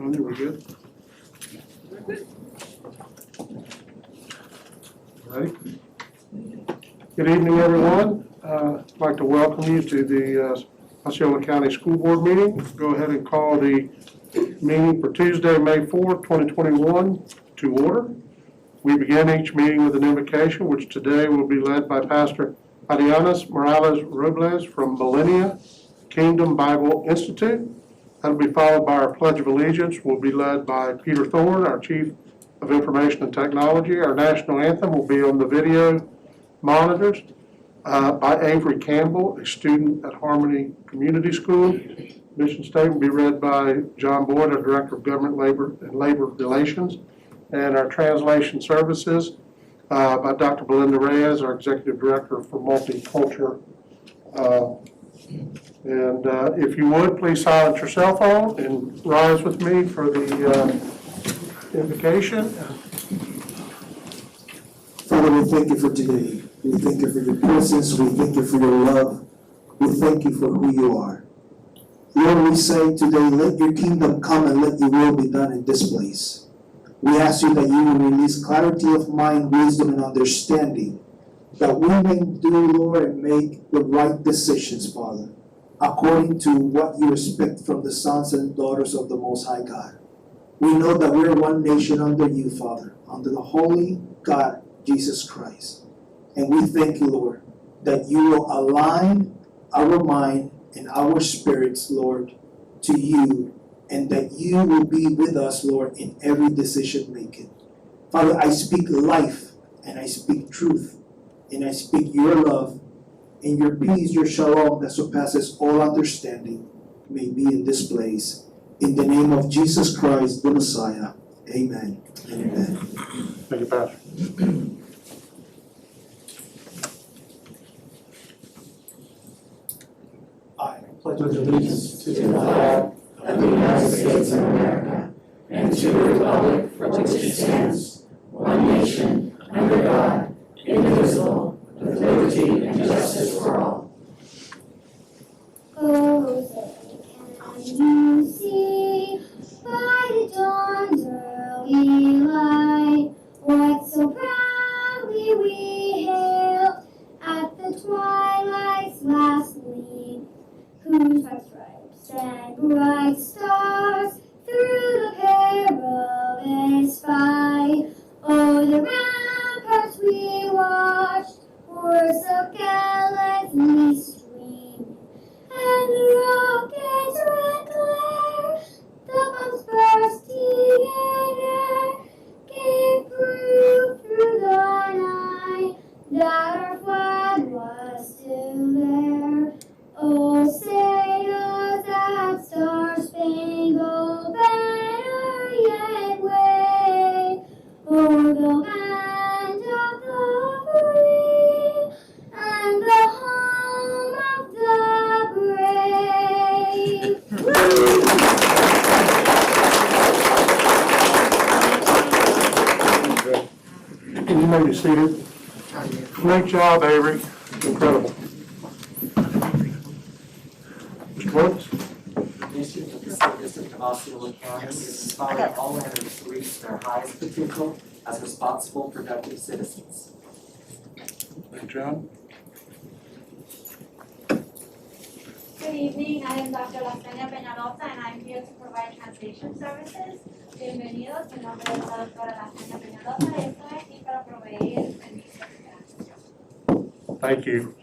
Tony, we're good? All right. Good evening, everyone. I'd like to welcome you to the Osceola County School Board meeting. Go ahead and call the meeting for Tuesday, May 4th, 2021 to order. We begin each meeting with an invocation, which today will be led by Pastor Arianas Morales Robles from Millennia Kingdom Bible Institute. That'll be followed by our Pledge of Allegiance, will be led by Peter Thorne, our Chief of Information and Technology. Our national anthem will be on the video monitors by Avery Campbell, a student at Harmony Community School. Mission statement will be read by John Boyd, our Director of Government Labor and Labor Relations. And our translation services by Dr. Belinda Reyes, our Executive Director for Multicultural. And if you would, please silence your cell phone and rise with me for the invocation. Father, we thank you for today. We thank you for your presence. We thank you for your love. We thank you for who you are. Lord, we say today, let your kingdom come and let your will be done in this place. We ask you that you will release clarity of mind, wisdom, and understanding, that we may do, Lord, and make the right decisions, Father, according to what you expect from the sons and daughters of the Most High God. We know that we're one nation under you, Father, under the Holy God, Jesus Christ. And we thank you, Lord, that you will align our mind and our spirits, Lord, to you, and that you will be with us, Lord, in every decision making. Father, I speak life, and I speak truth, and I speak your love, and your peace, your shalom that surpasses all understanding may be in this place. In the name of Jesus Christ, the Messiah. Amen and amen. Thank you, Pastor. I pledge allegiance to the flag of the United States of America and to the republic for which it stands, one nation, under God, indivisible, with liberty and justice for all. Oh, can you see by the dawn's early light what so proudly we hailed at the twilight's last gleam, whose stripes and bright stars through the perilous fight? Oh, the ramparts we watched were so gallantly streaming, and the rockets' red glare, the bombs bursting in air, gave proof through the night that our flag was still there. Oh, say does that star-spangled banner yet wave o'er the land of the free and the home of the brave? You may be seated. Great job, Avery. Incredible. Mr. Woods? The mission of the School District of Osceola County is to inspire all learners to reach their highest potential as responsible, productive citizens. Thank you, John. Good evening, I am Dr. Lasenia Peñalosa and I'm here to provide translation services. Bienvenidos, mi nombre es la doctora Lasenia Peñalosa y estoy aquí para proveer el servicio de traducción. Thank you.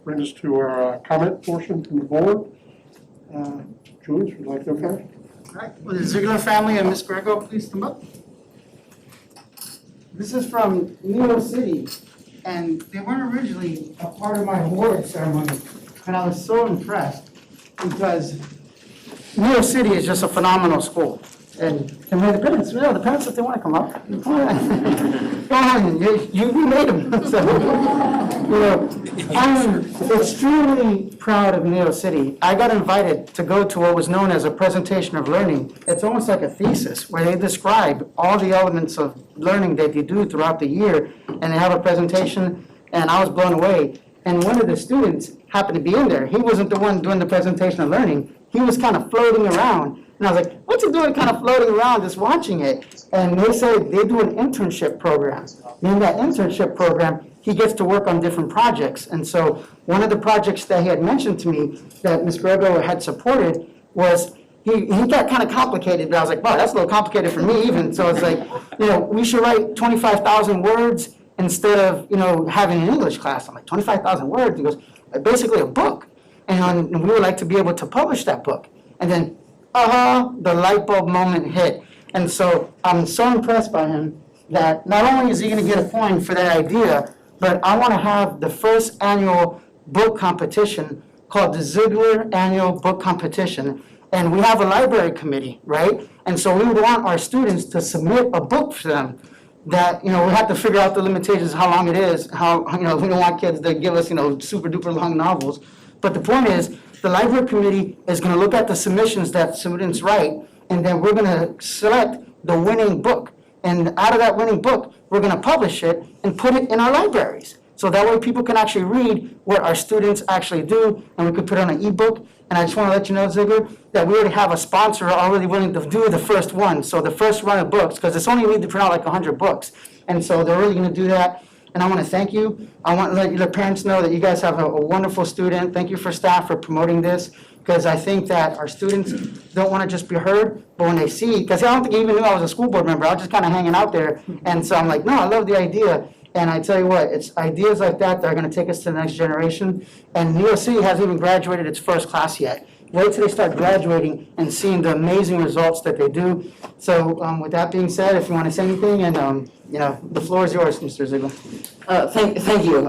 Bring us to our comment portion from the board. Joyce, would you like to go first? All right, will the Ziggler family and Ms. Grego please come up? This is from New York City, and they weren't originally a part of my award ceremony, and I was so impressed because New York City is just a phenomenal school. And the parents, you know, the parents, if they want to come up, come on. Go on, you made them. So, you know, I'm extremely proud of New York City. I got invited to go to what was known as a presentation of learning. It's almost like a thesis where they describe all the elements of learning that you do throughout the year, and they have a presentation, and I was blown away. And one of the students happened to be in there. He wasn't the one doing the presentation of learning. he was kind of floating around. And I was like, what's he doing kind of floating around, just watching it? And they said they do an internship program. And in that internship program, he gets to work on different projects. And so one of the projects that he had mentioned to me that Ms. Grego had supported was, he got kind of complicated, but I was like, wow, that's a little complicated for me even. So it's like, we should write 25,000 words instead of, having an English class. I'm like, 25,000 words? He goes, basically a book. And we would like to be able to publish that book. And then, the light bulb moment hit. And so I'm so impressed by him that not only is he going to get a point for that idea, but I want to have the first annual book competition called the Ziggler Annual Book Competition. And we have a library committee, right? And so we would want our students to submit a book for them that, we have to figure out the limitations, how long it is, how, we don't want kids to give us, super duper long novels. But the point is, the library committee is going to look at the submissions that students write, and then we're going to select the winning book. And out of that winning book, we're going to publish it and put it in our libraries. So that way people can actually read what our students actually do, and we could put it on an ebook. And I just want to let you know, Ziggler, that we already have a sponsor already willing to do the first one. So the first run of books, because it's only need to print out like 100 books. And so they're really going to do that. And I want to thank you. I want to let the parents know that you guys have a wonderful student. Thank you for staff for promoting this, because I think that our students don't want to just be heard, but when they see, because I don't think they even knew I was a school board member. I was just kind of hanging out there. And so I'm like, no, I love the idea. And I tell you what, it's ideas like that that are going to take us to the next generation. And New York City hasn't even graduated its first class yet. Wait till they start graduating and seeing the amazing results that they do. So with that being said, if you want to say anything, and the floor is yours, Mr. Ziggler. Thank you.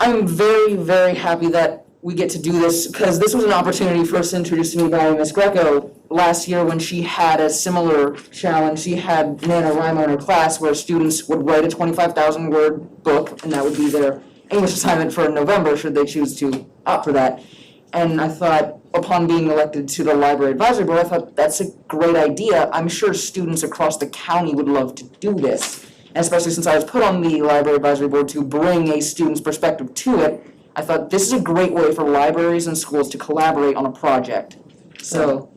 I'm very, very happy that we get to do this, because this was an opportunity first introduced to me by Ms. Greco last year when she had a similar challenge. She had NaNoWriMo in her class where students would write a 25,000 word book, and that would be their English assignment for November, should they choose to opt for that. And I thought, upon being elected to the Library Advisory Board, I thought that's a great idea. I'm sure students across the county would love to do this. And especially since I was put on the Library Advisory Board to bring a student's perspective to it, I thought this is a great way for libraries and schools to collaborate on a project. So,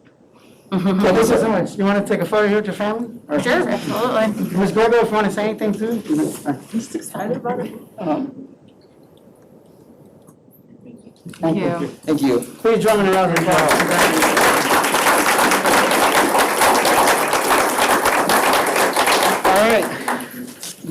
Thank you so much. You want to take a photo here with your family? Sure, absolutely. Ms. Grego, if you want to say anything too? I'm just excited about it. Thank you. Thank you. Please join me in a round of applause. All right.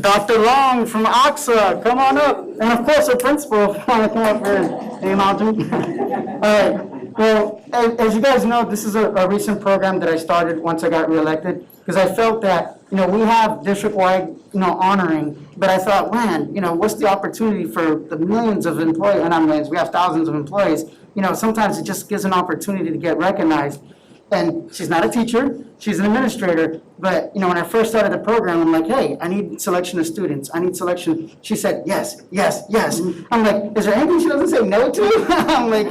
Dr. Long from OXA, come on up. And of course, the principal, if you want to come up here and name out to me. All right. Well, as you guys know, this is a recent program that I started once I got reelected, because I felt that, we have district-wide, honoring, but I thought, man, what's the opportunity for the millions of employees, and not millions, we have thousands of employees, sometimes it just gives an opportunity to get recognized. And she's not a teacher, she's an administrator, but, when I first started the program, I'm like, hey, I need selection of students, I need selection. She said, yes, yes, yes. I'm like, is there anything she doesn't say no to? I'm like,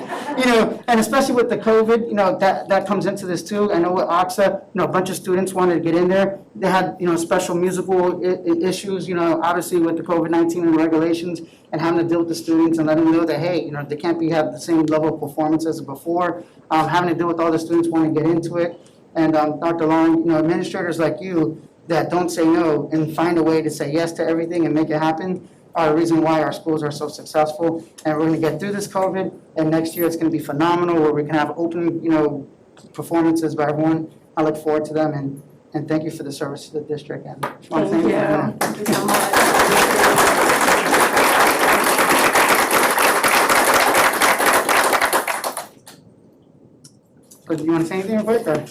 and especially with the COVID, that comes into this too. I know with OXA, a bunch of students wanted to get in there. They had, special musical issues, obviously with the COVID-19 and regulations, and having to deal with the students and letting them know that, hey, they can't have the same level of performance as before. Having to deal with all the students wanting to get into it. And Dr. Long, administrators like you that don't say no and find a way to say yes to everything and make it happen are the reason why our schools are so successful. And we're going to get through this COVID, and next year it's going to be phenomenal where we can have open, performances by everyone. I look forward to them, and thank you for the service to the district. And Thank you so much. Do you want to say anything real quick? Or?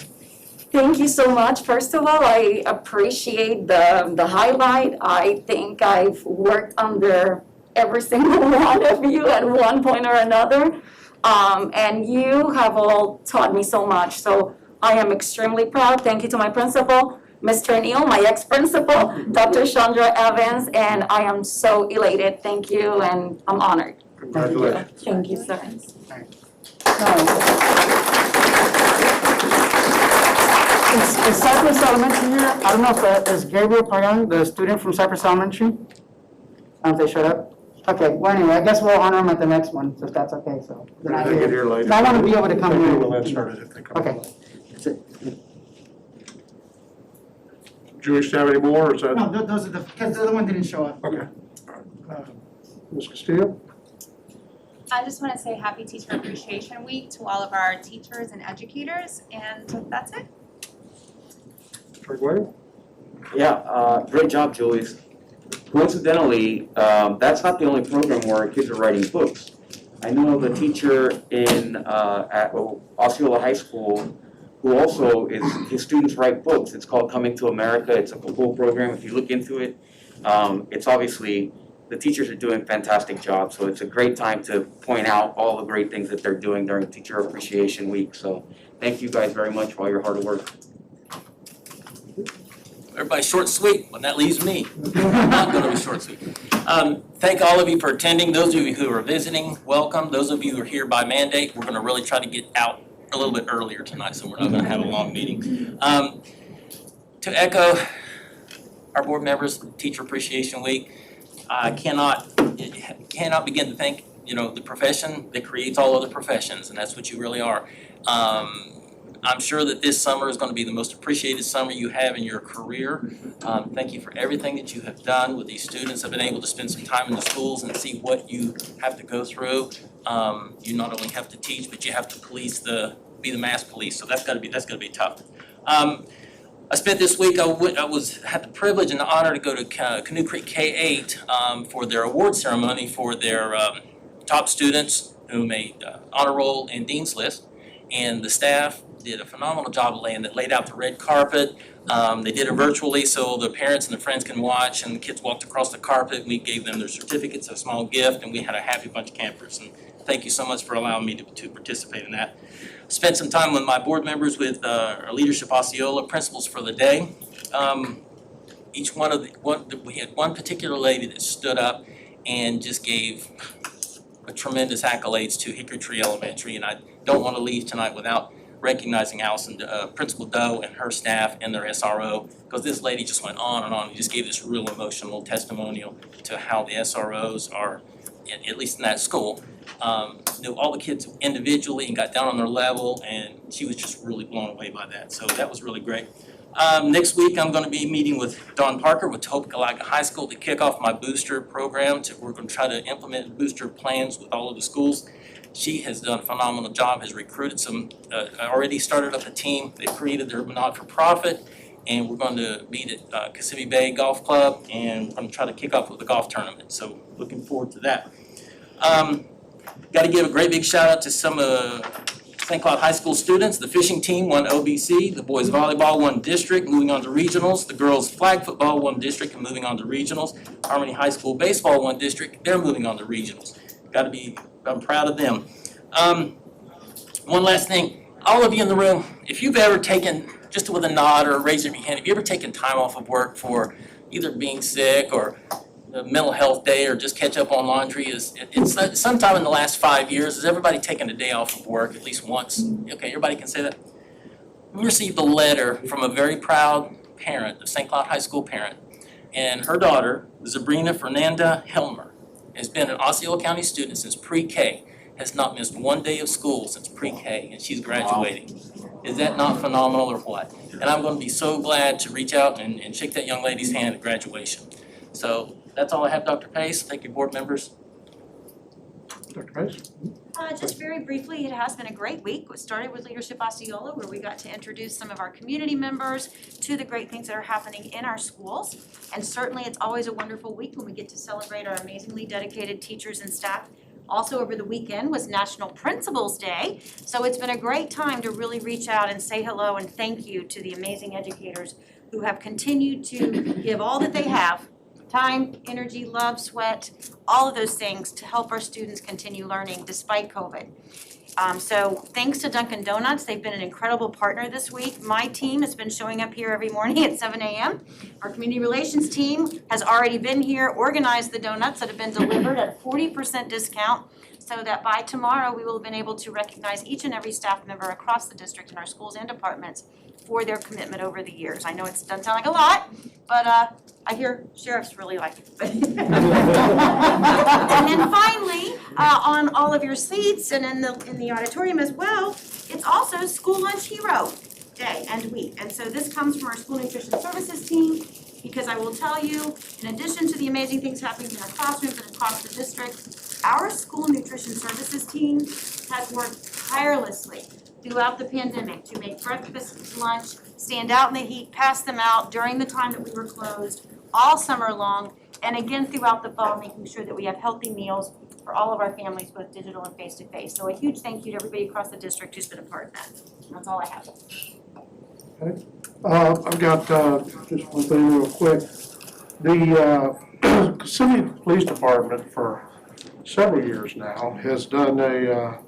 Thank you so much. First of all, I appreciate the highlight. I think I've worked under every single one of you at one point or another. And you have all taught me so much. So I am extremely proud. Thank you to my principal, Mr. Neal, my ex-principal, Dr. Chandra Evans, and I am so elated. Thank you, and I'm honored. Congratulations. Thank you, sir. Is Cypress Elementary here? I don't know if is Gabriel Payan, the student from Cypress Elementary? I don't know if they showed up. Okay, well, anyway, I guess we'll honor them at the next one, so if that's okay, so. they're not They get here. here later. I want to be able to come They here. do when that started, if they come Okay. in. Joyce, do you have any more, or is that? No, those are because the other one didn't show up. Okay. Ms. Castillo? I just want to say Happy Teacher Appreciation Week to all of our teachers and educators, and that's it. Mr. Wade? Yeah, great job, Joyce. Coincidentally, that's not the only program where kids are writing books. I know of a teacher at Osceola High School who also his students write books. It's called Coming to America. It's a cool program. If you look into it, it's obviously, the teachers are doing a fantastic job. So it's a great time to point out all the great things that they're doing during Teacher Appreciation Week. So thank you guys very much for all your hard work. Everybody's short and sweet, well, that leaves me. I'm not gonna be short and sweet. Thank all of you for attending. Those of you who are visiting, welcome. Those of you who are here by mandate, we're gonna really try to get out a little bit earlier tonight, so we're not gonna have a long meeting. To echo our board members, Teacher Appreciation Week, I cannot begin to thank, the profession that creates all other professions, and that's what you really are. I'm sure that this summer is going to be the most appreciated summer you have in your career. Thank you for everything that you have done with these students. I've been able to spend some time in the schools and see what you have to go through. You not only have to teach, but you have to be the mass police. So that's got to be tough. I spent this week. I had the privilege and the honor to go to Canoe Creek K-8 for their award ceremony for their top students who made honor roll and dean's list, and the staff did a phenomenal job of laid out the red carpet. They did it virtually so the parents and the friends can watch, and the kids walked across the carpet. We gave them their certificates, a small gift, and we had a happy bunch of campers. And thank you so much for allowing me to participate in that. Spent some time with my board members with our leadership Osceola principals for the day. We had one particular lady that stood up and just gave a tremendous accolades to Hickory Tree Elementary, and I don't want to leave tonight without recognizing Allison, Principal Doe and her staff and their SRO, because this lady just went on and on and just gave this real emotional testimonial to how the SROs are, at least in that school, knew all the kids individually and got down on their level, and she was just really blown away by that. So that was really great. Next week, I'm going to be meeting with Dawn Parker with Topeka High School to kick off my booster program. We're going to try to implement booster plans with all of the schools. She has done a phenomenal job, has recruited some, already started up a team. They've created their not-for-profit, and we're going to meet at Kissimmee Bay Golf Club, and I'm going to try to kick off with the golf tournament. So looking forward to that. Got to give a great big shout out to some St. Cloud High School students. The fishing team won OBC, the boys volleyball won district, moving on to regionals. The girls flag football won district and moving on to regionals. Harmony High School baseball won district, they're moving on to regionals. I'm proud of them. One last thing, all of you in the room, if you've ever taken, just with a nod or a raise of your hand, have you ever taken time off of work for either being sick or a mental health day or just catch up on laundry? It's sometime in the last 5 years, has everybody taken a day off of work at least once? Okay, everybody can say that. We received a letter from a very proud parent, a St. Cloud High School parent, and her daughter, Sabrina Fernanda Helmer, has been an Osceola County student since pre-K, has not missed one day of school since pre-K, and she's graduating. Wow. Is that not phenomenal or what? And I'm going to be so glad to reach out and shake that young lady's hand at graduation. So that's all I have, Dr. Pace. Thank you, board members. Dr. Pace? Just very briefly, it has been a great week. We started with Leadership Osceola, where we got to introduce some of our community members to the great things that are happening in our schools. And certainly, it's always a wonderful week when we get to celebrate our amazingly dedicated teachers and staff. Also over the weekend was National Principals Day. So it's been a great time to really reach out and say hello and thank you to the amazing educators who have continued to give all that they have, time, energy, love, sweat, all of those things to help our students continue learning despite COVID. So thanks to Dunkin' Donuts, they've been an incredible partner this week. My team has been showing up here every morning at 7 a.m. Our community relations team has already been here, organized the donuts that have been delivered at 40% discount, so that by tomorrow we will have been able to recognize each and every staff member across the district in our schools and departments for their commitment over the years. I know it doesn't sound like a lot, but I hear sheriffs really like it. And then finally, on all of your seats and in the auditorium as well, it's also School Lunch Hero Day and week. And so this comes from our school nutrition services team, because I will tell you, in addition to the amazing things happening in our classrooms and across the district, our school nutrition services team has worked tirelessly throughout the pandemic to make breakfast, lunch, stand out in the heat, pass them out during the time that we were closed, all summer long, and again throughout the fall, making sure that we have healthy meals for all of our families, both digital and face-to-face. So a huge thank you to everybody across the district who's been a part of that. That's all I have. Okay. I've got just one thing real quick. The Kissimmee Police Department for several years now has done a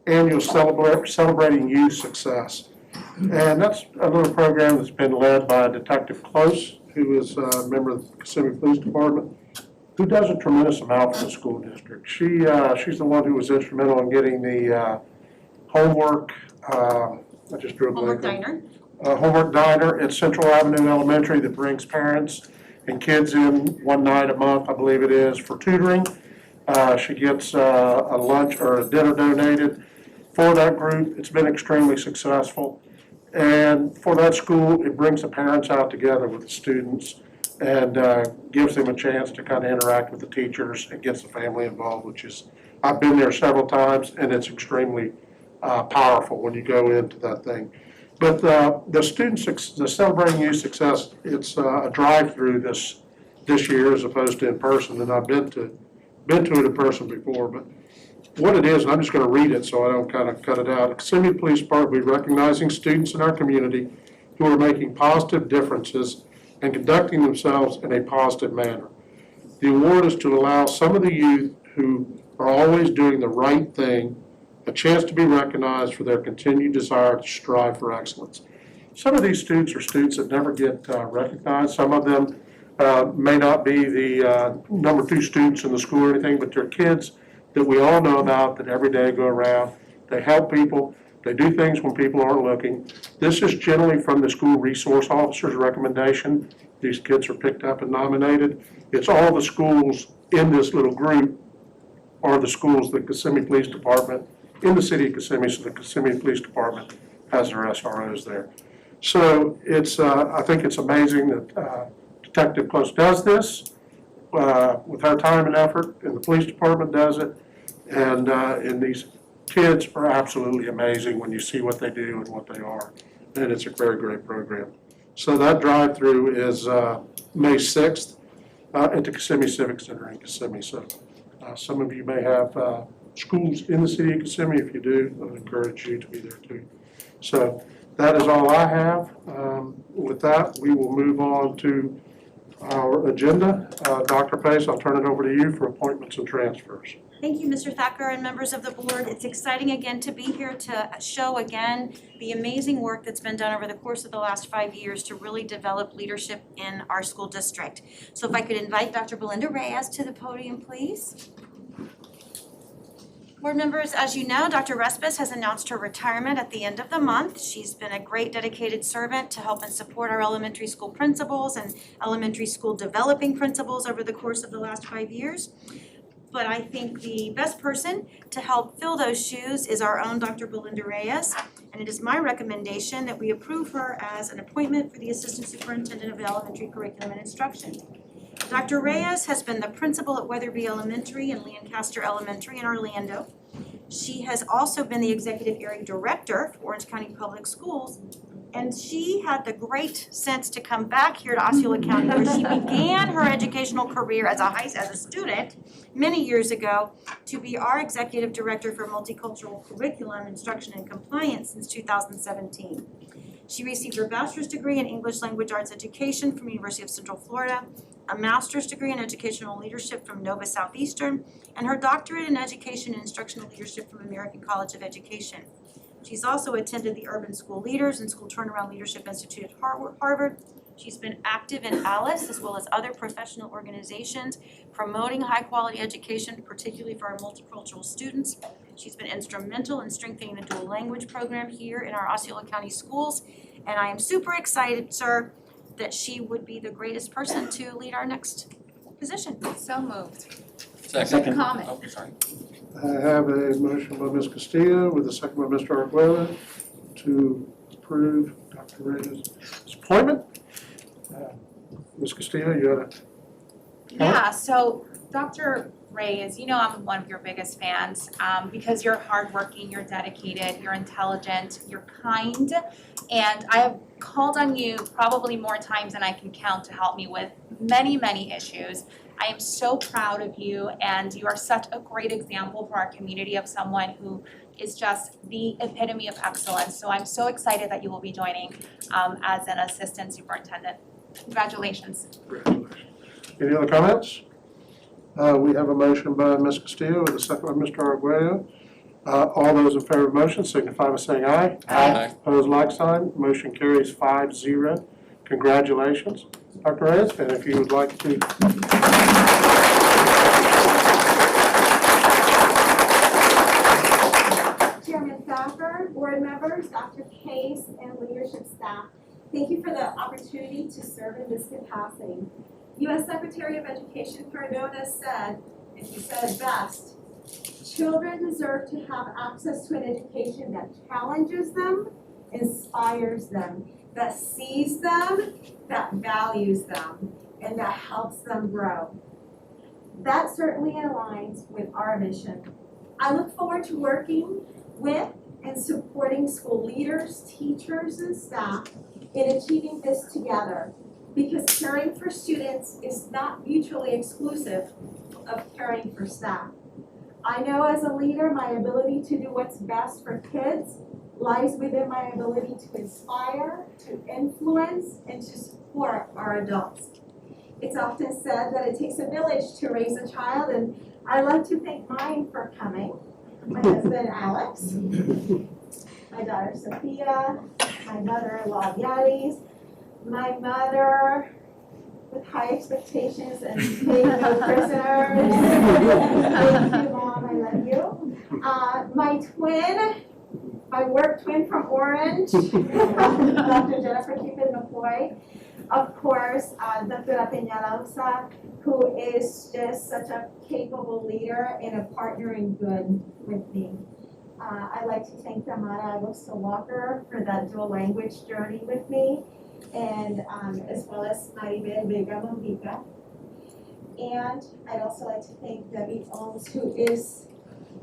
annual Celebrating Youth Success. And that's a little program that's been led by Detective Close, who is a member of the Kissimmee Police Department, who does a tremendous amount for the school district. She's the one who was instrumental in getting the homework, I just drew a blank. Homework diner. Homework diner at Central Avenue Elementary that brings parents and kids in one night a month, I believe it is, for tutoring. She gets a lunch or a dinner donated for that group. It's been extremely successful. And for that school, it brings the parents out together with the students and gives them a chance to kind of interact with the teachers and gets the family involved, which is, I've been there several times, and it's extremely powerful when you go into that thing. But the Celebrating Youth Success, it's a drive-through this year as opposed to in person, and I've been to it in person before. But what it is, and I'm just going to read it so I don't kind of cut it out. Kissimmee Police Department will be recognizing students in our community who are making positive differences and conducting themselves in a positive manner. The award is to allow some of the youth who are always doing the right thing a chance to be recognized for their continued desire to strive for excellence. Some of these students are students that never get recognized. Some of them may not be the number 2 students in the school or anything, but they're kids that we all know about that every day go around. They help people. They do things when people aren't looking. This is generally from the school resource officer's recommendation. These kids are picked up and nominated. It's all the schools in this little group are the schools that Kissimmee Police Department in the city of Kissimmee, so the Kissimmee Police Department has their SROs there. So it's, I think it's amazing that Detective Close does this with her time and effort, and the police department does it, and these kids are absolutely amazing when you see what they do and what they are, and it's a very great program. So that drive-through is May 6th at the Kissimmee Civic Center in Kissimmee. So some of you may have schools in the city of Kissimmee. If you do, I would encourage you to be there too. So that is all I have. With that, we will move on to our agenda. Dr. Pace, I'll turn it over to you for appointments and transfers. Thank you, Mr. Thacker and members of the board. It's exciting again to be here to show again the amazing work that's been done over the course of the last 5 years to really develop leadership in our school district. So if I could invite Dr. Belinda Reyes to the podium, please. Board members, as you know, Dr. Respis has announced her retirement at the end of the month. She's been a great dedicated servant to help and support our elementary school principals and elementary school developing principals over the course of the last 5 years. But I think the best person to help fill those shoes is our own Dr. Belinda Reyes. And it is my recommendation that we approve her as an appointment for the Assistant Superintendent of Elementary Curriculum and Instruction. Dr. Reyes has been the principal at Weatherby Elementary and Lancaster Elementary in Orlando. She has also been the executive area director for Orange County Public Schools. And she had the great sense to come back here to Osceola County, where she began her educational career as a student many years ago, to be our executive director for multicultural curriculum, instruction, and compliance since 2017. She received her bachelor's degree in English Language Arts Education from University of Central Florida, a master's degree in educational leadership from Nova Southeastern, and her doctorate in education and instructional leadership from American College of Education. She's also attended the Urban School Leaders and School Turnaround Leadership Institute at Harvard. She's been active in ALICE as well as other professional organizations promoting high-quality education, particularly for our multicultural students. She's been instrumental in strengthening the dual language program here in our Osceola County schools. And I am super excited, sir, that she would be the greatest person to lead our next position. So moved. Second. Comment. Oh, sorry. I have a motion by Ms. Castillo with a second by Mr. Arguello to approve Dr. Reyes' appointment. Ms. Castillo, you got it? Yeah, so Dr. Reyes, you know I'm one of your biggest fans because you're hardworking, you're dedicated, you're intelligent, you're kind, and I have called on you probably more times than I can count to help me with many, many issues. I am so proud of you, and you are such a great example for our community of someone who is just the epitome of excellence. So I'm so excited that you will be joining as an assistant superintendent. Congratulations. Any other comments? We have a motion by Ms. Castillo with a second by Mr. Arguello. All those in favor of the motion signify by saying aye. Aye. Opposed, like sign. Motion carries 5-0. Congratulations, Dr. Reyes, and if you would like to. Chairman Thacker, board members, Dr. Case, and leadership staff, thank you for the opportunity to serve in this capacity. U.S. Secretary of Education Cardona said, and he said it best, children deserve to have access to an education that challenges them, inspires them, that sees them, that values them, and that helps them grow. That certainly aligns with our mission. I look forward to working with and supporting school leaders, teachers, and staff in achieving this together, because caring for students is not mutually exclusive of caring for staff. I know as a leader, my ability to do what's best for kids lies within my ability to inspire, to influence, and to support our adults. It's often said that it takes a village to raise a child, and I like to thank mine for coming. My husband, Alex, my daughter, Sophia, my mother-in-law, Yaris, my mother with high expectations and made no prisoners. Thank you, Mom, I love you. My twin, my work twin from Orange, Dr. Jennifer Cupid McCoy. Of course, Dr. Peñalosa, who is just such a capable leader and a partner in good with me. I'd like to thank Tamara Augusto Walker for that dual language journey with me, and as well as Maribel Vega Mondica. And I'd also like to thank Debbie Ohms, who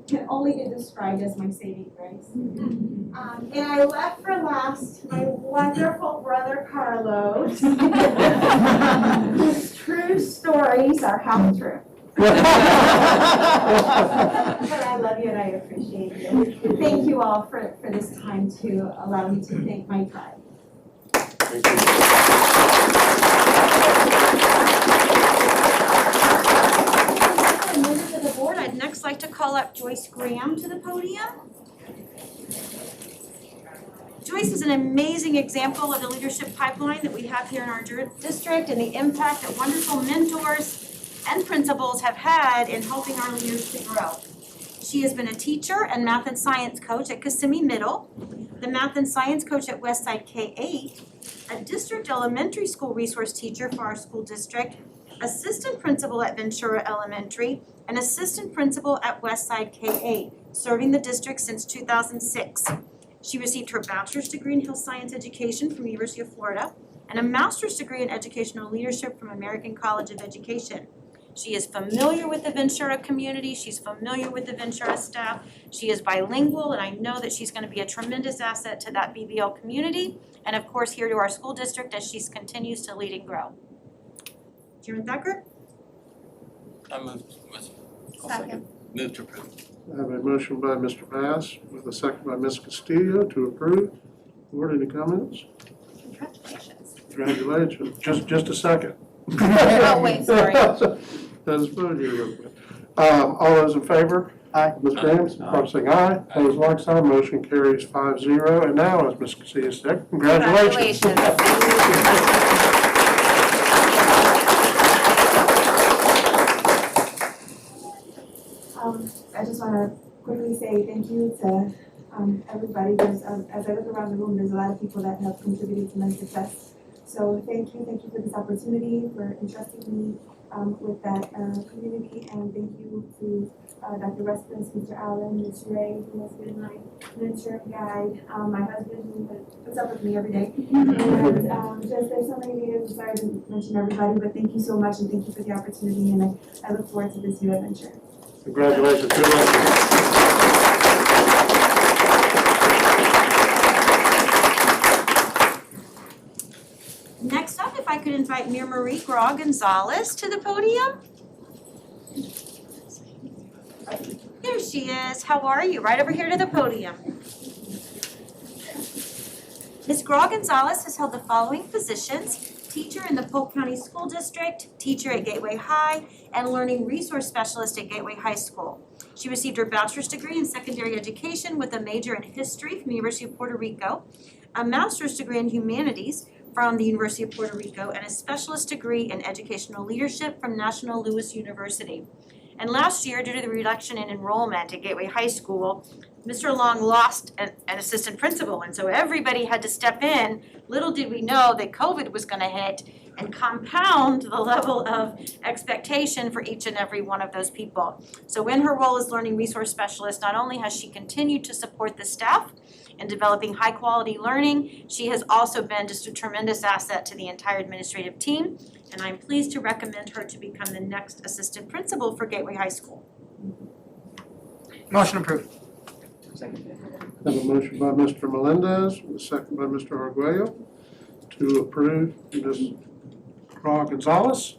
can only be described as my saving grace. And I left for last my wonderful brother Carlos, whose true stories are half true. But I love you and I appreciate you. Thank you all for this time to allow me to thank my tribe. Thank you. Members of the board, I'd next like to call up Joyce Graham to the podium. Joyce is an amazing example of the leadership pipeline that we have here in our district and the impact that wonderful mentors and principals have had in helping our leaders to grow. She has been a teacher and math and science coach at Kissimmee Middle, the math and science coach at Westside K-8, a district elementary school resource teacher for our school district, assistant principal at Ventura Elementary, and assistant principal at Westside K-8, serving the district since 2006. She received her bachelor's degree in health science education from the University of Florida and a master's degree in educational leadership from American College of Education. She is familiar with the Ventura community, she's familiar with the Ventura staff, she is bilingual, and I know that she's going to be a tremendous asset to that BBL community, and of course here to our school district as she continues to lead and grow. Chairman Thacker? I move to approve. I have a motion by Mr. Bass with a second by Ms. Castillo to approve. Board, any comments? Congratulations. Congratulations. Just a second. Oh, wait, sorry. Let's vote here real quick. All those in favor? Aye. Ms. Graham, proxy saying aye. Opposed, like sign. Motion carries 5-0. And now, as Ms. Castillo said, congratulations. I just want to quickly say thank you to everybody. There's, as I look around the room, there's a lot of people that have contributed to my success. So thank you for this opportunity, for entrusting me with that community, and thank you to Dr. Westens, Mr. Allen, Ms. Ray, who has been my mentor and guide, my husband who puts up with me every day, and just there's so many leaders. I'm sorry to mention everybody, but thank you so much, and thank you for the opportunity, and I look forward to this new adventure. Congratulations. Good luck. Next up, if I could invite Mayor Marie Grog Gonzalez to the podium. There she is. How are you? Right over here to the podium. Ms. Grog Gonzalez has held the following positions: teacher in the Polk County School District, teacher at Gateway High, and learning resource specialist at Gateway High School. She received her bachelor's degree in secondary education with a major in history from the University of Puerto Rico, a master's degree in humanities from the University of Puerto Rico, and a specialist degree in educational leadership from National Louis University. And last year, due to the reduction in enrollment at Gateway High School, Mr. Long lost an assistant principal, and so everybody had to step in. Little did we know that COVID was going to hit and compound the level of expectation for each and every one of those people. So in her role as learning resource specialist, not only has she continued to support the staff in developing high quality learning, she has also been just a tremendous asset to the entire administrative team. And I'm pleased to recommend her to become the next assistant principal for Gateway High School. Motion approved. Have a motion by Mr. Melendez, and a second by Mr. Arguello to approve Ms. Grog Gonzalez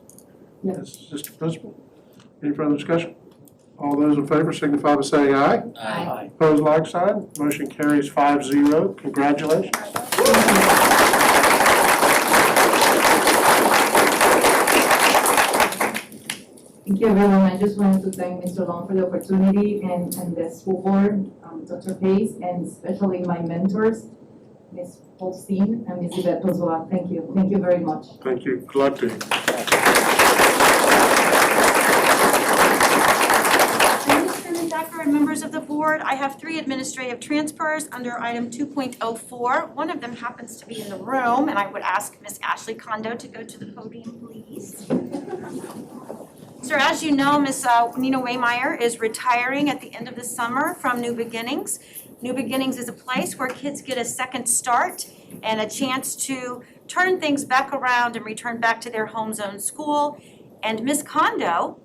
as assistant principal. Any further discussion? All those in favor signify by saying aye. Aye. Opposed, like sign. Motion carries 5-0. Congratulations. Thank you, everyone. I just wanted to thank Mr. Long for the opportunity and the school board, Dr. Pace, and especially my mentors, Ms. Holstein and Ms. Yvette Tozoa. Thank you. Thank you very much. Thank you. Good luck to you. Superintendent Decker and members of the board, I have 3 administrative transfers under item 2.04. One of them happens to be in the room, and I would ask Ms. Ashley Kondo to go to the podium, please. So as you know, Ms. Nina Waymeyer is retiring at the end of the summer from New Beginnings. New Beginnings is a place where kids get a second start and a chance to turn things back around and return back to their home zone school. And Ms. Kondo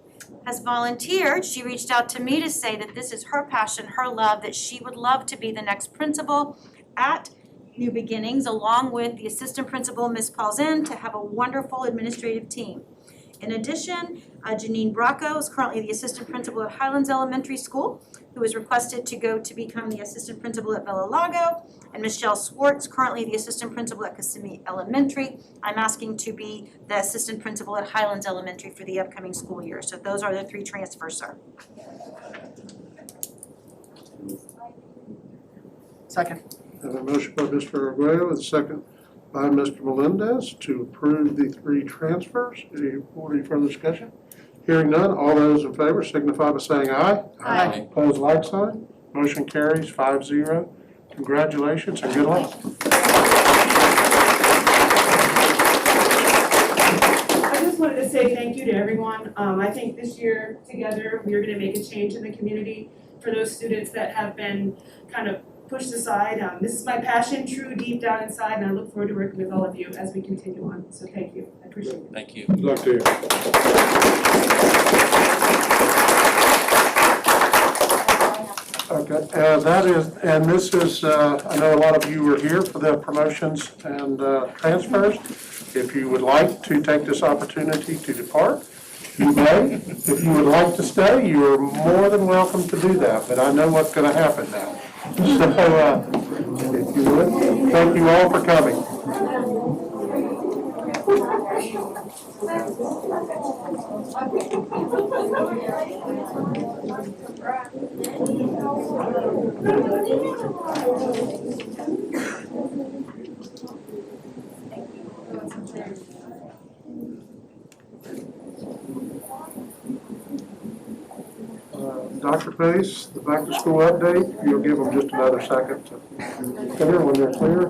has volunteered. She reached out to me to say that this is her passion, her love, that she would love to be the next principal at New Beginnings, along with the assistant principal, Ms. Paulsen, to have a wonderful administrative team. In addition, Janine Bracco is currently the assistant principal at Highlands Elementary School, who is requested to go to become the assistant principal at Bella Lago, and Michelle Swartz, currently the assistant principal at Kissimmee Elementary. I'm asking to be the assistant principal at Highlands Elementary for the upcoming school year. So those are the 3 transfers, sir. Second. I have a motion by Mr. Arguello and a second by Mr. Melendez to approve the 3 transfers. Any further discussion? Hearing none, all those in favor signify by saying aye. Aye. Opposed, like sign. Motion carries 5-0. Congratulations and good luck. I just wanted to say thank you to everyone. I think this year together, we are going to make a change in the community for those students that have been kind of pushed aside. This is my passion, true deep down inside, and I look forward to working with all of you as we continue on. So thank you. I appreciate it. Thank you. Good luck to you. Okay, this is, I know a lot of you were here for the promotions and transfers. If you would like to take this opportunity to depart, you may. If you would like to stay, you are more than welcome to do that, but I know what's going to happen now. So, if you would, thank you all for coming. Dr. Pace, the back to school update, you'll give them just another second to come here when they're clear.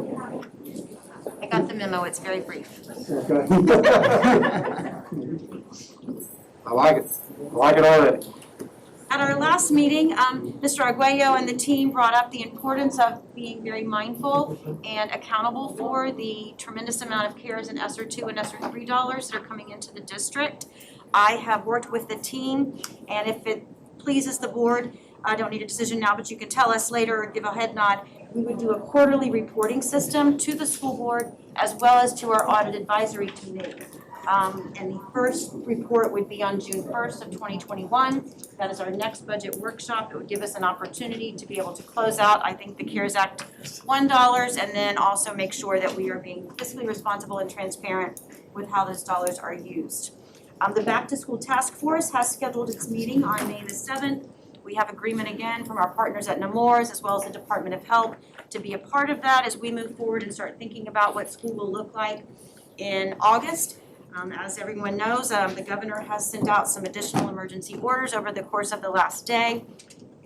I got the memo, it's very brief. Okay. I like it already. At our last meeting, Mr. Arguello and the team brought up the importance of being very mindful and accountable for the tremendous amount of CARES and ESSER 2 and ESSER 3 dollars that are coming into the district. I have worked with the team, and if it pleases the board, I don't need a decision now, but you can tell us later or give a head nod. We would do a quarterly reporting system to the school board as well as to our audit advisory committee. And the first report would be on June 1st of 2021. That is our next budget workshop. It would give us an opportunity to be able to close out, I think, the CARES Act $1, and then also make sure that we are being fiscally responsible and transparent with how those dollars are used. The Back to School Task Force has scheduled its meeting on May the 7th. We have agreement again from our partners at Nemours as well as the Department of Health to be a part of that as we move forward and start thinking about what school will look like in August. As everyone knows, the governor has sent out some additional emergency orders over the course of the last day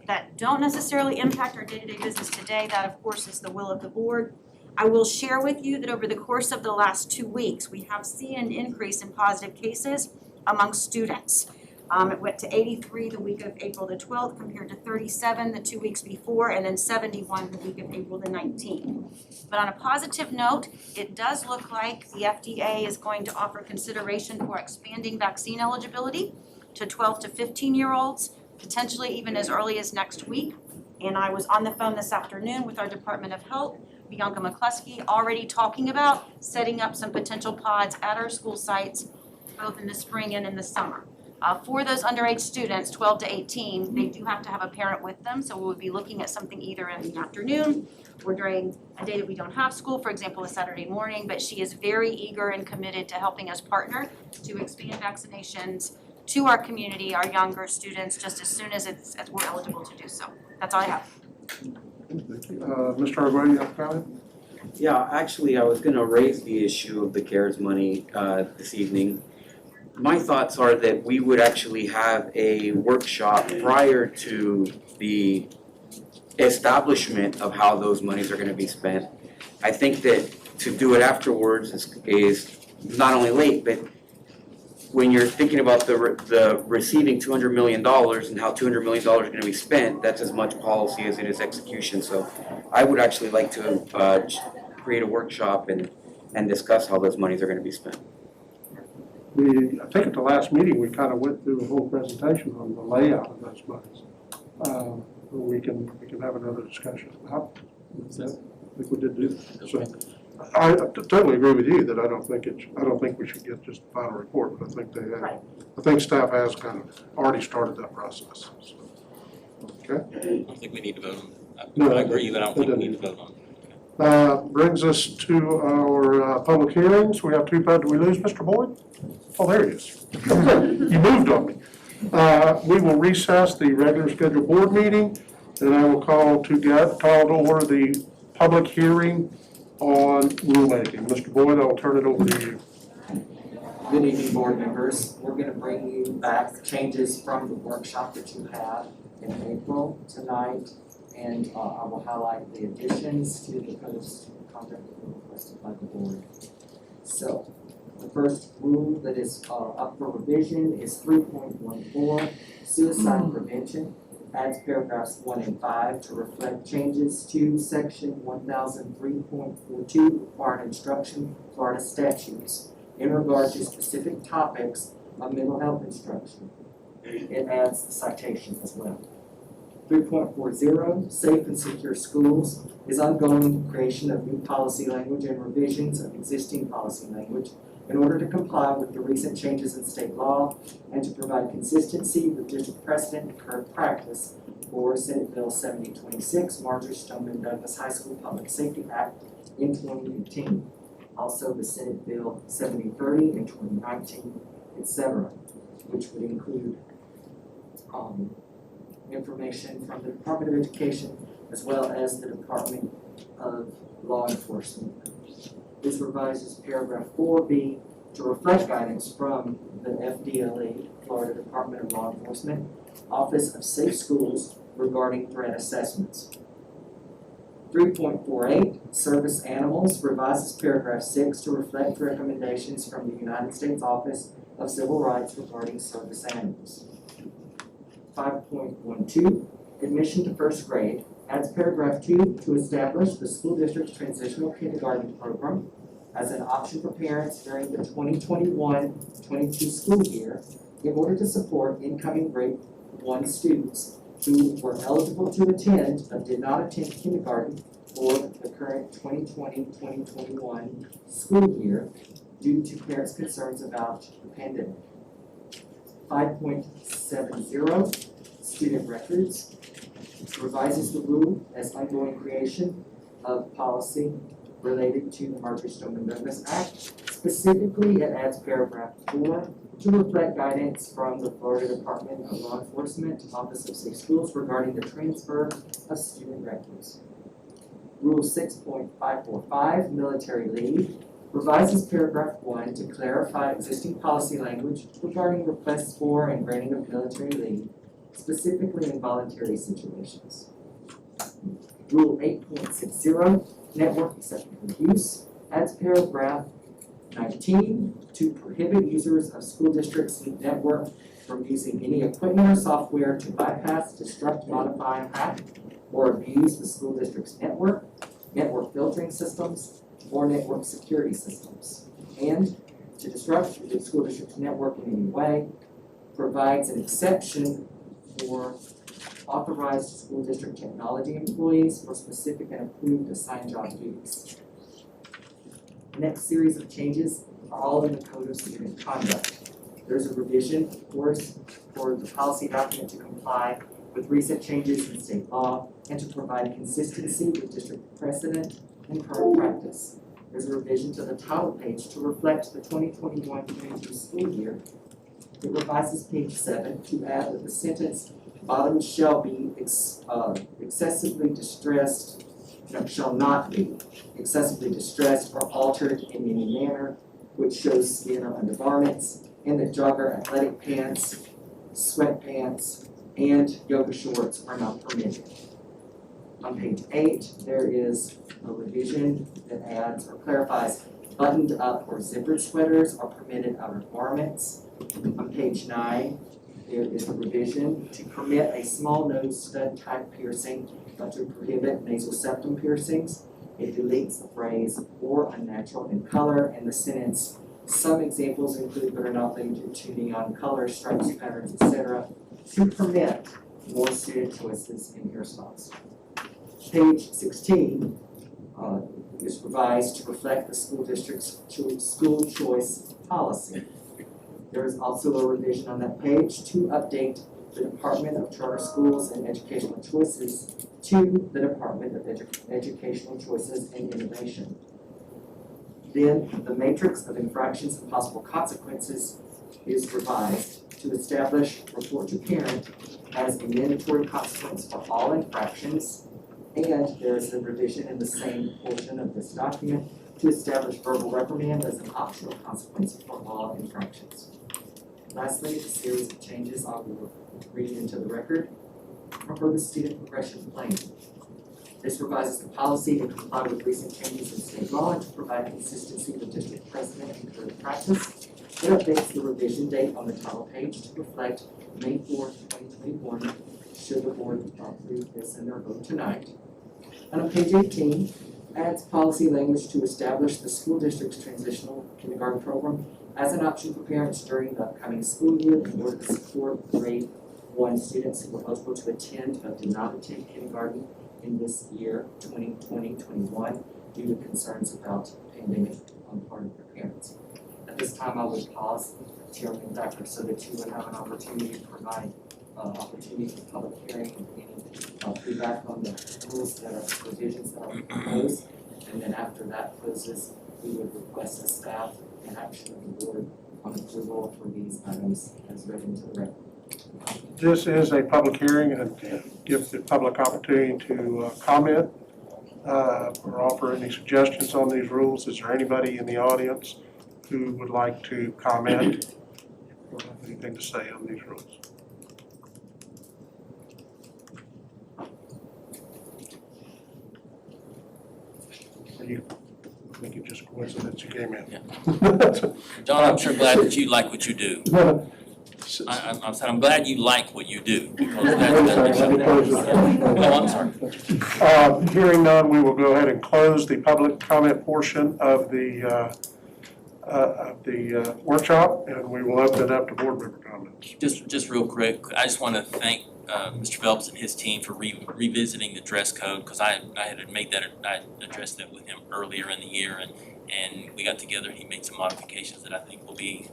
that don't necessarily impact our day-to-day business today. That, of course, is the will of the board. I will share with you that over the course of the last 2 weeks, we have seen an increase in positive cases among students. It went to 83 the week of April the 12th compared to 37 the 2 weeks before, and then 71 the week of April the 19th. But on a positive note, it does look like the FDA is going to offer consideration for expanding vaccine eligibility to 12 to 15-year-olds, potentially even as early as next week. And I was on the phone this afternoon with our Department of Health, Bianca McCluskey, already talking about setting up some potential pods at our school sites, both in the spring and in the summer. For those underage students, 12 to 18, they do have to have a parent with them, so we would be looking at something either in the afternoon or during a day that we don't have school, for example, a Saturday morning, but she is very eager and committed to helping us partner to expand vaccinations to our community, our younger students, just as soon as we're eligible to do so. That's all I have. Thank you. Mr. Arguello, you have a comment? Yeah, actually, I was gonna raise the issue of the CARES money this evening. My thoughts are that we would actually have a workshop prior to the establishment of how those monies are gonna be spent. I think that to do it afterwards is not only late, but when you're thinking about the receiving $200 million and how $200 million is gonna be spent, that's as much policy as it is execution. So I would actually like to create a workshop and discuss how those monies are gonna be spent. I think at the last meeting, we kind of went through a whole presentation on the layout of those monies. We can have another discussion. I think we did do that. So I totally agree with you that I don't think we should get just the final report, but I think I think staff has kind of already started that process. So, okay. I don't think we need to vote on that. No, I agree, but I don't think we need to vote on it. Brings us to our public hearings. We have two. Did we lose Mr. Boyd? Oh, there he is. You moved on me. We will recess the regular scheduled board meeting, and I will call to order the public hearing on rulemaking. Mr. Boyd, I will turn it over to you. Good evening, board members. We're going to bring you back changes from the workshop that you had in April tonight, and I will highlight the additions to the code of conduct that were requested by the board. So, the first rule that is up for revision is 3.14, suicide prevention. Adds paragraphs 1 and 5 to reflect changes to section 1003.42 required instruction Florida statutes in regard to specific topics of mental health instruction. It adds the citation as well. 3.40, safe and secure schools, is ongoing creation of new policy language and revisions of existing policy language in order to comply with the recent changes in state law and to provide consistency with district precedent and current practice for Senate Bill 7026, Marjorie Stoneman Douglas High School Public Safety Act in 2018. Also the Senate Bill 7030 in 2019, etc., which would include information from the Department of Education as well as the Department of Law Enforcement. This revises paragraph 4B to reflect guidance from the FDLE, Florida Department of Law Enforcement, Office of Safe Schools regarding threat assessments. 3.48, Service Animals, revises paragraph 6 to reflect recommendations from the United States Office of Civil Rights regarding service animals. 5.12, Admission to first grade, adds paragraph 2 to establish the school district's transitional kindergarten program as an option for parents during the 2021-22 school year in order to support incoming grade 1 students who were eligible to attend but did not attend kindergarten for the current 2020-2021 school year due to parents' concerns about the pandemic. 5.70, Student Records, revises the rule as ongoing creation of policy related to the Murphy-Stoneman-Douglas Act. Specifically, it adds paragraph 4 to reflect guidance from the Florida Department of Law Enforcement, Office of Safe Schools regarding the transfer of student records. Rule 6.545, Military Leave, revises paragraph 1 to clarify existing policy language regarding requests for and granting of military leave, specifically in voluntary situations. Rule 8.60, Network Acceptable Use, adds paragraph 19 to prohibit users of school districts' network from using any equipment or software to bypass, disrupt, modify, hack, or abuse the school district's network, network filtering systems, or network security systems, and to disrupt the school district's network in any way, provides an exception for authorized school district technology employees for specific and approved assigned job duties. The next series of changes are all in the Code of Student Conduct. There's a revision, of course, for the policy document to comply with recent changes in state law and to provide consistency with district precedent and current practice. There's a revision to the title page to reflect the 2021-22 school year. It revises page 7 to add that the sentence bottom shall be excessively distressed, shall not be excessively distressed or altered in any manner which shows skin or undergarments, and that jogger athletic pants, sweatpants, and yoga shorts are not permitted. On page 8, there is a revision that adds or clarifies buttoned up or zippered sweaters are permitted outer garments. On page 9, there is a revision to permit a small nose stud type piercing, but to prohibit nasal septum piercings. It deletes the phrase or unnatural in color, and the sentence, some examples include but are not limited to neon colors, stripes, patterns, etc., to permit more student choices in hairstyles. Page 16 is revised to reflect the school district's school choice policy. There is also a revision on that page to update the Department of Charter Schools and Educational Choices to the Department of Educational Choices and Innovation. Then the matrix of infractions and possible consequences is revised to establish report to parent as a mandatory consequence for all infractions, and there is a revision in the same portion of this document to establish verbal reprimand as an optional consequence for all infractions. Lastly, the series of changes I will read into the record are for the student progression plan. This revises the policy to comply with recent changes in state law and to provide consistency with district precedent and current practice. It updates the revision date on the title page to reflect May 4th, 2021, should the board approve this in their vote tonight. And on page 18, adds policy language to establish the school district's transitional kindergarten program as an option for parents during the upcoming school year in order to support grade 1 students who were eligible to attend but did not attend kindergarten in this year, 2020-21, due to concerns about pandemic on the part of their parents. At this time, I would pause, Chairman and Doctor, so that you would have an opportunity to provide opportunity for public hearing and any feedback on the rules that are revisions that are proposed. And then after that closes, we would request a staff and action of the board on approval for these items as read into the record. This is a public hearing and gives the public opportunity to comment or offer any suggestions on these rules. Is there anybody in the audience who would like to comment or have anything to say on these rules? I think it just coincidence you came in. John, I'm sure glad that you like what you do. I'm glad you like what you do, because no, I'm sorry. Hearing none, we will go ahead and close the public comment portion of the workshop, and we will open it up to board member comments. Just real quick, I just want to thank Mr. Phelps and his team for revisiting the dress code, because I had made that, I addressed that with him earlier in the year, and we got together and he made some modifications that I think will be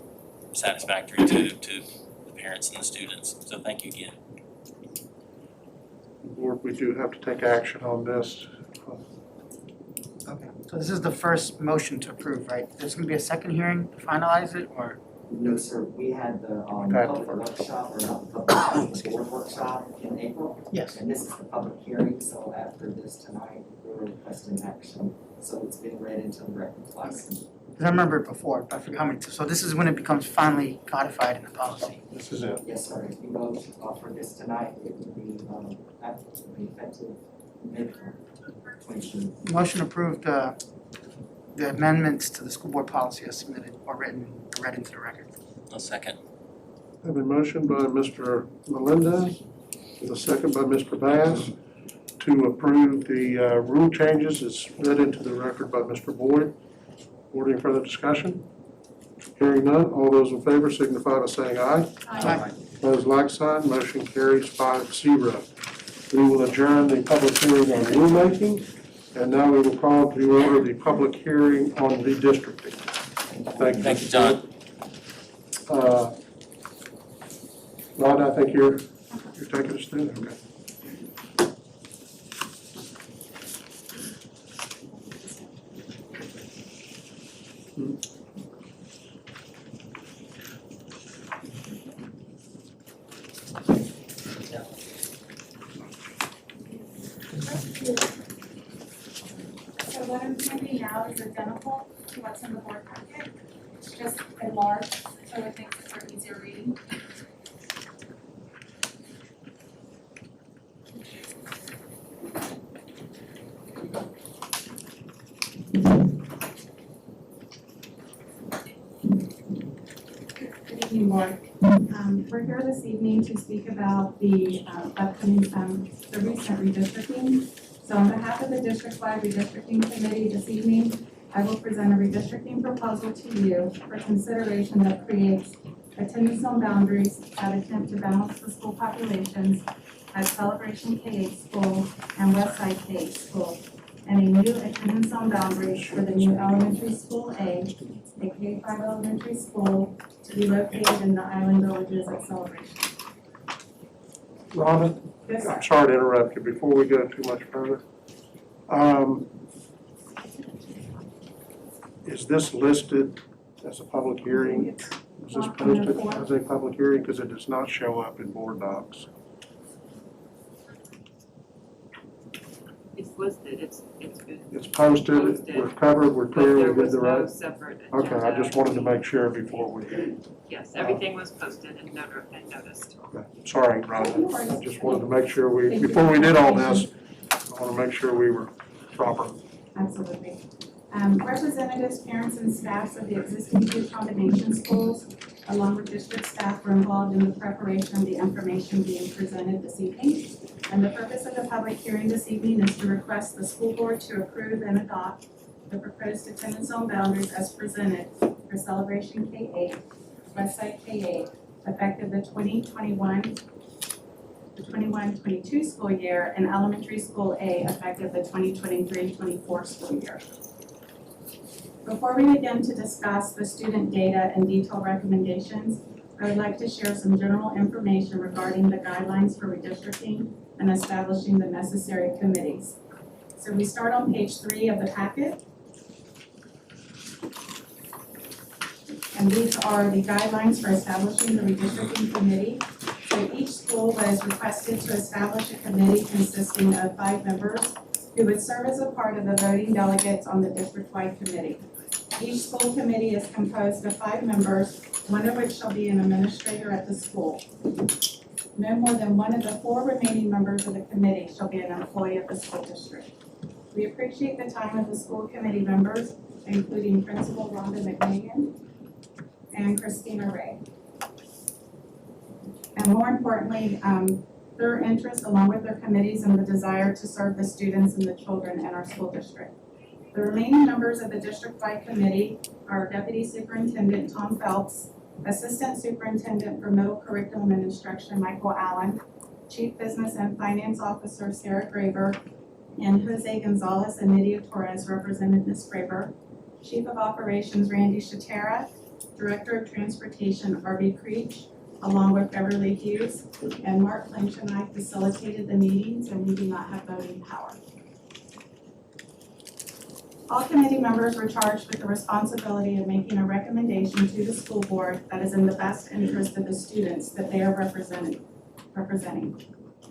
satisfactory to the parents and the students. So thank you again. Board, we do have to take action on this. Okay, so this is the first motion to approve, right? There's gonna be a second hearing to finalize it, or? No, sir, we had the public workshop, or not the public, the board workshop in April. Yes. And this is the public hearing, so after this tonight, we're requesting action, so it's been read into the record twice. Because I remember it before, but I forgot how many, so this is when it becomes finally codified in the policy. This is it. Yes, sir, if you vote for this tonight, it would be effective April 22. Motion approved, the amendments to the school board policy as submitted or written, read into the record. A second. I have a motion by Mr. Melinda, with a second by Mr. Bass, to approve the rule changes as read into the record by Mr. Boyd. Board, any further discussion? Hearing none, all those in favor signify by saying aye. Aye. Opposed, like sign, motion carries 5-0. We will adjourn the public hearing on rulemaking, and now we will call to order the public hearing on redistricting. Thank you. Thank you, John. Rod, I think you're taking us through, okay. So what I'm sending now is identical to what's in the board packet, just enlarged, so it makes it for easier reading. Good evening, board. We're here this evening to speak about the upcoming, the recent redistricting. So on behalf of the district-wide redistricting committee this evening, I will present a redistricting proposal to you for consideration that creates attendance zone boundaries that attempt to balance the school populations at Celebration K-8 School and Westside K-8 School, and a new attendance zone boundary for the new elementary school A K-5 elementary school to be located in the island villages at Celebration. Rhonda? Yes, sir. I'm sorry to interrupt you before we go too much further. Is this listed as a public hearing? Is this posted as a public hearing? Because it does not show up in board docs. It's listed, it's been. It's posted, we're covered, we're clear, we did the right. There was no separate Okay, I agenda. just wanted to make sure before we did. Yes, everything was posted and noticed. Okay, sorry, Rhonda. I just wanted to make sure before we did all this, I want to make sure we were proper. Absolutely. Representatives, parents, and staffs of the existing two combination schools, along with district staff, were involved in the preparation of the information being presented this evening. And the purpose of the public hearing this evening is to request the school board to approve and adopt the proposed attendance zone boundaries as presented for Celebration K-8, Westside K-8, effective the 21-22 school year, and elementary school A, effective the 2023-24 school year. Before we begin to discuss the student data and detailed recommendations, I would like to share some general information regarding the guidelines for redistricting and establishing the necessary committees. So we start on page 3 of the packet. And these are the guidelines for establishing the redistricting committee. So each school was requested to establish a committee consisting of 5 members who would serve as a part of the voting delegates on the district-wide committee. Each school committee is composed of 5 members, one of which shall be an administrator at the school. No more than one of the 4 remaining members of the committee shall be an employee of the school district. We appreciate the time of the school committee members, including Principal Rhonda McMahon and Christina Ray. And more importantly, their interest along with their committees and the desire to serve the students and the children in our school district. The remaining members of the district-wide committee are Deputy Superintendent Tom Phelps, Assistant Superintendent for Middle Curriculum and Instruction Michael Allen, Chief Business and Finance Officer Sarah Graber, and Jose Gonzalez and Nydia Torres represented Ms. Graber, Chief of Operations Randy Shatera, Director of Transportation Arby Creech, along with Beverly Hughes, and Mark Lynch and I facilitated the meetings, and we do not have voting power. All committee members were charged with the responsibility of making a recommendation to the school board that is in the best interest of the students that they are representing.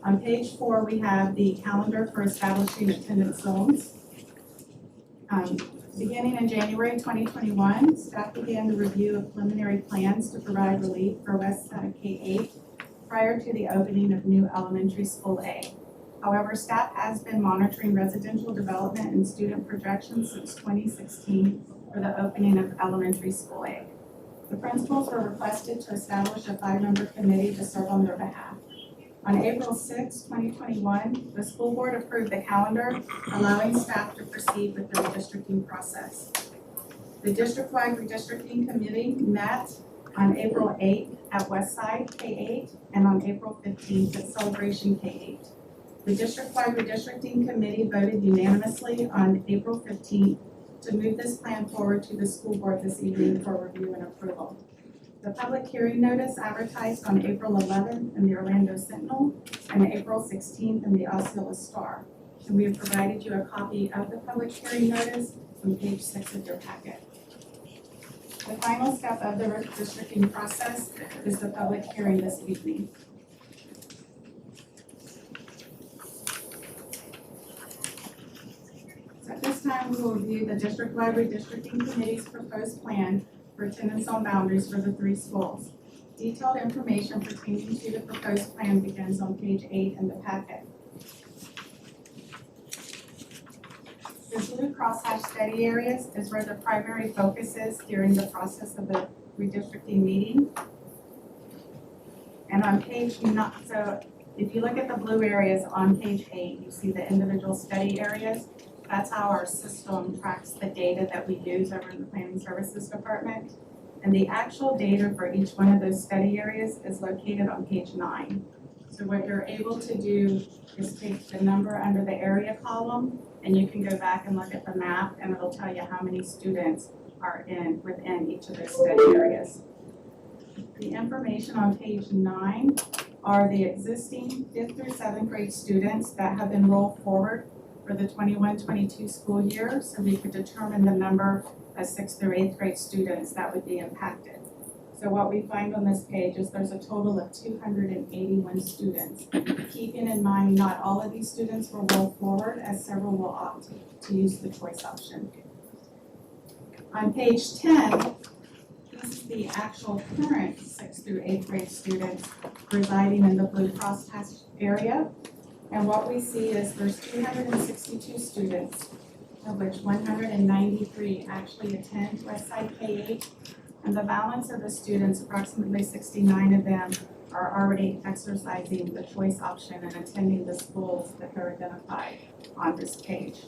On page 4, we have the calendar for establishing attendance zones. Beginning in January 2021, staff began the review of preliminary plans to provide relief for West Side K-8 prior to the opening of new elementary school A. However, staff has been monitoring residential development and student projections since 2016 for the opening of elementary school A. The principals were requested to establish a 5-member committee to serve on their behalf. On April 6, 2021, the school board approved the calendar, allowing staff to proceed with the redistricting process. The district-wide redistricting committee met on April 8th at Westside K-8 and on April 15th at Celebration K-8. The district-wide redistricting committee voted unanimously on April 15th to move this plan forward to the school board this evening for review and approval. The public hearing notice advertised on April 11th in the Orlando Sentinel and April 16th in the Osceola Star. And we have provided you a copy of the public hearing notice on page 6 of your packet. The final step of the redistricting process is the public hearing this evening. So at this time, we will review the district-wide redistricting committee's proposed plan for attendance zone boundaries for the 3 schools. Detailed information pertaining to the proposed plan begins on page 8 in the packet. The blue crosshatch study areas is where the primary focus is during the process of the redistricting meeting. And on page 9, so if you look at the blue areas on page 8, you see the individual study areas. That's how our system tracks the data that we use over in the Planning Services Department. And the actual data for each one of those study areas is located on page 9. So what you're able to do is take the number under the area column, and you can go back and look at the map, and it'll tell you how many students are within each of those study areas. The information on page 9 are the existing 5th through 7th grade students that have been rolled forward for the 21-22 school year, so we could determine the number of 6th through 8th grade students that would be impacted. So what we find on this page is there's a total of 281 students. Keeping in mind, not all of these students will roll forward, as several will opt to use the choice option. On page 10, this is the actual current 6th through 8th grade students residing in the blue crosshatch area. And what we see is there's 262 students, of which 193 actually attend Westside K-8. And the balance of the students, approximately 69 of them, are already exercising the choice option and attending the schools that are identified on this page.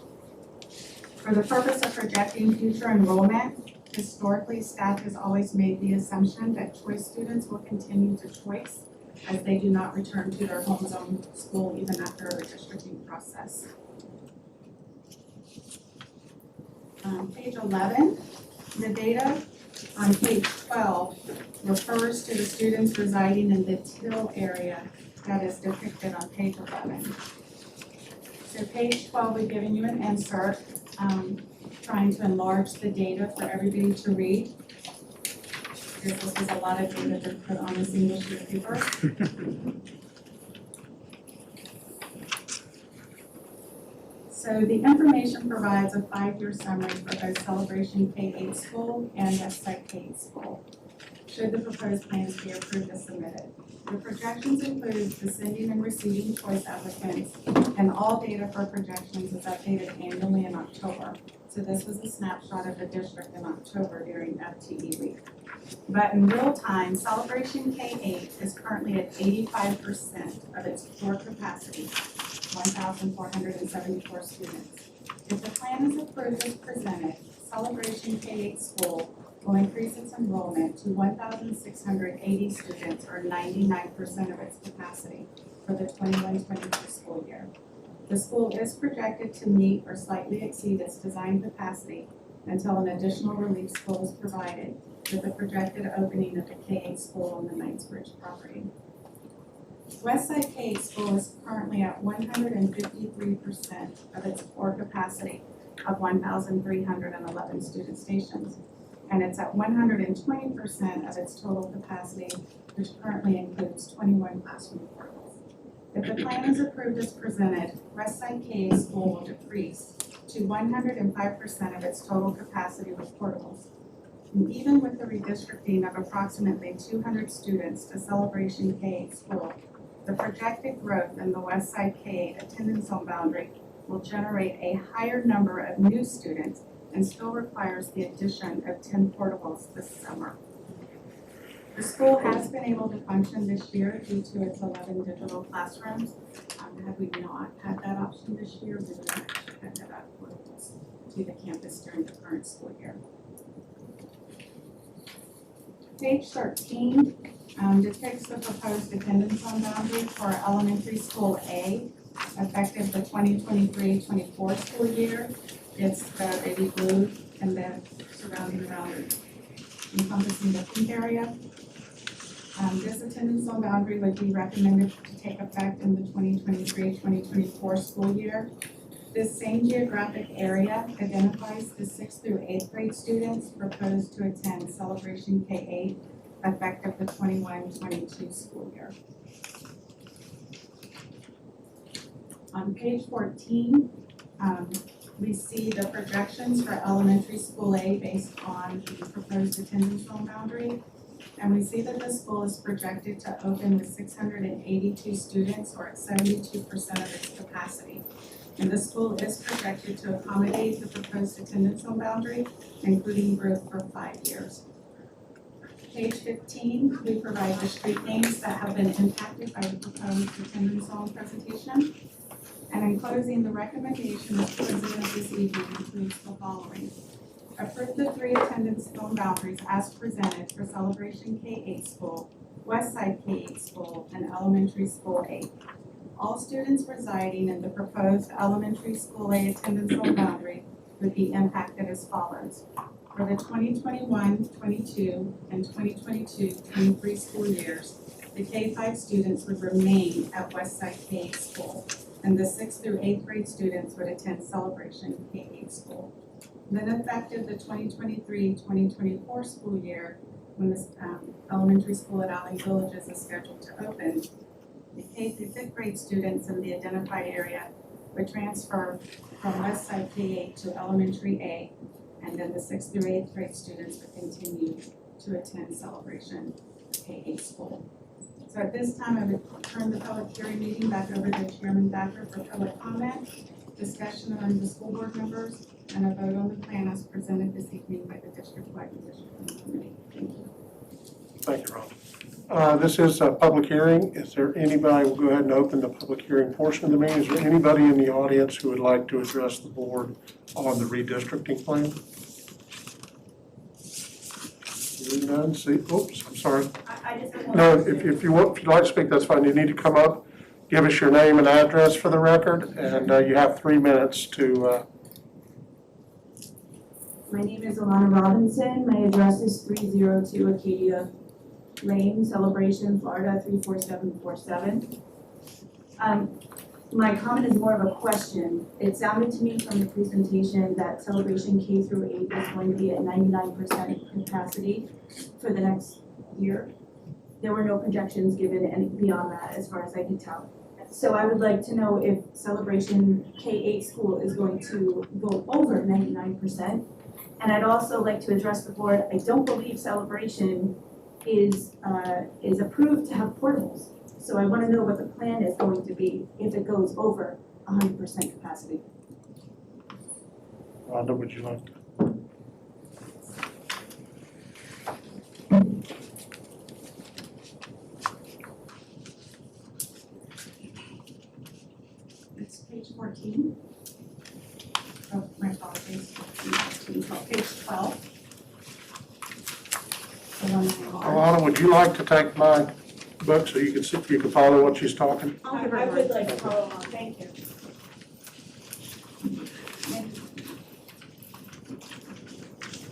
For the purpose of projecting future enrollment, historically, staff has always made the assumption that choice students will continue to choice as they do not return to their home zone school even after a redistricting process. Page 11, the data on page 12 refers to the students residing in the Till area that is depicted on page 11. So page 12, we've given you an insert trying to enlarge the data for everybody to read. This is a lot of data to put on a single sheet of paper. So So the information provides a 5-year summary for both Celebration K-8 school and Westside K-8 school, should the proposed plans be approved as submitted. The projections include the sending and receiving choice applicants, and all data for projections is updated annually in October. So this was a snapshot of the district in October during FTE week. But in real time, Celebration K-8 is currently at 85% of its floor capacity, 1,474 students. If the plan is approved as presented, Celebration K-8 school will increase its enrollment to 1,680 students, or 99% of its capacity for the 21-22 school year. The school is projected to meet or slightly exceed its design capacity until an additional relief school is provided, with the projected opening of the K-8 school on the Knightsbridge property. Westside K-8 school is currently at 153% of its floor capacity of 1,311 student stations, and it's at 120% of its total capacity, which currently includes 21 classroom portables. If the plan is approved as presented, Westside K-8 school will decrease to 105% of its total capacity with portables. And even with the redistricting of approximately 200 students to Celebration K-8 school, the projected growth in the Westside K-8 attendance zone boundary will generate a higher number of new students and still requires the addition of 10 portables this summer. The school has been able to function this year due to its 11 digital classrooms. Had we not had that option this year, we would have actually had to add portables to the campus during the current school year. Page 13 depicts the proposed attendance zone boundary for elementary school A, effective the 2023-24 school year. It's the baby blue and then surrounding around encompassing the pink area. This attendance zone boundary would be recommended to take effect in the 2023-2024 school year. This same geographic area identifies the 6th through 8th grade students proposed to attend Celebration K-8 effective the 21-22 school year. On page 14, we see the projections for elementary school A based on the proposed attendance zone boundary. And we see that the school is projected to open with 682 students, or at 72% of its capacity. And the school is projected to accommodate the proposed attendance zone boundary, including growth for 5 years. Page 15, we provide the street names that have been impacted by the proposed attendance zone presentation. And in closing, the recommendations presented this evening includes the following. Approve the 3 attendance zone boundaries as presented for Celebration K-8 school, Westside K-8 school, and Elementary School A. All students residing in the proposed Elementary School A attendance zone boundary would be impacted as follows. For the 2021-22 and 2022-23 school years, the K-5 students would remain at Westside K-8 school, and the 6th through 8th grade students would attend Celebration K-8 school. Then effective the 2023-2024 school year, when the elementary school at Allen Villages is scheduled to open, the K through 5th grade students in the identified area would transfer from Westside K-8 to Elementary A, and then the 6th through 8th grade students would continue to attend Celebration K-8 school. So at this time, I would turn the public hearing meeting back over to Chairman Thacker for public comment, discussion among the school board members, and a vote on the plan as presented this evening by the district-wide redistricting committee. Thank you. Thank you, Ron. This is a public hearing. Is there anybody, we'll go ahead and open the public hearing portion of the meeting. Is there anybody in the audience who would like to address the board on the redistricting plan? Seeing none, oops, I'm sorry. I just have one No, question. if you'd like to speak, that's fine. You need to come up, give us your name and address for the record, and you have 3 minutes to. My name is Alana Robinson. My address is 302 Acadia Lane, Celebration, Florida 34747. My comment is more of a question. It sounded to me from the presentation that Celebration K through 8 is going to be at 99% capacity for the next year. There were no projections given any beyond that as far as I can tell. So I would like to know if Celebration K-8 school is going to go over 99%. And I'd also like to address the board, I don't believe Celebration is approved to have portables. So I want to know what the plan is going to be if it goes over 100% capacity. Rhonda, would you like to? It's page 14. Oh, my apologies. Page 12. The one below. Alana, would you like to take my book so you can see, you can follow what she's talking? I would like to follow along, thank you.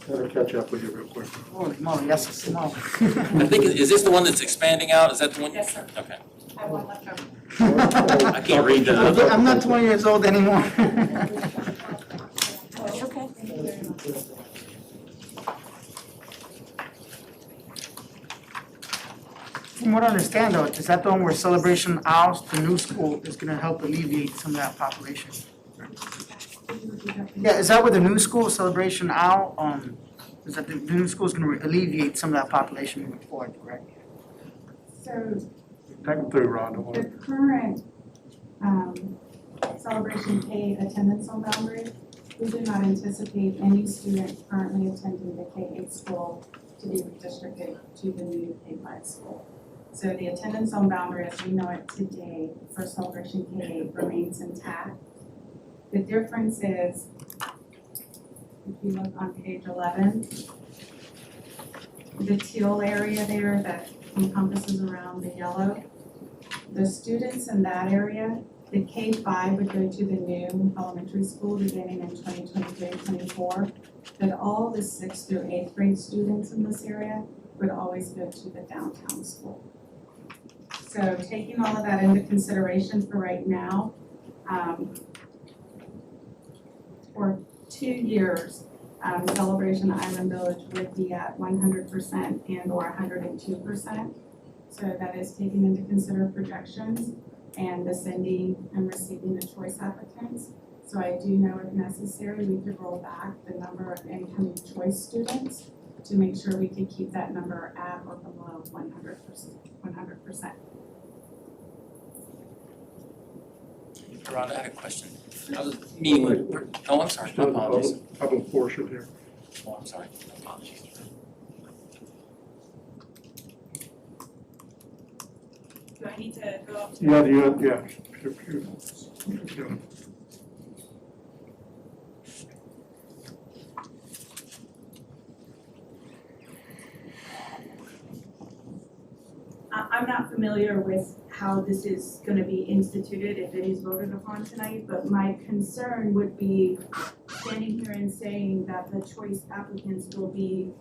Better catch up with you real quick. Holy moly, yes, small. I think, is this the one that's expanding out? Is that the one? Yes, sir. Okay. I have one left over. I can't read that. I'm not 20 years old anymore. Okay. From what I understand though, is that the one where Celebration Owls, the new school, is gonna help alleviate some of that population? Yeah, is that where the new school, Celebration Owl, is that the new school is gonna alleviate some of that population moving forward, correct? So Take them through, Rhonda. the current Celebration K attendance on boundary, we do not anticipate any student currently attending the K-8 school to be redistricted to the new K-5 school. So the attendance on boundary as we know it today for Celebration K-8 remains intact. The difference is, if you look on page 11, the teal area there that encompasses around the yellow, the students in that area, the K-5 would go to the new elementary school beginning in 2023-24, but all the 6th through 8th grade students in this area would always go to the downtown school. So taking all of that into consideration for right now, for 2 years, Celebration Island Village would be at 100% and or 102%. So that is taking into consider projections and the sending and receiving the choice applicants. So I do know if necessary, we could roll back the number of incoming choice students to make sure we could keep that number at or below 100%. Rhonda, I had a question. I was meeting with, oh, I'm sorry, my apologies. Public portion here. Oh, I'm sorry, apologies. Do I need to go up to? Yeah. I'm not familiar with how this is going to be instituted if it is voted upon tonight, but my concern would be standing here and saying that the choice applicants will be,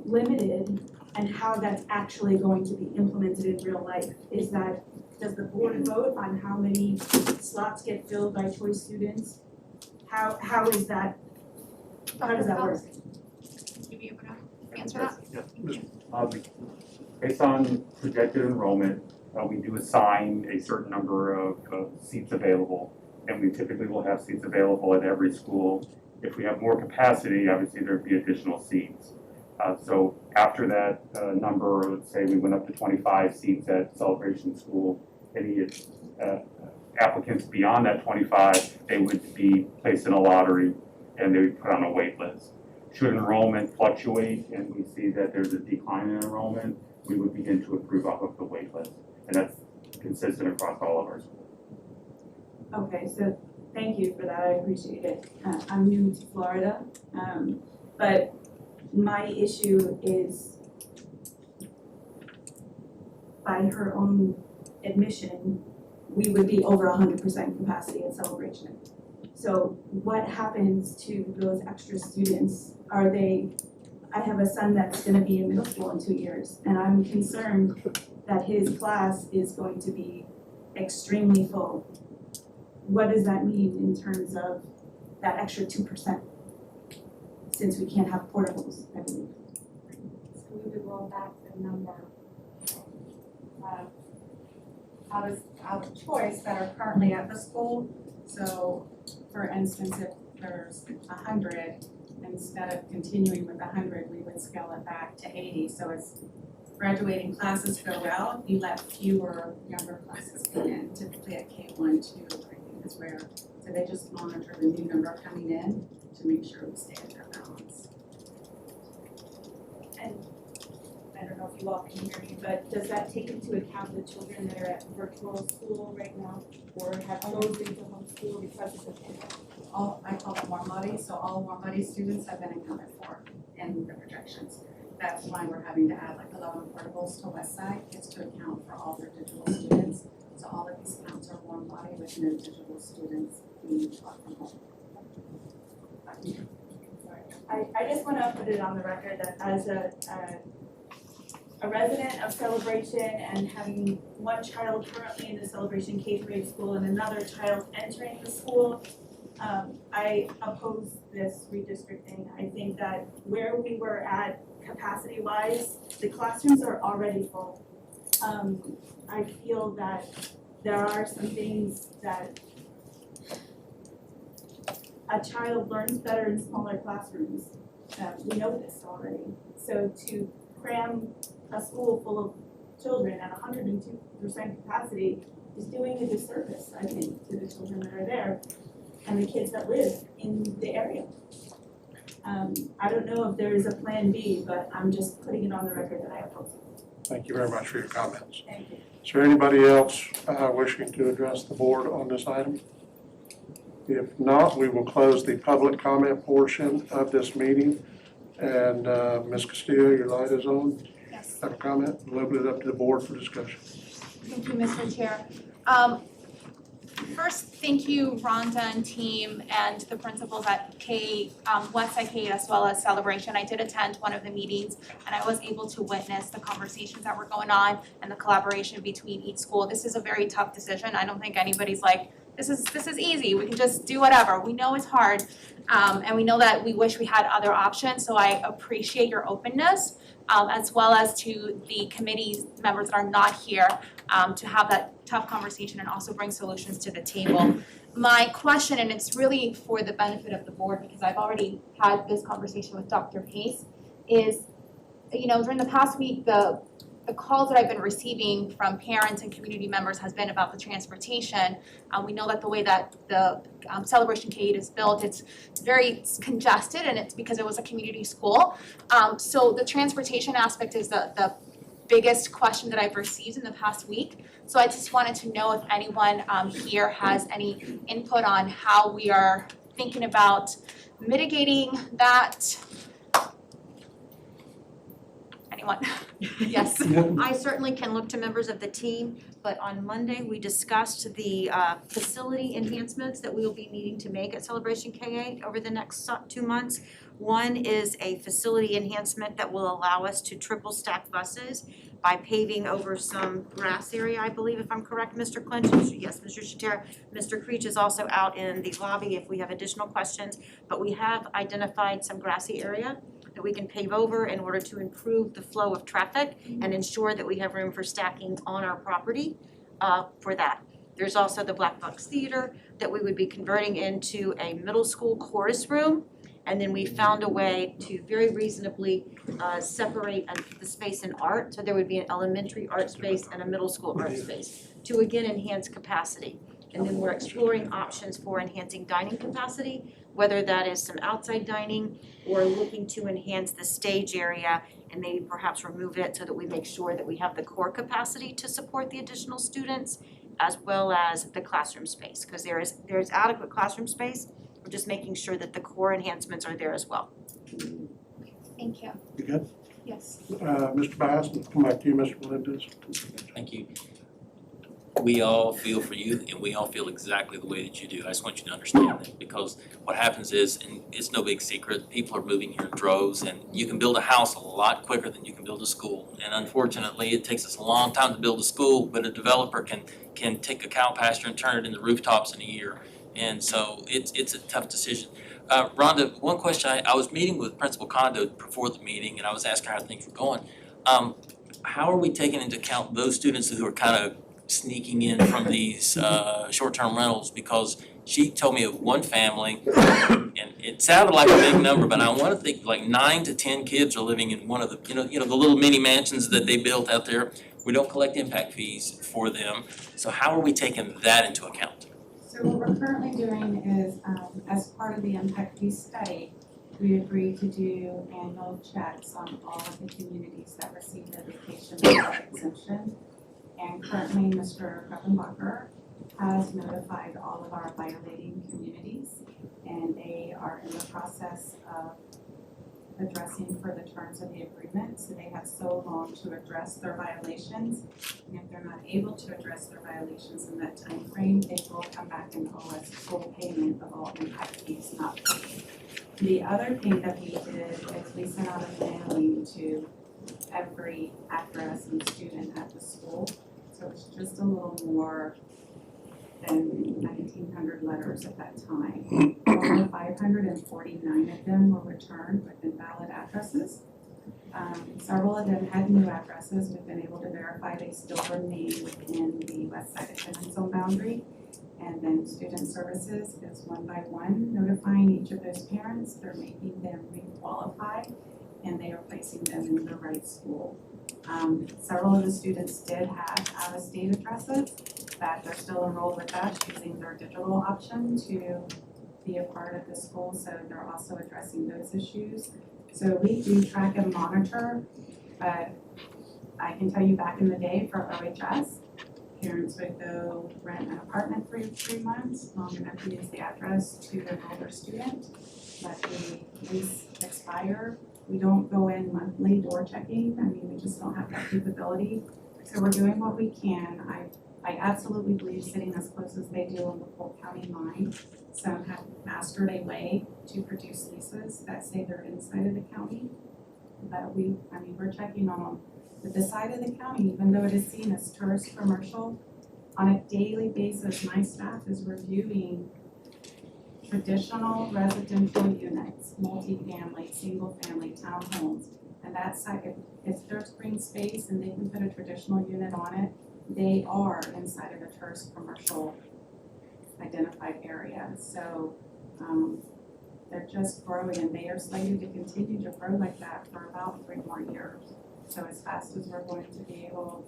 limited, and how that's actually going to be implemented in real life. Does the board vote on how many slots get filled by choice students? How does that work? You be able to answer that? Based on projected enrollment, we do assign a certain number of seats available, and we typically will have seats available at every school. If we have more capacity, obviously there'd be additional seats. So after that number, let's say we went up to 25 seats at Celebration School, any applicants beyond that 25, they would be placed in a lottery and they would be put on a wait list. Should enrollment fluctuate and we see that there's a decline in enrollment, we would begin to approve off of the wait list. And that's consistent across all of our schools. Okay, so thank you for that, I appreciate it. I'm new to Florida, but my issue is, by her own admission, we would be over 100% capacity at Celebration. So what happens to those extra students? I have a son that's gonna be in middle school in 2 years, and I'm concerned that his class is going to be extremely full. What does that mean in terms of that extra 2%? Since we can't have portables, I believe. So we would roll back the number out of choice that are currently at the school. So for instance, if there's 100, instead of continuing with 100, we would scale it back to 80. So as graduating classes go out, you let fewer younger classes come in, typically at K1, 2, I think is where. So they just monitor the new number coming in to make sure we stay at that balance. And I don't know if you all can hear me, but does that take into account the children that are at virtual school right now or have closed into homeschool because of the pandemic? I call them warm bodies, so all warm body students have been accounted for in the projections. That's why we're having to add like 11 portables to West Side, is to account for all their digital students. So all of these counts are warm body with no digital students being taught from home. I just want to put it on the record that as a resident of Celebration and having one child currently in the Celebration K-8 school and another child entering the school, I oppose this redistricting. I think that where we were at capacity-wise, the classrooms are already full. I feel that there are some things that a child learns better in smaller classrooms. We know this already. So to cram a school full of children at 102% capacity is doing a disservice, I think, to the children that are there and the kids that live in the area. I don't know if there is a plan B, but I'm just putting it on the record that I oppose it. Thank you very much for your comments. Thank you. Is there anybody else wishing to address the board on this item? If not, we will close the public comment portion of this meeting. And Ms. Castillo, your light is on. Yes. Have a comment? We'll open it up to the board for discussion. Thank you, Mr. Chair. First, thank you, Rhonda and team, and the principals at Westside K as well as Celebration. I did attend one of the meetings, and I was able to witness the conversations that were going on and the collaboration between each school. This is a very tough decision. I don't think anybody's like, this is easy. We can just do whatever. We know it's hard, and we know that we wish we had other options. So I appreciate your openness, as well as to the committee members that are not here, to have that tough conversation and also bring solutions to the table. My question, and it's really for the benefit of the board because I've already had this conversation with Dr. Pace, is, during the past week, the calls that I've been receiving from parents and community members has been about the transportation. We know that the way that the Celebration K-8 is built, it's very congested, and it's because it was a community school. So the transportation aspect is the biggest question that I've received in the past week. So I just wanted to know if anyone here has any input on how we are thinking about mitigating that. Anyone? Yes. I certainly can look to members of the team, but on Monday, we discussed the facility enhancements that we will be needing to make at Celebration K-8 over the next 2 months. One is a facility enhancement that will allow us to triple stack buses by paving over some grass area, I believe, if I'm correct, Mr. Clinch. Yes, Mr. Shater. Mr. Creech is also out in the lobby if we have additional questions, but we have identified some grassy area that we can pave over in order to improve the flow of traffic and ensure that we have room for stacking on our property for that. There's also the Black Box Theater that we would be converting into a middle school chorus room. And then we found a way to very reasonably separate the space in art. So there would be an elementary art space and a middle school art space to again enhance capacity. And then we're exploring options for enhancing dining capacity, whether that is some outside dining or looking to enhance the stage area and maybe perhaps remove it so that we make sure that we have the core capacity to support the additional students as well as the classroom space, because there's adequate classroom space. We're just making sure that the core enhancements are there as well. Thank you. You good? Yes. Mr. Bass, come back to you, Mr. Melendez. Thank you. We all feel for you, and we all feel exactly the way that you do. I just want you to understand that, because what happens is, and it's no big secret, people are moving here in droves, and you can build a house a lot quicker than you can build a school. And unfortunately, it takes us a long time to build a school, but a developer can take a cow pasture and turn it into rooftops in a year. And so it's a tough decision. Rhonda, one question, I was meeting with Principal Condo before the meeting, and I was asking her how things were going. How are we taking into account those students who are kind of sneaking in from these short-term rentals, because she told me of one family, and it sounded like a big number, but I want to think like 9 to 10 kids are living in one of the, you know, the little mini mansions that they built out there. We don't collect impact fees for them, so how are we taking that into account? So what we're currently doing is, as part of the impact fee study, we agreed to do annual checks on all of the communities that receive the vacation exemption. And currently, Mr. Kruppenbacher has notified all of our violating communities, and they are in the process of addressing for the terms of the agreement. So they have so long to address their violations, and if they're not able to address their violations in that time frame, they will come back and owe us full payment of all impact fees not paid. The other thing that we did is we sent out a mailing to every address and student at the school. So it's just a little more than 1,900 letters at that time. Over 549 of them were returned with invalid addresses. Several of them had new addresses. We've been able to verify they still remain within the west side attendance zone boundary. And then student services is one by one notifying each of those parents. They're making them re-qualify, and they are placing them in the right school. Several of the students did have out-of-state addresses, but they're still enrolled with us using their digital option to be a part of the school, so they're also addressing those issues. So we do track and monitor, but I can tell you back in the day for OHS, parents would go rent an apartment for 3 months, long enough to use the address to enroll their student, let the lease expire. We don't go in monthly door checking. I mean, we just don't have that capability. So we're doing what we can. I absolutely believe sitting as close as they do on the Polk County line, some have mastered a way to produce leases that say they're inside of the county. But we're checking on them. But the side of the county, even though it is seen as tourist commercial, on a daily basis, my staff is reviewing traditional residential units, multifamily, single-family townhomes. And that side, if there's green space and they can put a traditional unit on it, they are inside of a tourist commercial identified area. So they're just growing, and they are slated to continue to grow like that for about 3 more years. So as fast as we're going to be able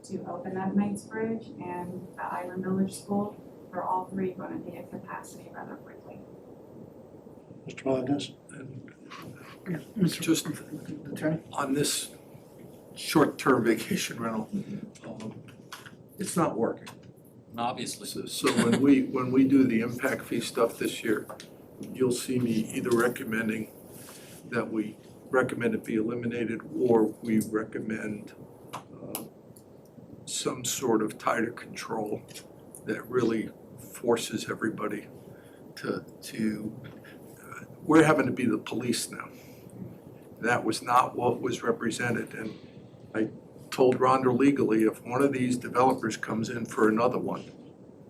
to open up Knightsbridge and the Island Village School, they're all 3 going to be at capacity rather quickly. Mr. Melendez? Just on this short-term vacation rental, it's not working. Obviously. So when we do the impact fee stuff this year, you'll see me either recommending that we recommend it be eliminated, or we recommend some sort of tighter control that really forces everybody to we're having to be the police now. That was not what was represented, and I told Rhonda legally, if one of these developers comes in for another one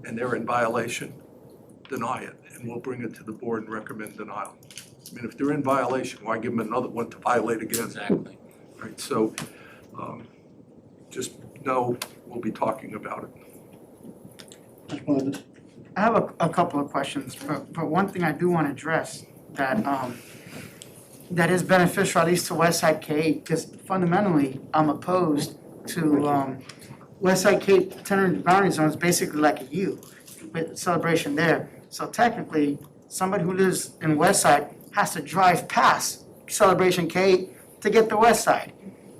and they're in violation, deny it, and we'll bring it to the board and recommend denial. I mean, if they're in violation, why give them another one to violate again? Exactly. Right, so just know we'll be talking about it. I have a couple of questions, but one thing I do want to address that is beneficial, at least to Westside K, because fundamentally, I'm opposed to Westside K tenant boundary zone is basically like a U with celebration there. So technically, somebody who lives in Westside has to drive past Celebration K to get to Westside.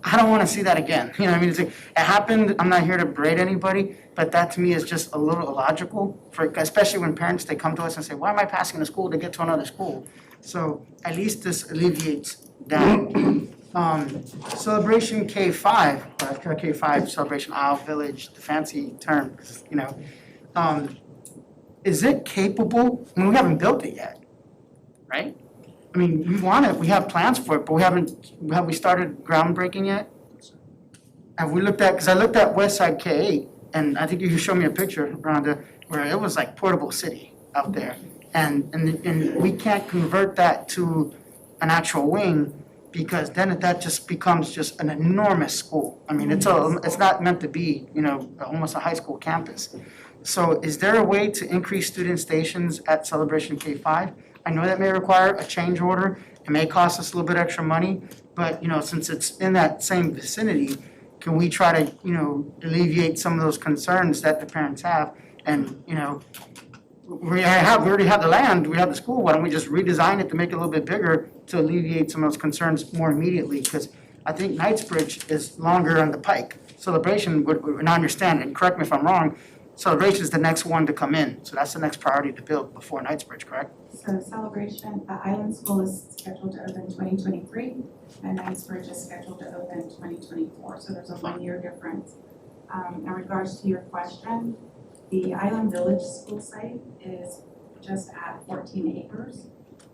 I don't want to see that again. You know what I mean? It's like, it happened. I'm not here to berate anybody, but that to me is just a little illogical, especially when parents, they come to us and say, why am I passing the school to get to another school? So at least this alleviates that. Celebration K5, or K5 Celebration Isle Village, the fancy term, you know, is it capable? I mean, we haven't built it yet, right? I mean, we want it, we have plans for it, but have we started groundbreaking yet? Have we looked at, because I looked at Westside K8, and I think you showed me a picture, Rhonda, where it was like portable city out there. And we can't convert that to an actual wing because then that just becomes just an enormous school. I mean, it's not meant to be, almost a high school campus. So is there a way to increase student stations at Celebration K-5? I know that may require a change order, it may cost us a little bit extra money, but, since it's in that same vicinity, can we try to, alleviate some of those concerns that the parents have? And, we already have the land, we have the school, why don't we just redesign it to make it a little bit bigger to alleviate some of those concerns more immediately? Because I think Knightsbridge is longer on the pike. Celebration would, and I understand, and correct me if I'm wrong, Celebration is the next one to come in, so that's the next priority to build before Knightsbridge, correct? So Celebration, Island School is scheduled to open 2023, and Knightsbridge is scheduled to open 2024, so there's a 1-year difference. In regards to your question, the Island Village school site is just at 14 acres.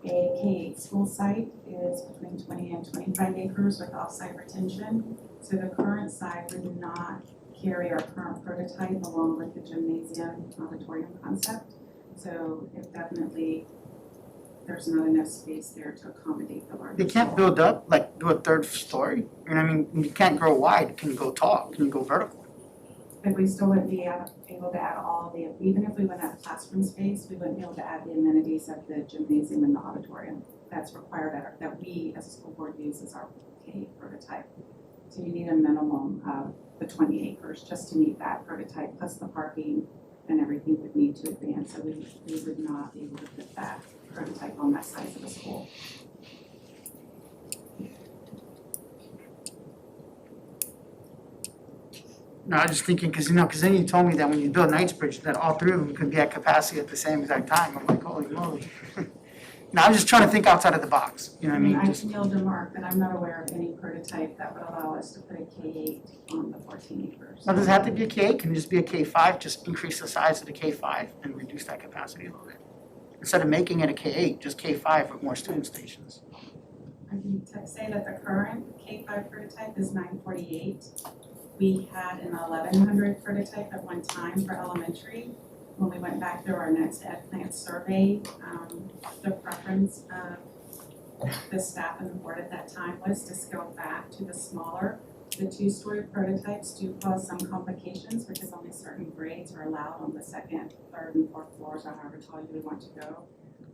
A K-8 school site is between 20 and 25 acres with off-site retention. So the current site would not carry our current prototype along with the gymnasium auditorium concept. So it definitely, there's not enough space there to accommodate the larger. They can't build up, like do a third story, you can't grow wide, can you go tall, can you go vertical? But we still wouldn't be able to add all the, even if we went out classroom space, we wouldn't be able to add the amenities of the gymnasium and the auditorium. That's required that we as a school board use as our K prototype. So you need a minimum of the 20 acres just to meet that prototype, plus the parking and everything would need to advance. So we would not be able to put that prototype on that size of the school. No, I was just thinking, because then you told me that when you build Knightsbridge, that all three of them could be at capacity at the same exact time. I'm like, holy moly. Now, I'm just trying to think outside of the box, you know what I mean? I can yield to Mark that I'm not aware of any prototype that would allow us to put a K-8 on the 14 acres. Now, does it have to be a K-8? Can it just be a K-5? Just increase the size of the K-5 and reduce that capacity a little bit? Instead of making it a K-8, just K-5 with more student stations. I can say that the current K-5 prototype is 948. We had an 1100 prototype at one time for elementary. When we went back through our next ed plant survey, the preference of the staff and the board at that time was to scale back to the smaller. The 2-story prototypes do cause some complications because only certain grades are allowed on the second, third, and fourth floors, or however tall you would want to go.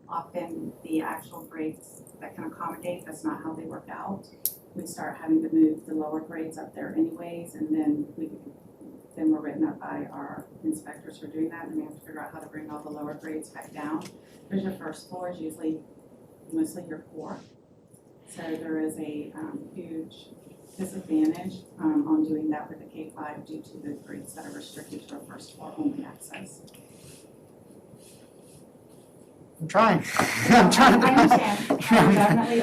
Often the actual grades that can accommodate, that's not how they work out. We start having to move the lower grades up there anyways, and then we're written up by our inspectors for doing that, and then we have to figure out how to bring all the lower grades back down. There's your first floor is usually mostly your core. So there is a huge disadvantage on doing that with the K-5 due to the grades that are restricted to a first floor only access. I'm trying. I'm trying to.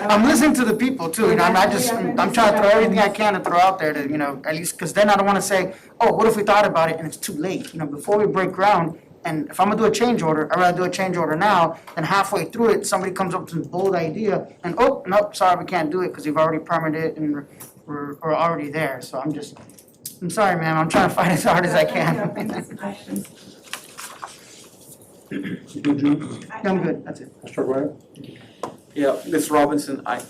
I'm listening to the people too, I'm trying to throw everything I can to throw out there to, at least, because then I don't want to say, oh, what if we thought about it and it's too late, before we break ground. And if I'm gonna do a change order, I'd rather do a change order now than halfway through it, somebody comes up with a bold idea and, oh, nope, sorry, we can't do it because we've already permitted it and we're already there. So I'm sorry, ma'am, I'm trying to fight as hard as I can. You good, Jim? I'm good, that's it. Mr. Graham? Yeah, Ms. Robinson, I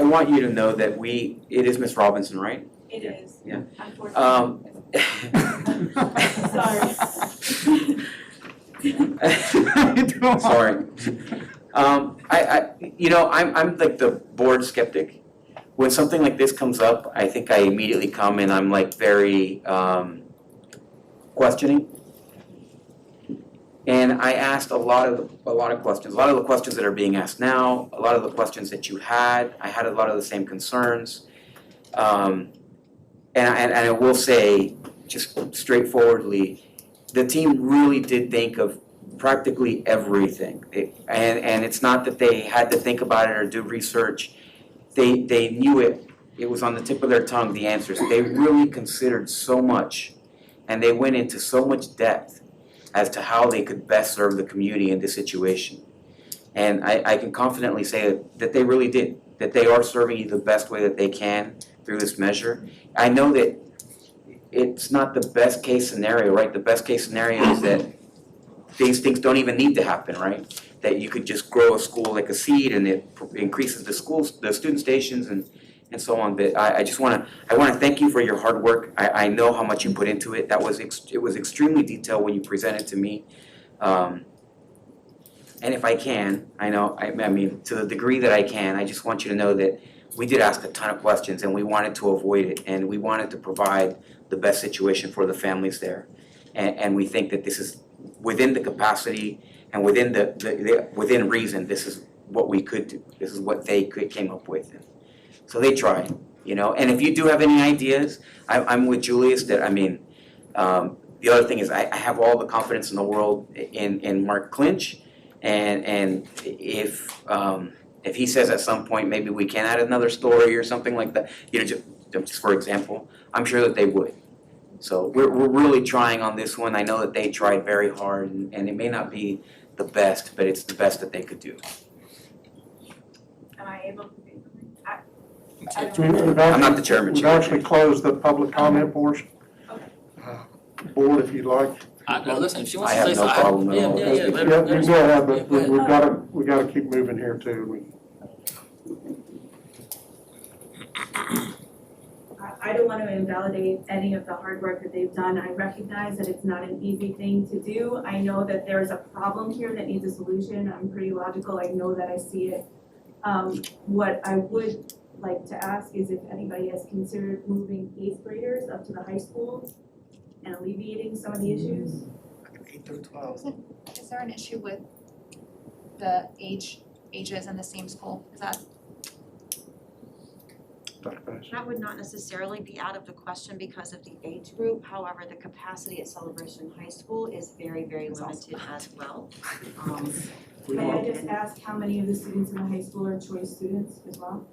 want you to know that it is Ms. Robinson, right? It is. Yeah. Unfortunately. Sorry. I'm like the board skeptic. When something like this comes up, I think I immediately come and I'm like very questioning. And I asked a lot of questions, a lot of the questions that are being asked now, a lot of the questions that you had. I had a lot of the same concerns. And I will say, just straightforwardly, the team really did think of practically everything. And it's not that they had to think about it or do research. They knew it. It was on the tip of their tongue, the answers. They really considered so much, and they went into so much depth as to how they could best serve the community in this situation. And I can confidently say that they really did, that they are serving you the best way that they can through this measure. I know that it's not the best case scenario, right? The best case scenario is that these things don't even need to happen, right? That you could just grow a school like a seed and it increases the student stations and so on. But I wanna thank you for your hard work. I know how much you put into it. It was extremely detailed when you presented to me. And if I can, I mean, to the degree that I can, I just want you to know that we did ask a ton of questions and we wanted to avoid it and we wanted to provide the best situation for the families there. And we think that this is within the capacity and within within reason, this is what we could do. This is what they came up with. So they tried, you know. And if you do have any ideas, I'm with Julius that, I mean, the other thing is I have all the confidence in the world in Mark Clinch. And if he says at some point maybe we can add another story or something like that, you know, just for example, I'm sure that they would. So we're really trying on this one. I know that they tried very hard and it may not be the best, but it's the best that they could do. Am I able to do We've I'm not the chairman. We've actually closed the public comment portion. Board, if you'd like. No, listen, if she wants I to say have no something. problem at all. Yeah, let Yeah, her you go ahead, but we gotta keep moving here too. I don't want to invalidate any of the hard work that they've done. I recognize that it's not an easy thing to do. I know that there's a problem here that needs a solution. I'm pretty logical. I know that I see it. What I would like to ask is if anybody has considered moving 8th graders up to the high school and alleviating some of the issues. 8 through 12. Is there an issue with the ages in the same school? Is that? That would not necessarily be out of the question because of the age group. However, the capacity at Celebration High School is very, very limited as well. May I just ask how many of the students in the high school are choice students as well?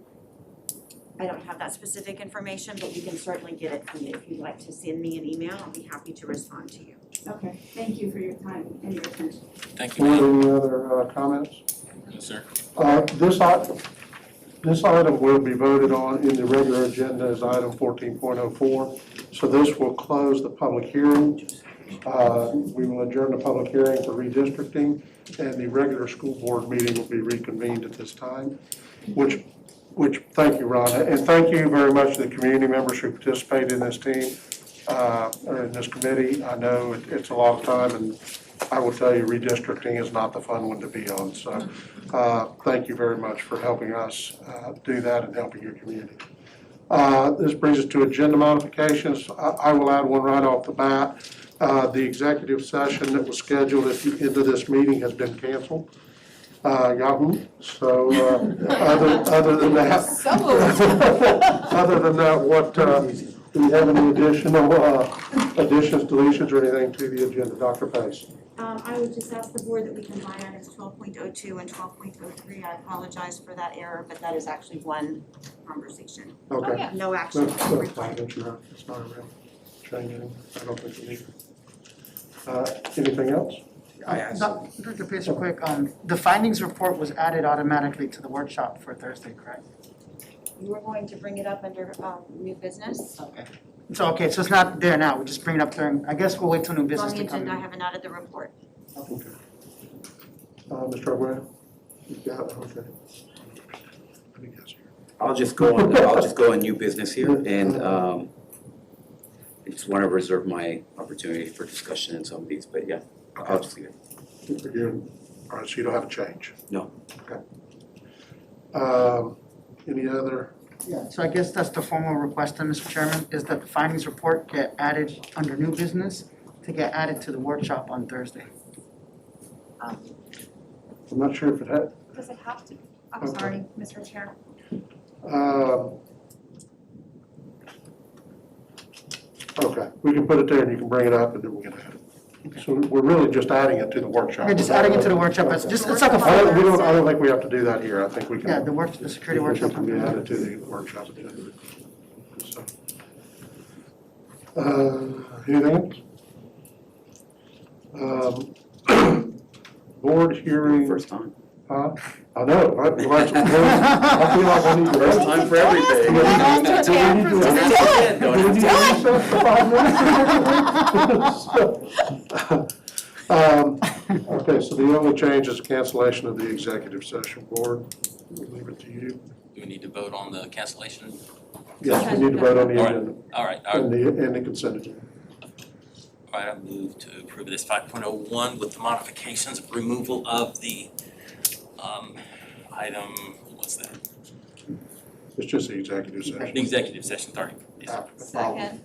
I don't have that specific information, but you can certainly get it from me. If you'd like to send me an email, I'll be happy to respond to you. Okay, thank you for your time and your attention. Thank you. Any other comments? Yes, sir. This item will be voted on in the regular agenda as item 14.04. So this will close the public hearing. We will adjourn the public hearing for redistricting, and the regular school board meeting will be reconvened at this time, which thank you, Ron, and thank you very much to the community members who participated in this team, or in this committee. I know it's a lot of time, and I will tell you, redistricting is not the fun one to be on, so thank you very much for helping us do that and helping your community. This brings us to agenda modifications. I will add one right off the bat. The executive session that was scheduled at the end of this meeting has been canceled. Yahoo. So other than that, other than that, what do we have any additional additions, deletions, or anything to the agenda, Dr. Pace? I would just ask the board that we combine items 12.02 and 12.03. I apologize for that error, but that is actually one conversation. Okay. No action. That's fine. It's not a real change. I don't think we need. Anything else? Dr. Pace, real quick, the findings report was added automatically to the workshop for Thursday, correct? You were going to bring it up under new business? Okay. So it's not there now, we just bring it up during, I guess we'll wait till new It's business on the to come agenda, I in. haven't added the report. Okay. Mr. Aguirre? You got it, okay. Let me guess here. I'll just go on new business here and I just want to reserve my opportunity for discussion in some of these, but yeah, I'll just leave it. All right, so you don't have a change? No. Okay. Any other? Yeah, so I guess that's the formal request then, Mr. Chairman, is that the findings report get added under new business to get added to the workshop on Thursday. I'm not sure if it had. Does it have to? I'm Okay. sorry, Mr. Chair. Okay, we can put it there and you can bring it up and then we can add it. So we're really just adding it to the workshop. Okay, just adding it to the workshop, it's like a I folder. don't think we have to do that here. I think we can. Yeah, the security workshop. It can be added to the workshop agenda. So, anything else? Board hearing. First time. Huh? I know, right? Well, I feel like I need to. First time for everything. Do we need to recess for 5 minutes? Okay, so the only change is cancellation of the executive session. Board, we'll leave it to you. Do we need to vote on the cancellation? Yes, we need to vote on the All right. agenda All right, and the consent agenda. All right, I move to approve this 5.01 with the modifications of removal of the item, what's that? It's just the executive session. The executive session, sorry. Yes. Second.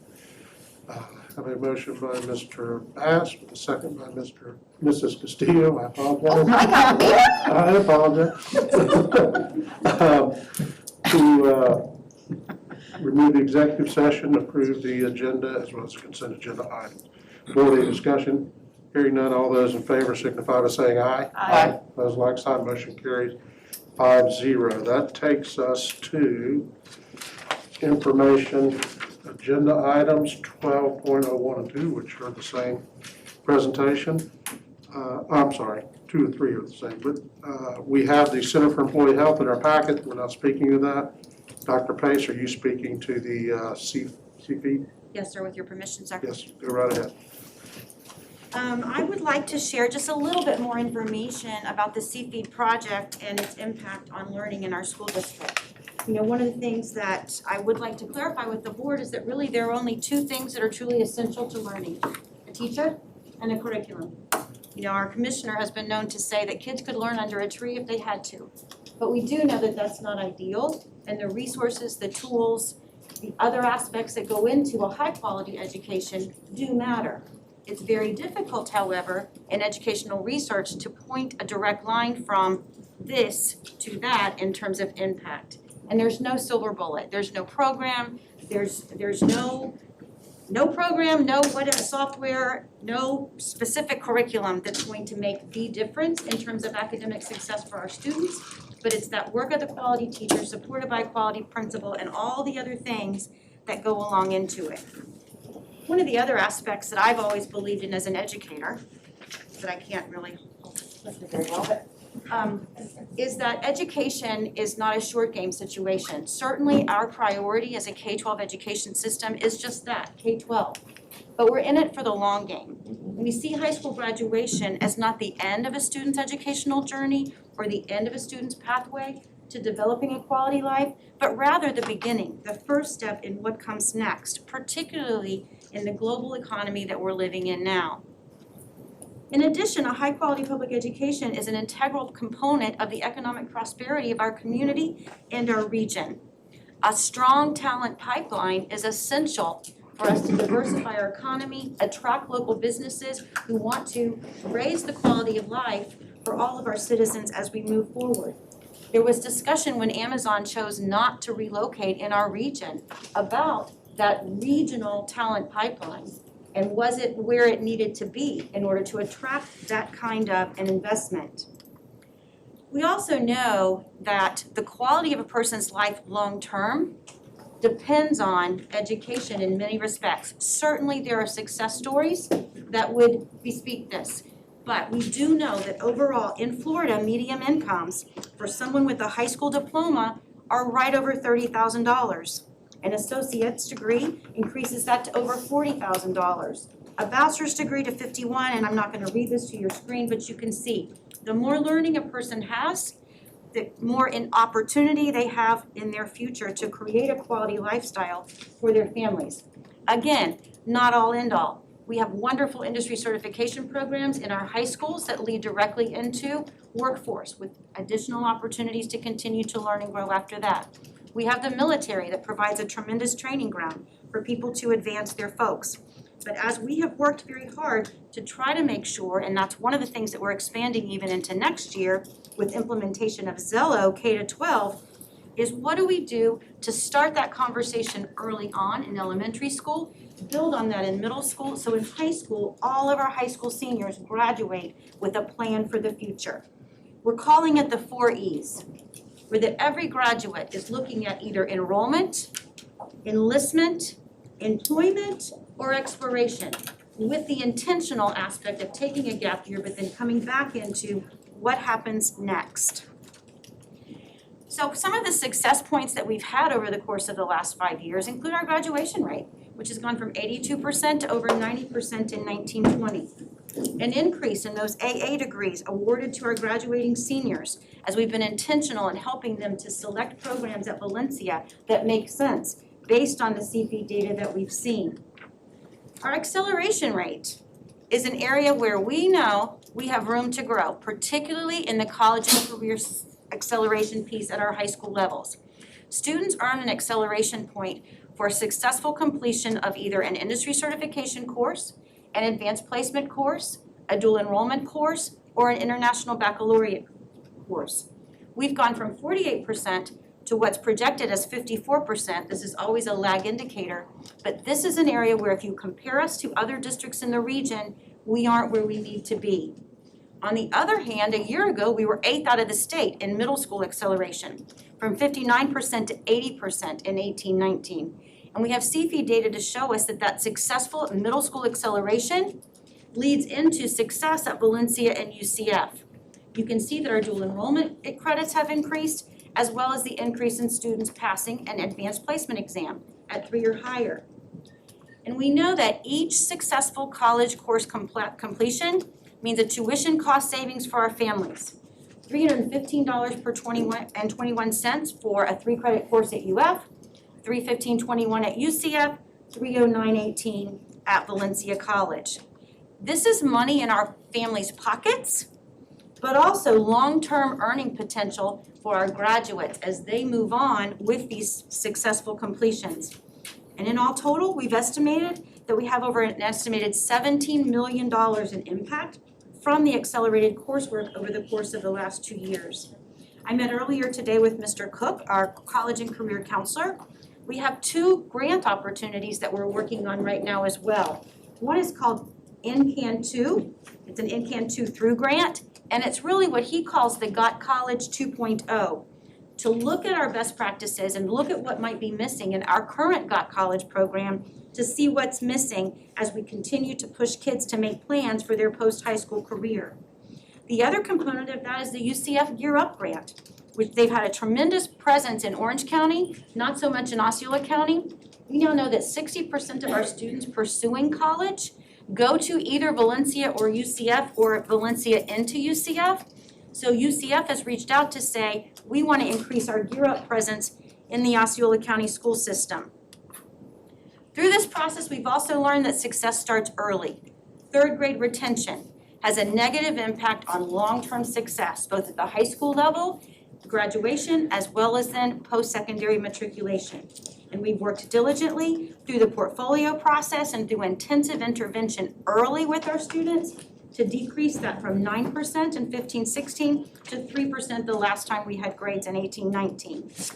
I have a motion by Mr. Bass, with a second by Mrs. Castillo. I apologize. I apologize. To remove the executive session, approve the agenda as well as the consent agenda items. Board, any discussion? Hearing none, all those in favor signify by saying aye. Aye. Those like sign, motion carries 5-0. That takes us to information agenda items 12.01 and 2, which are the same presentation. I'm sorry, 2 and 3 are the same, but we have the Center for Employee Health in our packet. We're not speaking of that. Dr. Pace, are you speaking to the CFED? Yes, sir, with your permission, sir. Yes, go right ahead. I would like to share just a little bit more information about the CFED project and its impact on learning in our school district. You know, one of the things that I would like to clarify with the board is that really there are only 2 things that are truly essential to learning: a teacher and a curriculum. You know, our commissioner has been known to say that kids could learn under a tree if they had to. But we do know that that's not ideal, and the resources, the tools, the other aspects that go into a high-quality education do matter. It's very difficult, however, in educational research to point a direct line from this to that in terms of impact. And there's no silver bullet. There's no program. There's no program, no software, no specific curriculum that's going to make the difference in terms of academic success for our students. But it's that work of the quality teacher supported by a quality principal and all the other things that go along into it. One of the other aspects that I've always believed in as an educator, that I can't really lift it very well, but is that education is not a short game situation. Certainly our priority as a K-12 education system is just that, K-12. But we're in it for the long game. We see high school graduation as not the end of a student's educational journey or the end of a student's pathway to developing a quality life, but rather the beginning, the first step in what comes next, particularly in the global economy that we're living in now. In addition, a high-quality public education is an integral component of the economic prosperity of our community and our region. A strong talent pipeline is essential for us to diversify our economy, attract local businesses who want to raise the quality of life for all of our citizens as we move forward. There was discussion when Amazon chose not to relocate in our region about that regional talent pipeline. And was it where it needed to be in order to attract that kind of an investment? We also know that the quality of a person's life long-term depends on education in many respects. Certainly there are success stories that would bespeak this. But we do know that overall in Florida, median incomes for someone with a high school diploma are right over $30,000. An associate's degree increases that to over $40,000. A bachelor's degree to $51,000, and I'm not going to read this to your screen, but you can see the more learning a person has, the more an opportunity they have in their future to create a quality lifestyle for their families. Again, not all end all. We have wonderful industry certification programs in our high schools that lead directly into workforce with additional opportunities to continue to learn and grow after that. We have the military that provides a tremendous training ground for people to advance their folks. But as we have worked very hard to try to make sure, and that's one of the things that we're expanding even into next year with implementation of Zello K-12, is what do we do to start that conversation early on in elementary school, build on that in middle school, so in high school, all of our high school seniors graduate with a plan for the future. We're calling it the 4 E's. Where that every graduate is looking at either enrollment, enlistment, employment, or exploration, with the intentional aspect of taking a gap year but then coming back into what happens next. So some of the success points that we've had over the course of the last 5 years include our graduation rate, which has gone from 82% to over 90% in 1920. An increase in those AA degrees awarded to our graduating seniors, as we've been intentional in helping them to select programs at Valencia that make sense based on the CFE data that we've seen. Our acceleration rate is an area where we know we have room to grow, particularly in the college and career acceleration piece at our high school levels. Students earn an acceleration point for successful completion of either an industry certification course, an advanced placement course, a dual enrollment course, or an international baccalaureate course. We've gone from 48% to what's projected as 54%. This is always a lag indicator, but this is an area where if you compare us to other districts in the region, we aren't where we need to be. On the other hand, a year ago, we were 8th out of the state in middle school acceleration, from 59% to 80% in 18-19. And we have CFE data to show us that that successful middle school acceleration leads into success at Valencia and UCF. You can see that our dual enrollment credits have increased, as well as the increase in students passing an advanced placement exam at 3 or higher. And we know that each successful college course completion means a tuition cost savings for our families. $315 per 21 cents for a 3-credit course at UF, $315.21 at UCF, $309.18 at Valencia College. This is money in our families' pockets, but also long-term earning potential for our graduates as they move on with these successful completions. And in all total, we've estimated that we have over an estimated $17 million in impact from the accelerated coursework over the course of the last 2 years. I met earlier today with Mr. Cook, our college and career counselor. We have 2 grant opportunities that we're working on right now as well. One is called NCAN 2. It's an NCAN 2 through grant, and it's really what he calls the Got College 2.0. To look at our best practices and look at what might be missing in our current Got College program to see what's missing as we continue to push kids to make plans for their post-high school career. The other component of that is the UCF Gear Up grant, which they've had a tremendous presence in Orange County, not so much in Osceola County. We now know that 60% of our students pursuing college go to either Valencia or UCF or Valencia into UCF. So UCF has reached out to say, we want to increase our Gear Up presence in the Osceola County school system. Through this process, we've also learned that success starts early. 3rd grade retention has a negative impact on long-term success, both at the high school level, graduation, as well as then post-secondary matriculation. And we've worked diligently through the portfolio process and through intensive intervention early with our students to decrease that from 9% in 15-16 to 3% the last time we had grades in 18-19.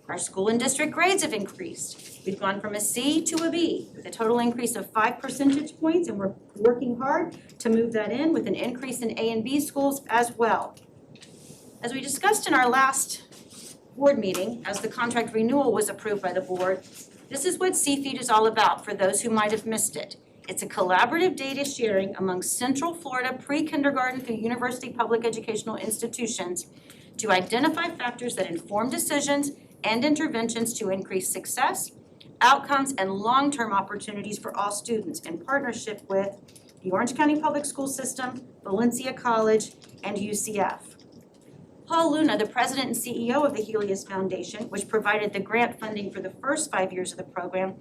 Our school and district grades have increased. We've gone from a C to a B with a total increase of 5 percentage points, and we're working hard to move that in with an increase in A and B schools as well. As we discussed in our last board meeting, as the contract renewal was approved by the board, this is what CFED is all about for those who might have missed it. It's a collaborative data sharing among Central Florida pre-kindergarten through university public educational institutions to identify factors that inform decisions and interventions to increase success, outcomes, and long-term opportunities for all students in partnership with the Orange County Public School System, Valencia College, and UCF. Paul Luna, the president and CEO of the Helios Foundation, which provided the grant funding for the first 5 years of the program,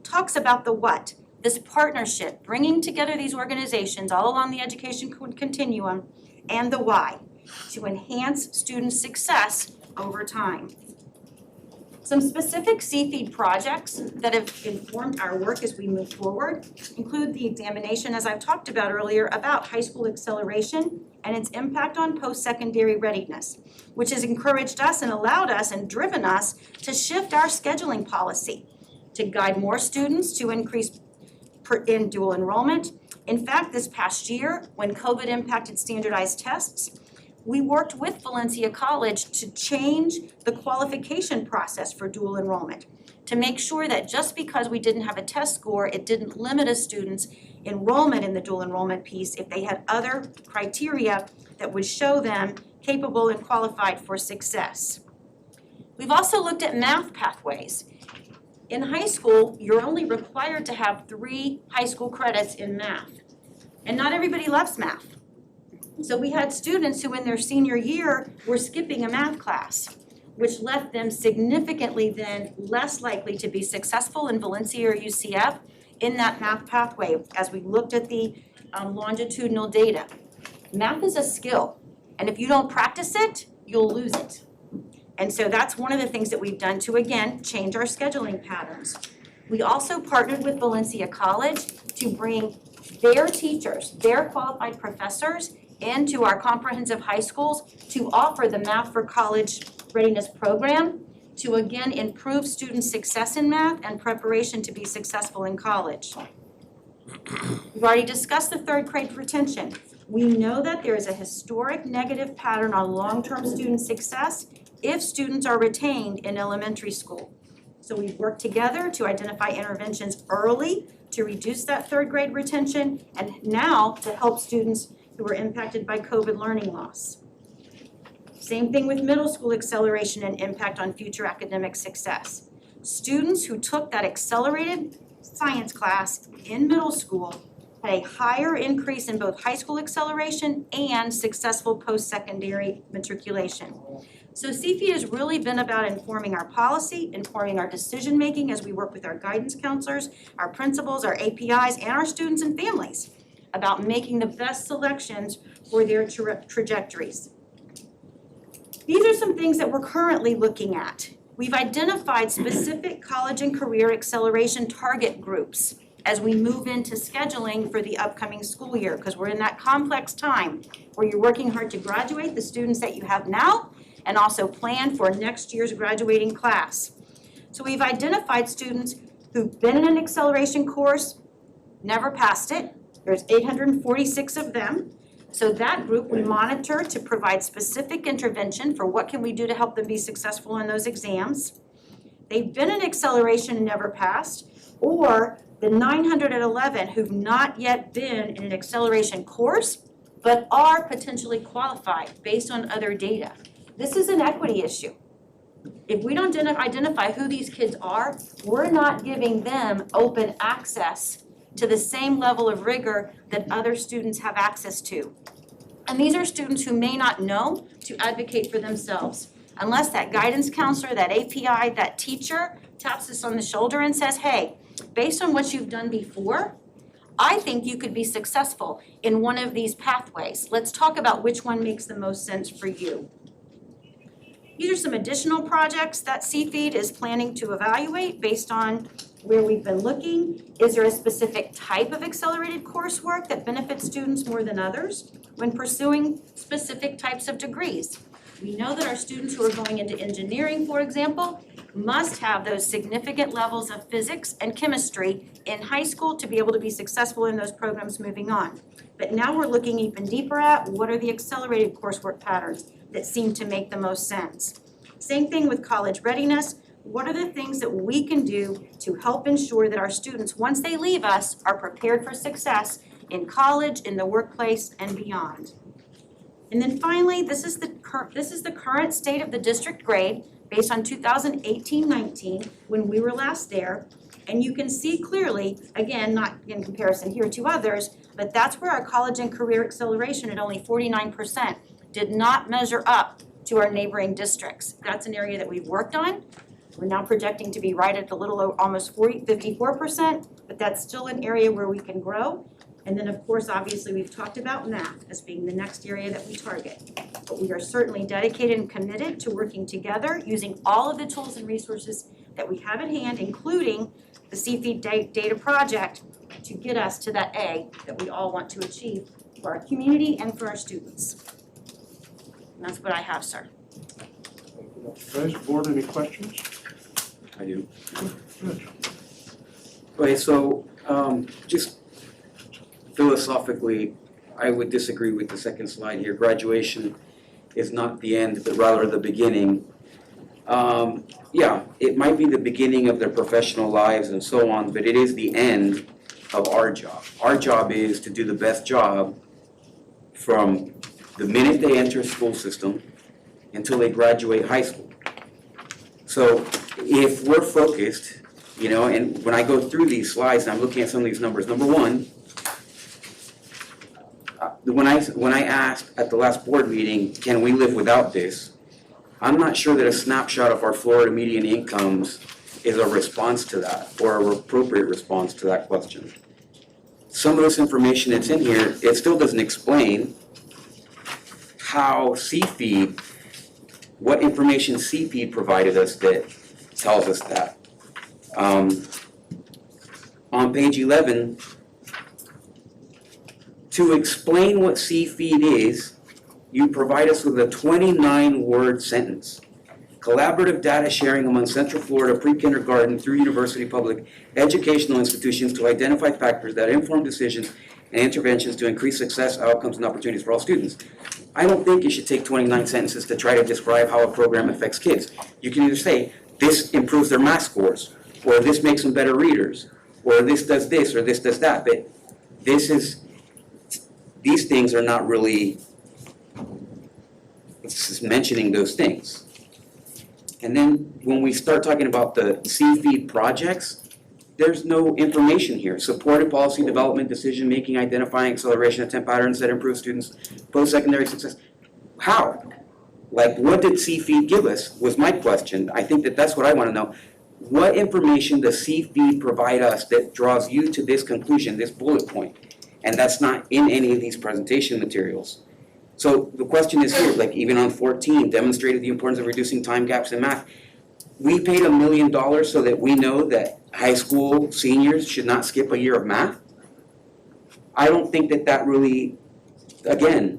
talks about the what, this partnership, bringing together these organizations all along the education continuum, and the why, to enhance student success over time. Some specific CFED projects that have informed our work as we move forward include the examination, as I've talked about earlier, about high school acceleration and its impact on post-secondary readiness, which has encouraged us and allowed us and driven us to shift our scheduling policy to guide more students to increase in dual enrollment. In fact, this past year, when COVID impacted standardized tests, we worked with Valencia College to change the qualification process for dual enrollment to make sure that just because we didn't have a test score, it didn't limit a student's enrollment in the dual enrollment piece if they had other criteria that would show them capable and qualified for success. We've also looked at math pathways. In high school, you're only required to have 3 high school credits in math. And not everybody loves math. So we had students who in their senior year were skipping a math class, which left them significantly then less likely to be successful in Valencia or UCF in that math pathway as we looked at the longitudinal data. Math is a skill, and if you don't practice it, you'll lose it. And so that's one of the things that we've done to, again, change our scheduling patterns. We also partnered with Valencia College to bring their teachers, their qualified professors, into our comprehensive high schools to offer the Math for College Readiness Program to, again, improve student success in math and preparation to be successful in college. We've already discussed the third grade retention. We know that there is a historic negative pattern on long-term student success if students are retained in elementary school. So we've worked together to identify interventions early to reduce that third grade retention and now to help students who were impacted by COVID learning loss. Same thing with middle school acceleration and impact on future academic success. Students who took that accelerated science class in middle school had a higher increase in both high school acceleration and successful post-secondary matriculation. So CFE has really been about informing our policy, informing our decision-making as we work with our guidance counselors, our principals, our APIs, and our students and families about making the best selections for their trajectories. These are some things that we're currently looking at. We've identified specific college and career acceleration target groups as we move into scheduling for the upcoming school year, because we're in that complex time where you're working hard to graduate the students that you have now and also plan for next year's graduating class. So we've identified students who've been in an acceleration course, never passed it. There's 846 of them. So that group we monitor to provide specific intervention for what can we do to help them be successful in those exams. They've been in acceleration and never passed, or the 911 who've not yet been in an acceleration course, but are potentially qualified based on other data. This is an equity issue. If we don't identify who these kids are, we're not giving them open access to the same level of rigor that other students have access to. And these are students who may not know to advocate for themselves. Unless that guidance counselor, that API, that teacher taps us on the shoulder and says, hey, based on what you've done before, I think you could be successful in one of these pathways. Let's talk about which one makes the most sense for you. These are some additional projects that CFED is planning to evaluate based on where we've been looking. Is there a specific type of accelerated coursework that benefits students more than others when pursuing specific types of degrees? We know that our students who are going into engineering, for example, must have those significant levels of physics and chemistry in high school to be able to be successful in those programs moving on. But now we're looking even deeper at what are the accelerated coursework patterns that seem to make the most sense. Same thing with college readiness. What are the things that we can do to help ensure that our students, once they leave us, are prepared for success in college, in the workplace, and beyond? And then finally, this is the current state of the district grade based on 2018-19, when we were last there. And you can see clearly, again, not in comparison here to others, but that's where our college and career acceleration at only 49% did not measure up to our neighboring districts. That's an area that we've worked on. We're now projecting to be right at a little over almost 54%, but that's still an area where we can grow. And then, of course, obviously, we've talked about math as being the next area that we target. But we are certainly dedicated and committed to working together using all of the tools and resources that we have at hand, including the CFED data project, to get us to that A that we all want to achieve for our community and for our students. And that's what I have, sir. Guys, board, any questions? I do. Good. Okay, so just philosophically, I would disagree with the second slide here. Graduation is not the end, but rather the beginning. Yeah, it might be the beginning of their professional lives and so on, but it is the end of our job. Our job is to do the best job from the minute they enter school system until they graduate high school. So if we're focused, you know, and when I go through these slides and I'm looking at some of these numbers, number one, when I asked at the last board meeting, can we live without this? I'm not sure that a snapshot of our Florida median incomes is a response to that, or an appropriate response to that question. Some of this information that's in here, it still doesn't explain how CFED, what information CFED provided us that tells us that. On page 11, to explain what CFED is, you provide us with a 29-word sentence. Collaborative data sharing among Central Florida pre-kindergarten through university public educational institutions to identify factors that inform decisions and interventions to increase success, outcomes, and opportunities for all students. I don't think you should take 29 sentences to try to describe how a program affects kids. You can either say, this improves their math scores, or this makes them better readers, or this does this, or this does that, but these things are not really mentioning those things. And then when we start talking about the CFED projects, there's no information here. Supported policy development, decision-making, identifying acceleration attempt patterns that improve students' post-secondary success. How? Like, what did CFED give us was my question. I think that's what I want to know. What information does CFED provide us that draws you to this conclusion, this bullet point? And that's not in any of these presentation materials. So the question is here, like even on 14, demonstrated the importance of reducing time gaps in math. We paid $1 million so that we know that high school seniors should not skip a year of math. I don't think that really, again,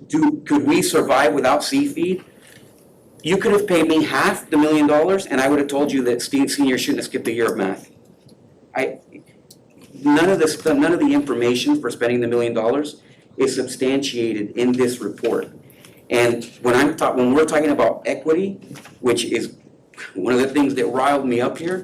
could we survive without CFED? You could have paid me half the $1 million and I would have told you that seniors shouldn't have skipped a year of math. None of the information for spending the $1 million is substantiated in this report. And when we're talking about equity, which is one of the things that riled me up here,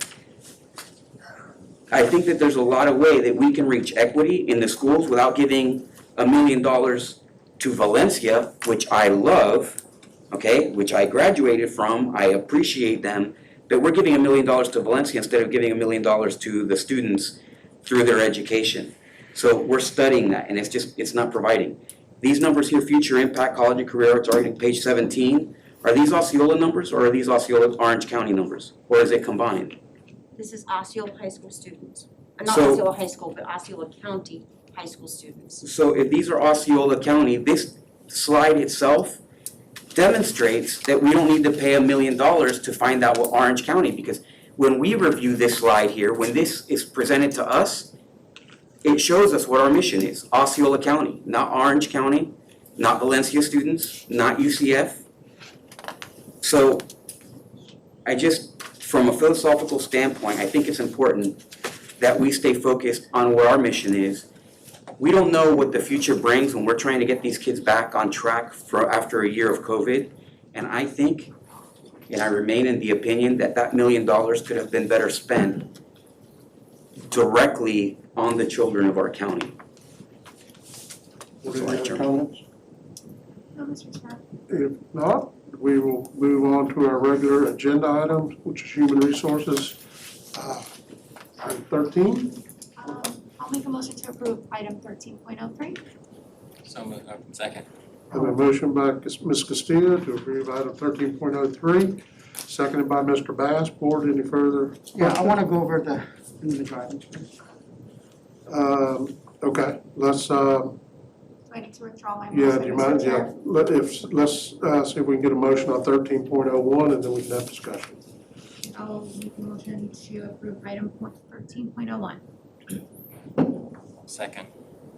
I think that there's a lot of way that we can reach equity in the schools without giving $1 million to Valencia, which I love, okay, which I graduated from, I appreciate them, but we're giving $1 million to Valencia instead of giving $1 million to the students through their education. So we're studying that, and it's not providing. These numbers here, future impact, college and career, it's already page 17. Are these Osceola numbers, or are these Osceola Orange County numbers? Or is it combined? This is Osceola High School students. Not So- Osceola High School, but Osceola County High School students. So if these are Osceola County, this slide itself demonstrates that we don't need to pay $1 million to find out what Orange County, because when we review this slide here, when this is presented to us, it shows us what our mission is. Osceola County, not Orange County, not Valencia students, not UCF. So from a philosophical standpoint, I think it's important that we stay focused on what our mission is. We don't know what the future brings when we're trying to get these kids back on track after a year of COVID. And I think, and I remain in the opinion that $1 million could have been better spent directly on the children of our county. Any other comments? No, Mr. Chair. If not, we will move on to our regular agenda items, which is human resources. Item 13. I'll make a motion to approve item 13.03. So moved. Second. I have a motion by Ms. Castillo to approve item 13.03, seconded by Mr. Bass. Board, any further? Yeah, I want to go over the individual items, please. Okay, let's, Do I need to withdraw my motion, yeah, do you mind? Mr. Yeah, Chair? let's see if we can get a motion on 13.01 and then we can have discussion. I'll make a motion to approve item 13.01. Second.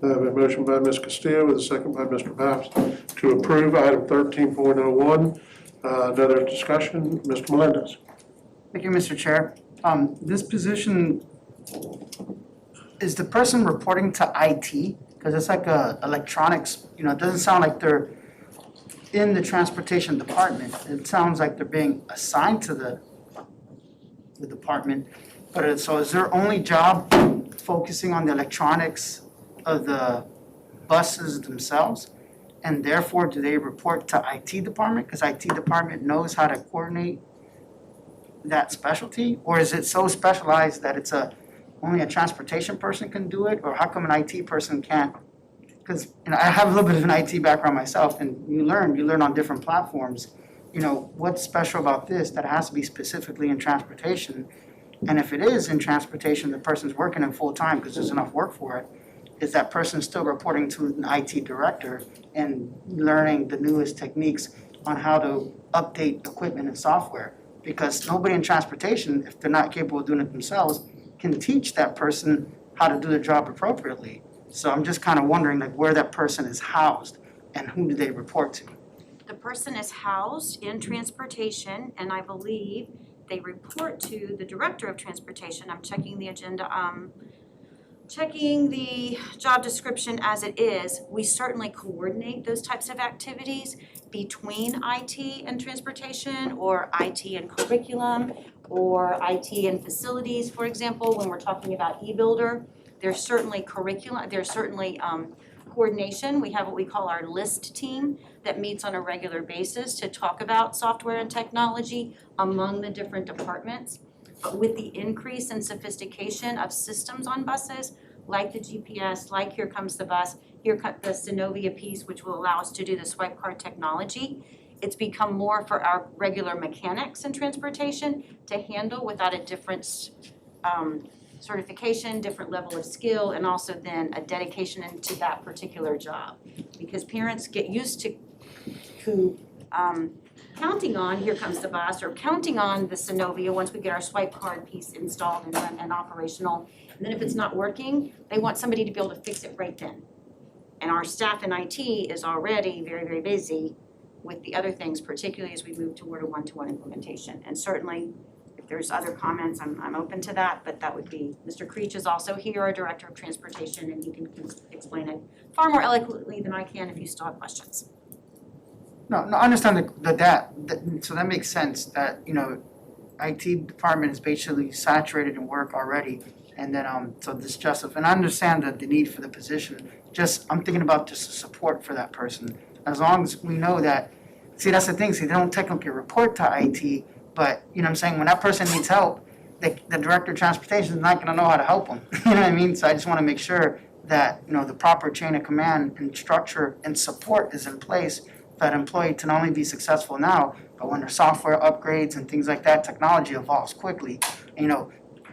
I have a motion by Ms. Castillo with a second by Mr. Bass to approve item 13.01. Another discussion, Mr. Melendez. Thank you, Mr. Chair. This position, is the person reporting to IT? Because it's like electronics, it doesn't sound like they're in the transportation department. It sounds like they're being assigned to the department. But so is their only job focusing on the electronics of the buses themselves? And therefore, do they report to IT department? Because IT department knows how to coordinate that specialty? Or is it so specialized that it's only a transportation person can do it? Or how come an IT person can't because, I have a little bit of an IT background myself, and you learn on different platforms. What's special about this that has to be specifically in transportation? And if it is in transportation, the person's working in full-time because there's enough work for it, is that person still reporting to an IT director and learning the newest techniques on how to update equipment and software? Because nobody in transportation, if they're not capable of doing it themselves, can teach that person how to do the job appropriately. So I'm just kind of wondering where that person is housed and who do they report to? The person is housed in transportation, and I believe they report to the director of transportation. I'm checking the agenda, checking the job description as it is. We certainly coordinate those types of activities between IT and transportation, or IT and curriculum, or IT and facilities, for example, when we're talking about e-builder. There's certainly curriculum, there's certainly coordination. We have what we call our LIST team that meets on a regular basis to talk about software and technology among the different departments. But with the increase in sophistication of systems on buses, like the GPS, like Here Comes the Bus, here comes the Synovia piece, which will allow us to do the swipe card technology, it's become more for our regular mechanics in transportation to handle without a different certification, different level of skill, and also then a dedication into that particular job. Because parents get used to counting on Here Comes the Bus or counting on the Synovia once we get our swipe card piece installed and operational. And then if it's not working, they want somebody to be able to fix it right then. And our staff in IT is already very, very busy with the other things, particularly as we move toward a one-to-one implementation. And certainly, if there's other comments, I'm open to that, but that would be, Mr. Creech is also here, our Director of Transportation, and he can explain it far more eloquently than I can if you still have questions. No, I understand so that makes sense that, IT department is basically saturated in work already. And then, so this Joseph, and I understand the need for the position, I'm thinking about just the support for that person. As long as we know that, that's the thing, they don't technically report to IT, but, what I'm saying, when that person needs help, the Director of Transportation is not gonna know how to help them, you know what I mean? So I just wanna make sure that, the proper chain of command and structure and support is in place for that employee to not only be successful now, but when their software upgrades and things like that, technology evolves quickly.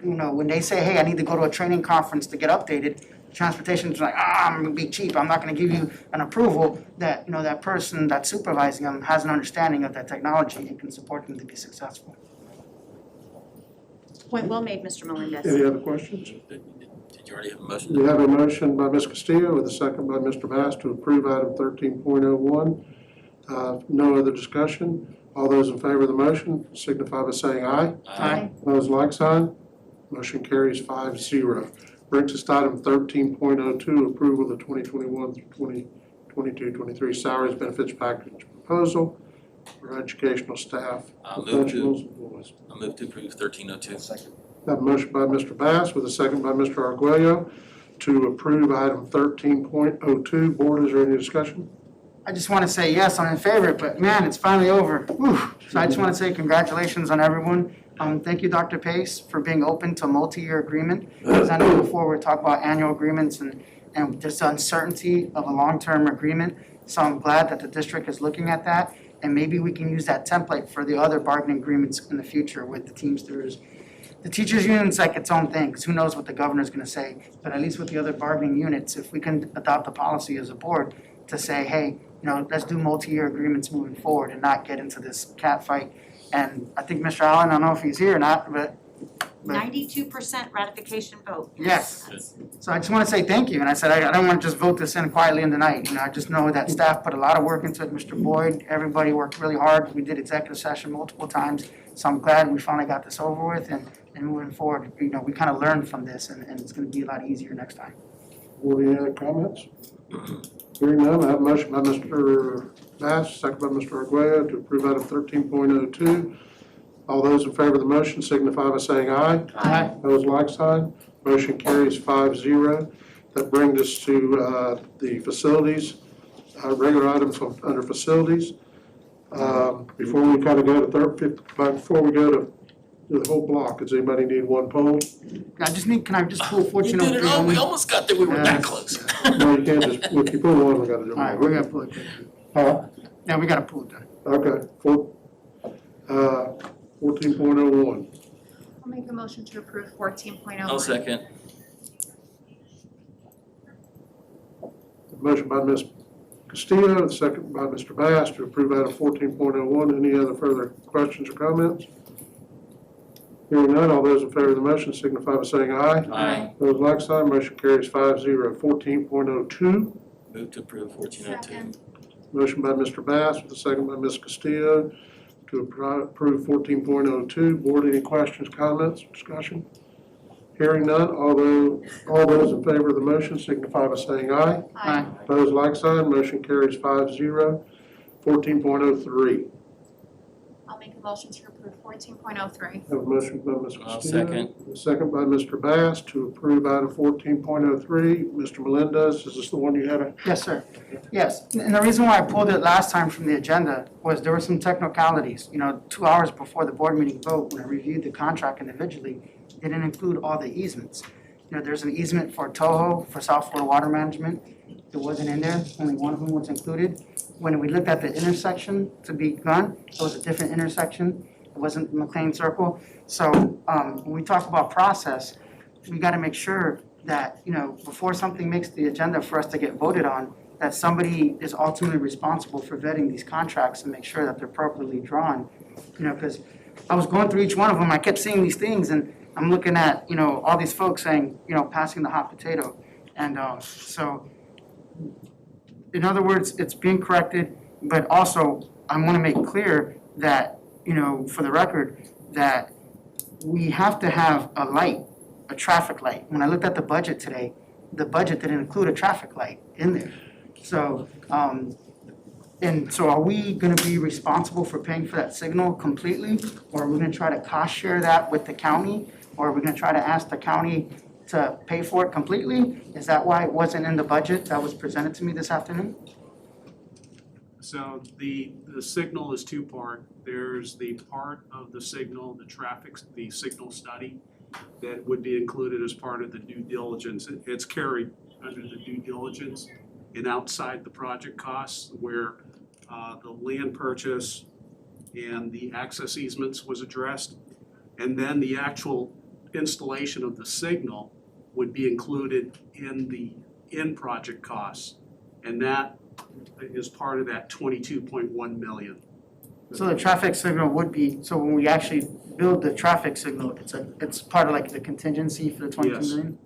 When they say, hey, I need to go to a training conference to get updated, transportation's like, I'm gonna be cheap, I'm not gonna give you an approval, that, that person that's supervising them has an understanding of that technology and can support them to be successful. Point well made, Mr. Melendez. Any other questions? Did you already have a motion? We have a motion by Ms. Castillo with a second by Mr. Bass to approve item 13.01. No other discussion. All those in favor of the motion signify by saying aye. Aye. Those like sign. Motion carries 5-0. Brings us to item 13.02, approval of the 2021 through 2022-23 salaries benefits package proposal for educational staff, professionals, and boys. I'll move to approve 1302. Second. Have a motion by Mr. Bass with a second by Mr. Arguello to approve item 13.02. Board, is there any discussion? I just want to say, yes, I'm in favor, but man, it's finally over. Whew. So I just want to say congratulations on everyone. Thank you, Dr. Pace, for being open to a multi-year agreement. Because I know before we talk about annual agreements and just the uncertainty of a long-term agreement. So I'm glad that the district is looking at that. And maybe we can use that template for the other bargaining agreements in the future with the Teamsters. The teachers union's like its own thing, because who knows what the governor's going to say. But at least with the other bargaining units, if we can adopt a policy as a board to say, hey, let's do multi-year agreements moving forward and not get into this cat fight. And I think Mr. Allen, I don't know if he's here or not, but 92% ratification vote. yes. So I just want to say thank you. And I said, I don't want to just vote this in quietly in the night. I just know that staff put a lot of work into it. Mr. Boyd, everybody worked really hard. We did executive session multiple times. So I'm glad we finally got this over with and moving forward, we kind of learned from this and it's going to be a lot easier next time. Any other comments? Hearing none, I have a motion by Mr. Bass, second by Mr. Arguello to approve item 13.02. All those in favor of the motion signify by saying aye. Aye. Those like sign. Motion carries 5-0. That brings us to the facilities, regular items under facilities. Before we kind of go to before we go to the whole block. Does anybody need one pole? Can I just pull You 1403 did it all, only? we almost got there, we were that close. No, you can't just, if you pull one, we gotta do All one. right, we're gonna pull it. Huh? Yeah, we gotta pull it then. Okay, 14.01. I'll make a motion to approve 14.01. I'll second. Motion by Ms. Castillo, second by Mr. Bass to approve item 14.01. Any other further questions or comments? Hearing none, all those in favor of the motion signify by saying aye. Aye. Those like sign, motion carries 5-0. 14.02. Move to approve 1402. Motion by Mr. Bass with a second by Ms. Castillo to approve 14.02. Board, any questions, comments, discussion? Hearing none, all those in favor of the motion signify by saying aye. Aye. Opposed, like sign, motion carries 5-0. 14.03. I'll make a motion to approve 14.03. Have a motion by Ms. Castillo. I'll second. A second by Mr. Bass to approve item 14.03. Mr. Melendez, is this the one you had a? Yes, sir. Yes, and the reason why I pulled it last time from the agenda was there were some technicalities. 2 hours before the board meeting vote, when I reviewed the contract individually, it didn't include all the easements. There's an easement for Toho, for South Florida Water Management. It wasn't in there, only one of them was included. When we looked at the intersection to be done, it was a different intersection. It wasn't McLean Circle. So when we talk about process, we gotta make sure that, before something makes the agenda for us to get voted on, that somebody is ultimately responsible for vetting these contracts and make sure that they're properly drawn. Because I was going through each one of them, I kept seeing these things, and I'm looking at, all these folks saying, passing the hot potato. And so, in other words, it's being corrected, but also I want to make clear that, for the record, that we have to have a light, a traffic light. When I looked at the budget today, the budget didn't include a traffic light in there. So, and so are we gonna be responsible for paying for that signal completely? Or are we gonna try to cost share that with the county? Or are we gonna try to ask the county to pay for it completely? Is that why it wasn't in the budget that was presented to me this afternoon? So the signal is two-part. There's the part of the signal, the signal study that would be included as part of the due diligence. It's carried under the due diligence and outside the project costs where the land purchase and the access easements was addressed. And then the actual installation of the signal would be included in the in-project costs. And that is part of that 22.1 million. So the traffic signal would be, so when we actually build the traffic signal, it's part of like the contingency for the 22 Yes. million?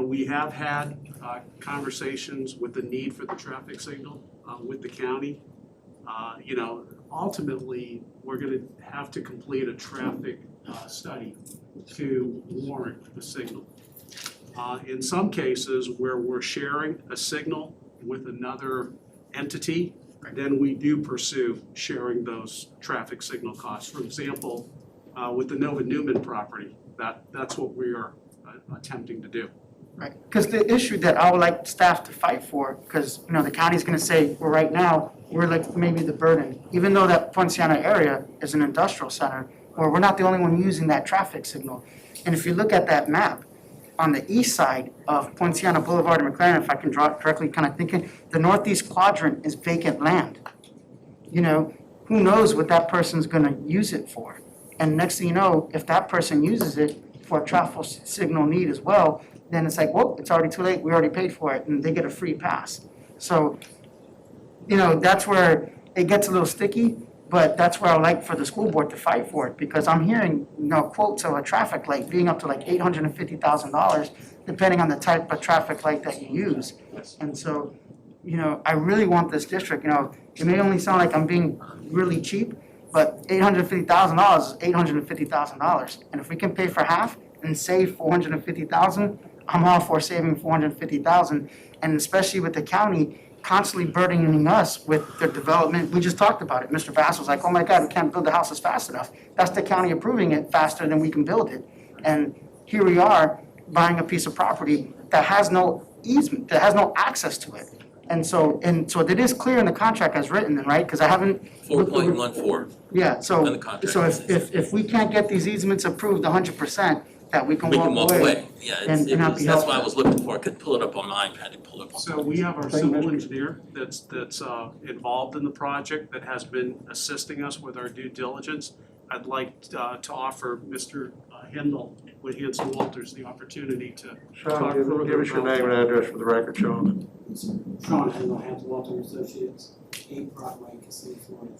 We have had conversations with the need for the traffic signal with the county. Ultimately, we're gonna have to complete a traffic study to warrant the signal. In some cases where we're sharing a signal with another entity, then we do pursue sharing those traffic signal costs. For example, with the Nova Newman property, that's what we are attempting to do. Right, because the issue that I would like staff to fight for, because, the county's gonna say, well, right now, we're like maybe the burden, even though that Poinciana area is an industrial center, where we're not the only one using that traffic signal. And if you look at that map, on the east side of Poinciana Boulevard and McLaren, if I can draw it correctly, kind of thinking, the northeast quadrant is vacant land. Who knows what that person's gonna use it for? And next thing you know, if that person uses it for a traffic signal need as well, then it's like, whoa, it's already too late, we already paid for it, and they get a free pass. So, that's where it gets a little sticky, but that's where I like for the school board to fight for it, because I'm hearing, quotes of a traffic light being up to like $850,000, depending on the type of traffic light that you use. And so, I really want this district, it may only sound like I'm being really cheap, but $850,000 is $850,000. And if we can pay for half and save $450,000, I'm all for saving $450,000. And especially with the county constantly burdening us with their development. We just talked about it. Mr. Bass was like, oh my God, we can't build the houses fast enough. That's the county approving it faster than we can build it. And here we are buying a piece of property that has no easement, that has no access to it. And so it is clear in the contract as written then, right? Because I haven't. 4.14. Yeah, so, in the contract. so if we can't get these easements approved 100%, that we can We walk can walk away. away. Yeah, and not be that's what helpful. I was looking for. I couldn't pull it up on my iPad. I pull it up on. So we have our civil engineer that's involved in the project that has been assisting us with our due diligence. I'd like to offer Mr. Hendel with Hanson Walters the opportunity to Sean, talk give further us your about name and address for the record, Sean. Sean Hendel, Hampton Walton Associates, 8 Broadway, Kissimmee, Florida,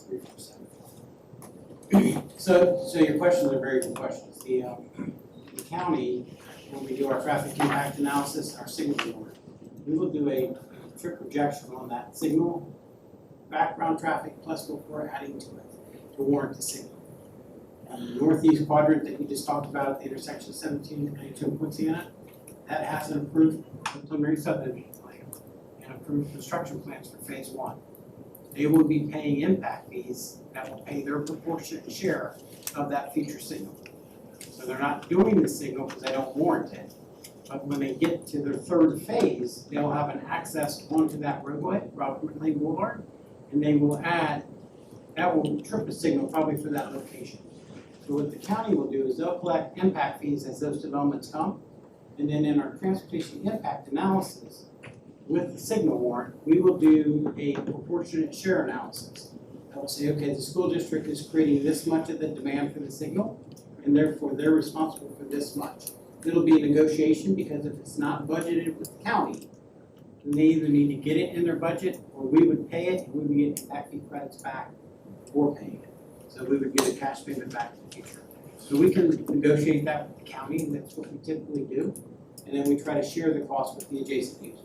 347. So your questions are very good questions. The county, when we do our traffic impact analysis and our signal warrant, we will do a trip projection on that signal, background traffic plus what we're adding to it to warrant the signal. The northeast quadrant that you just talked about at the intersection of 17 and 92 in Poinciana, that has an approved preliminary subdivision plan and approved construction plans for phase 1. They will be paying impact fees that will pay their proportionate share of that future signal. So they're not doing the signal because they don't warrant it. But when they get to their third phase, they'll have an access onto that roadway, Robert McLean Boulevard, and they will add, that will trip a signal probably for that location. So what the county will do is they'll collect impact fees as those developments come. And then in our transportation impact analysis with the signal warrant, we will do a proportionate share analysis. That will say, okay, the school district is creating this much of the demand for the signal, and therefore they're responsible for this much. It'll be a negotiation because if it's not budgeted with the county, then they either need to get it in their budget or we would pay it and we would get impact fee credits back for paying it. So we would get a cash payment back in the future. So we can negotiate that with the county, and that's what we typically do. And then we try to share the cost with the adjacent users.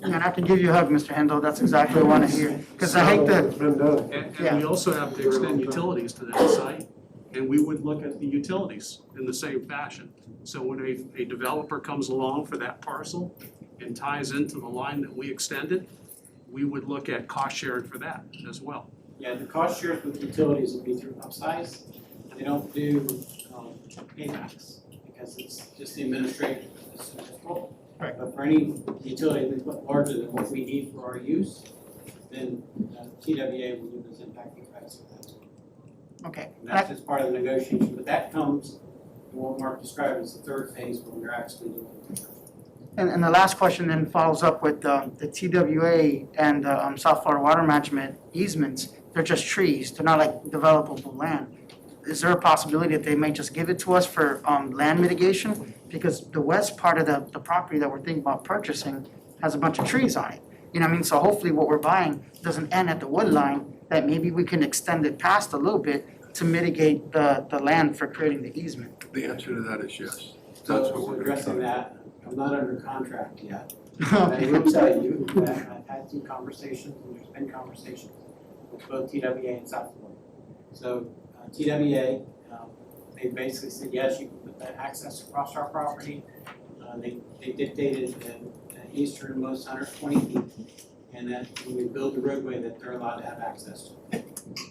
And I can give you a hug, Mr. Hendel, that's exactly what I want to hear. Because I hate that. And we also have to extend utilities to that site, and we would look at the utilities in the same fashion. So when a developer comes along for that parcel and ties into the line that we extended, we would look at cost sharing for that as well. Yeah, the cost shares with utilities will be through upsize. They don't do paybacks because it's just the administrative. Right. But for any utility that's larger than what we need for our use, then TWA will give us impact fee credits for that. Okay. And that's just part of the negotiation, but that comes, what Mark described as the third phase when we're actually doing it. And the last question then follows up with the TWA and South Florida Water Management easements. They're just trees, they're not like developable land. Is there a possibility that they may just give it to us for land mitigation? Because the west part of the property that we're thinking about purchasing has a bunch of trees on it. You know what I mean? So hopefully what we're buying doesn't end at the wood line, that maybe we can extend it past a little bit to mitigate the land for creating the easement. The answer to that is yes. So addressing that, I'm not under contract yet. I will tell you that I've had some conversations, and there's been conversations with both TWA and South Florida. So TWA, they basically said, yes, you can put that access across our property. They dictated the easternmost 120 feet, and that when we build the roadway that they're allowed to have access to.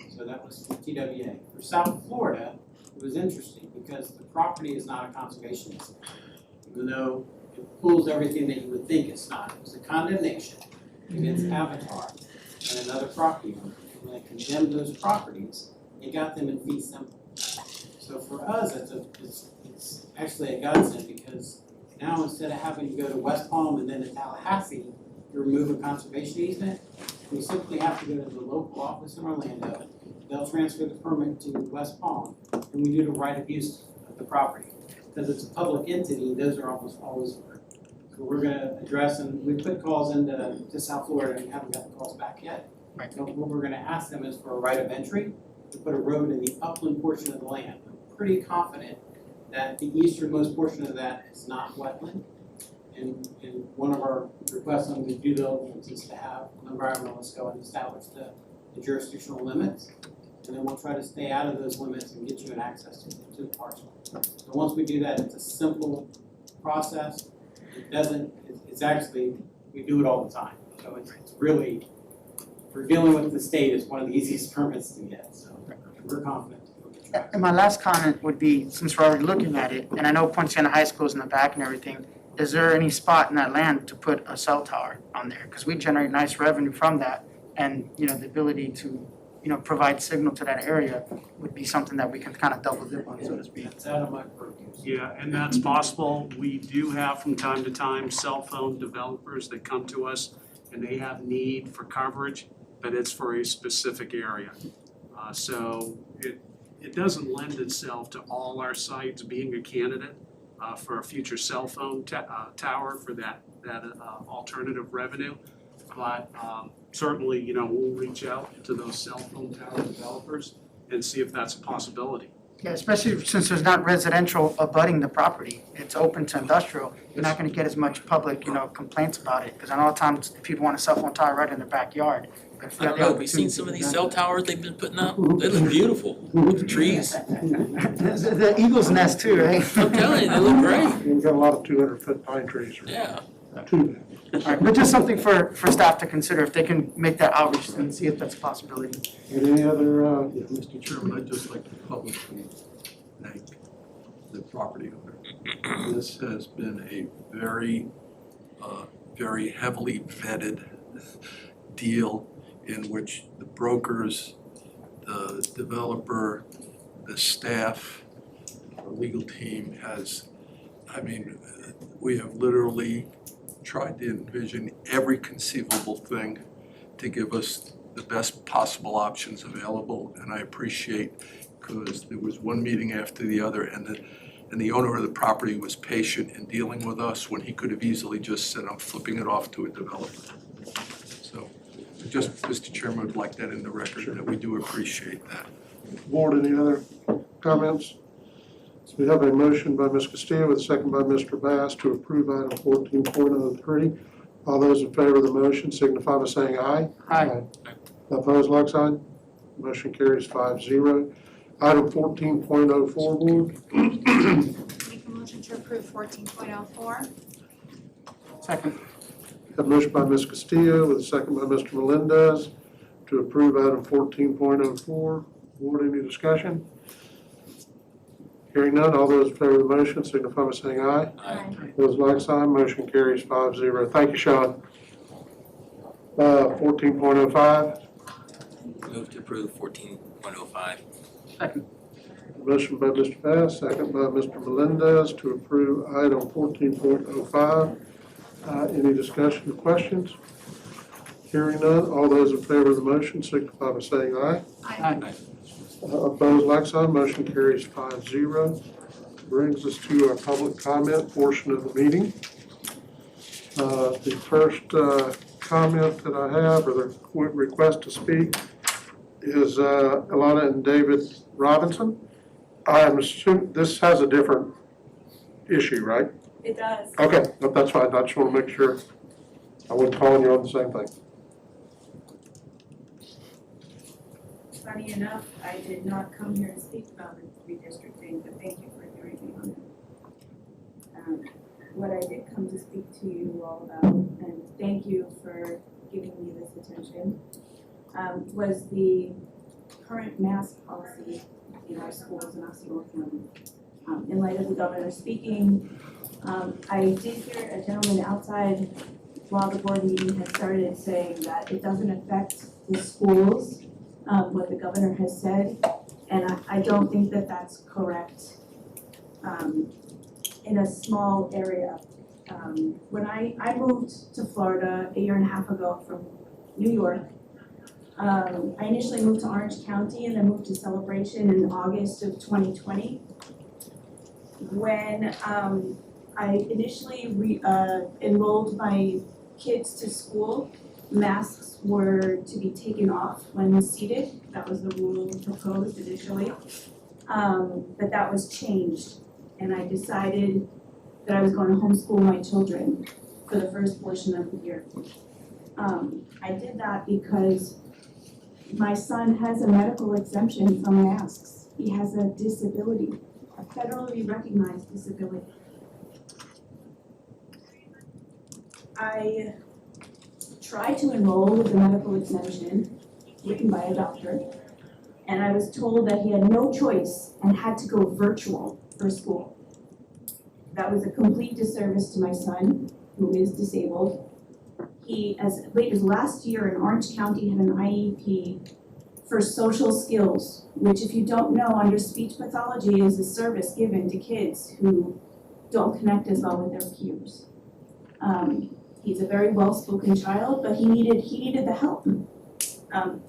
So that was for TWA. For South Florida, it was interesting because the property is not a conservation district, even though it pulls everything that you would think it's not. It was a condemnation against Avatar and another property owner. When they condemned those properties, it got them in fee simple. So for us, it's actually a godsend because now instead of having to go to West Palm and then to Tallahassee to remove a conservation easement, we simply have to go to the local office in Orlando. They'll transfer the permit to West Palm, and we do the right of use of the property. Because it's a public entity, those are almost always over. So we're going to address, and we put calls into South Florida and haven't gotten calls back yet. Right. So what we're going to ask them is for a right of entry to put a road in the upland portion of the land. I'm pretty confident that the easternmost portion of that is not wetland. And one of our requests on the due diligence is to have an environmentalist go and establish the jurisdictional limits. And then we'll try to stay out of those limits and get you an access to the parcel. So once we do that, it's a simple process. It's actually, we do it all the time. So it's really, for dealing with the state, it's one of the easiest permits to get. So we're confident. And my last comment would be, since we're already looking at it, and I know Poinciana High School is in the back and everything, is there any spot in that land to put a cell tower on there? Because we generate nice revenue from that, and, you know, the ability to, you know, provide signal to that area would be something that we can kind of double dip on, so to speak. That's out of my purview. Yeah, and that's possible. We do have from time to time cell phone developers that come to us and they have need for coverage, but it's for a specific area. So it doesn't lend itself to all our sites being a candidate for a future cell phone tower for that alternative revenue. But certainly, you know, we'll reach out to those cell phone tower developers and see if that's a possibility. Yeah, especially since there's not residential abutting the property, it's open to industrial, you're not gonna get as much public, you know, complaints about it, because I know at times people want a cell phone tower right in their backyard. But if I you don't have know, the have you seen some of these cell opportunity towers they've been putting up? They look beautiful with the trees. to do that. The eagle's nest too, right? I'm telling you, they look great. We've got a lot of 200-foot pine trees. Yeah. Two. All right, but just something for staff to consider, if they can make that outreach and see if that's a possibility. Any other, Yeah, Mr. Chairman, I'd just like to publicly thank the property owner. This has been a very, very heavily vetted deal in which the brokers, the developer, the staff, our legal team has, I mean, we have literally tried to envision every conceivable thing to give us the best possible options available, and I appreciate, because there was one meeting after the other, and the owner of the property was patient in dealing with us when he could have easily just said, I'm flipping it off to a developer. So, just, Mr. Chairman, would like that in the record, that we do appreciate that. Board, any other comments? We have a motion by Ms. Castillo with a second by Mr. Bass to approve item 14.03. All those in favor of the motion signify by saying aye. Aye. Opposed, like sign. Motion carries 5-0. Item 14.04, Board. Make a motion to approve 14.04. Second. Have a motion by Ms. Castillo with a second by Mr. Melendez to approve item 14.04. Board, any discussion? Hearing none, all those in favor of the motion signify by saying aye. Aye. Those like sign, motion carries 5-0. Thank you, Sean. 14.05. Move to approve 14.05. Second. Motion by Mr. Bass, second by Mr. Melendez to approve item 14.05. Any discussion or questions? Hearing none, all those in favor of the motion signify by saying aye. Aye. Opposed, like sign, motion carries 5-0. Brings us to our public comment portion of the meeting. The first comment that I have, or the request to speak, is Alana and David Robinson. I'm assuming this has a different issue, right? It does. Okay, but that's fine, I just want to make sure I wasn't calling you on the same thing. Funny enough, I did not come here to speak about redistricting, but thank you for hearing me on it. What I did come to speak to you all about, and thank you for giving me this attention, was the current mask policy in our schools in Osceola County. In light of the governor speaking, I did hear a gentleman outside while the board meeting had started saying that it doesn't affect the schools, what the governor has said, and I don't think that that's correct in a small area. When I moved to Florida a year and a half ago from New York, I initially moved to Orange County and then moved to Celebration in August of 2020. When I initially enrolled my kids to school, masks were to be taken off when seated. That was the rule proposed initially. But that was changed, and I decided that I was going to homeschool my children for the first portion of the year. I did that because my son has a medical exemption from masks. He has a disability, a federally recognized disability. I tried to enroll with a medical exemption written by a doctor, and I was told that he had no choice and had to go virtual for school. That was a complete disservice to my son, who is disabled. He, as late as last year in Orange County, had an IEP for social skills, which if you don't know, under speech pathology is a service given to kids who don't connect as well with their peers. He's a very well-spoken child, but he needed the help.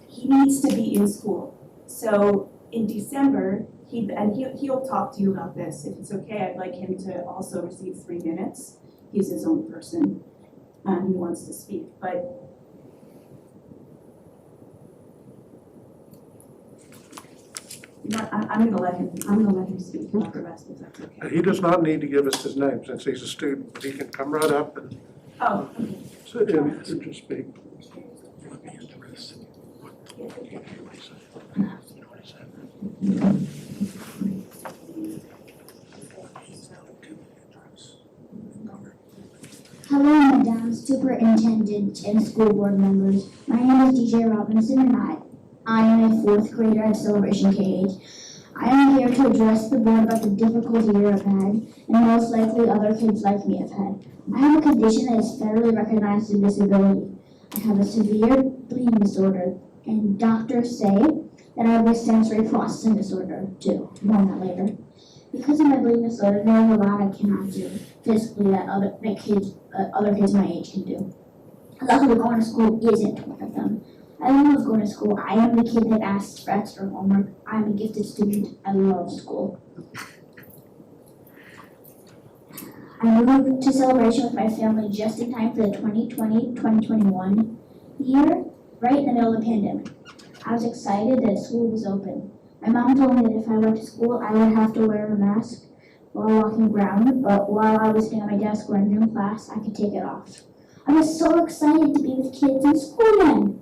He needs to be in school. So in December, he'll talk to you about this. If it's okay, I'd like him to also receive 3 minutes. He's his own person, and he wants to speak. But you know, I'm gonna let him speak about the rest, if that's okay. He does not need to give us his name since he's a student, but he can come right up and Oh, okay. sit and just speak. Hello, Madam Superintendent and school board members. My name is DJ Robinson and I am a 4th grader at Celebration K-8. I am here to address the board about the difficult year I've had, and most likely other kids like me have had. I have a condition that is federally recognized as a disability. I have a severe bleeding disorder, and doctors say that I have a sensory processing disorder too. More on that later. Because of my bleeding disorder, there is a lot I cannot do physically that other kids my age can do. Luckily, going to school isn't one of them. I love going to school. I am the kid that asks for extra homework. I'm a gifted student. I love school. I moved to Celebration with my family just in time for the 2020-2021 year, right in the middle of the pandemic. I was excited that school was open. My mom told me that if I went to school, I would have to wear a mask while walking around, but while I was sitting at my desk or in gym class, I could take it off. I was so excited to be with kids in school then.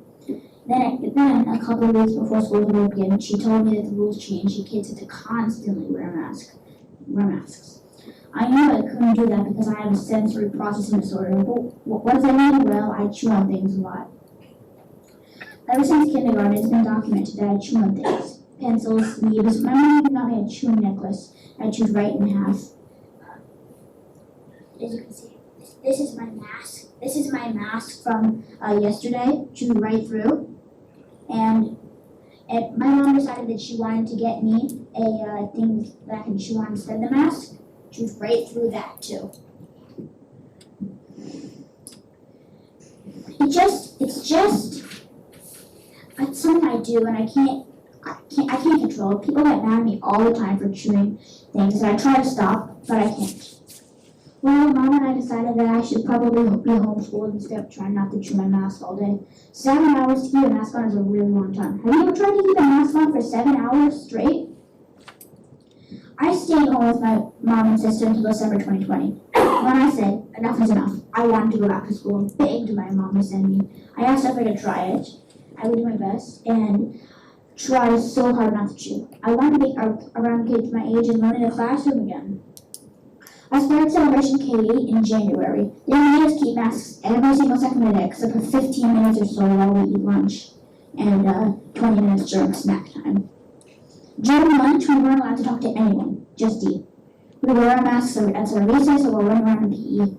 Then a couple of weeks before school would begin, she told me that the rules changed and kids had to constantly wear masks. I knew I couldn't do that because I have a sensory processing disorder. What does that mean? Well, I chew on things a lot. Ever since kindergarten, it's been documented that I chew on things. Pencils, leaves. My mom even got me a chewing necklace. I chewed right in half. As you can see, this is my mask. This is my mask from yesterday. Chewed right through. And my mom decided that she wanted to get me a thing that I can chew on instead of the mask. Chewed right through that too. It's just something I do, and I can't control it. People get mad at me all the time for chewing things, and I try to stop, but I can't. Well, Mom and I decided that I should probably be homeschooled instead of trying not to chew my mask all day. 7 hours to keep a mask on is a really long time. Have you ever tried to keep a mask on for 7 hours straight? I stayed home with my mom and sister until December 2020. When I said enough is enough, I wanted to go back to school and begged my mom to send me. I asked if I could try it. I would do my best and try so hard not to chew. I wanted to be around kids my age and learn in a classroom again. I started Celebration K-8 in January. They made us keep masks every single second of the day, except for 15 minutes or so while we eat lunch, and 20 minutes during snack time. During lunch, we weren't allowed to talk to anyone, just eat. We would wear our masks at our recess or we're running around in PE.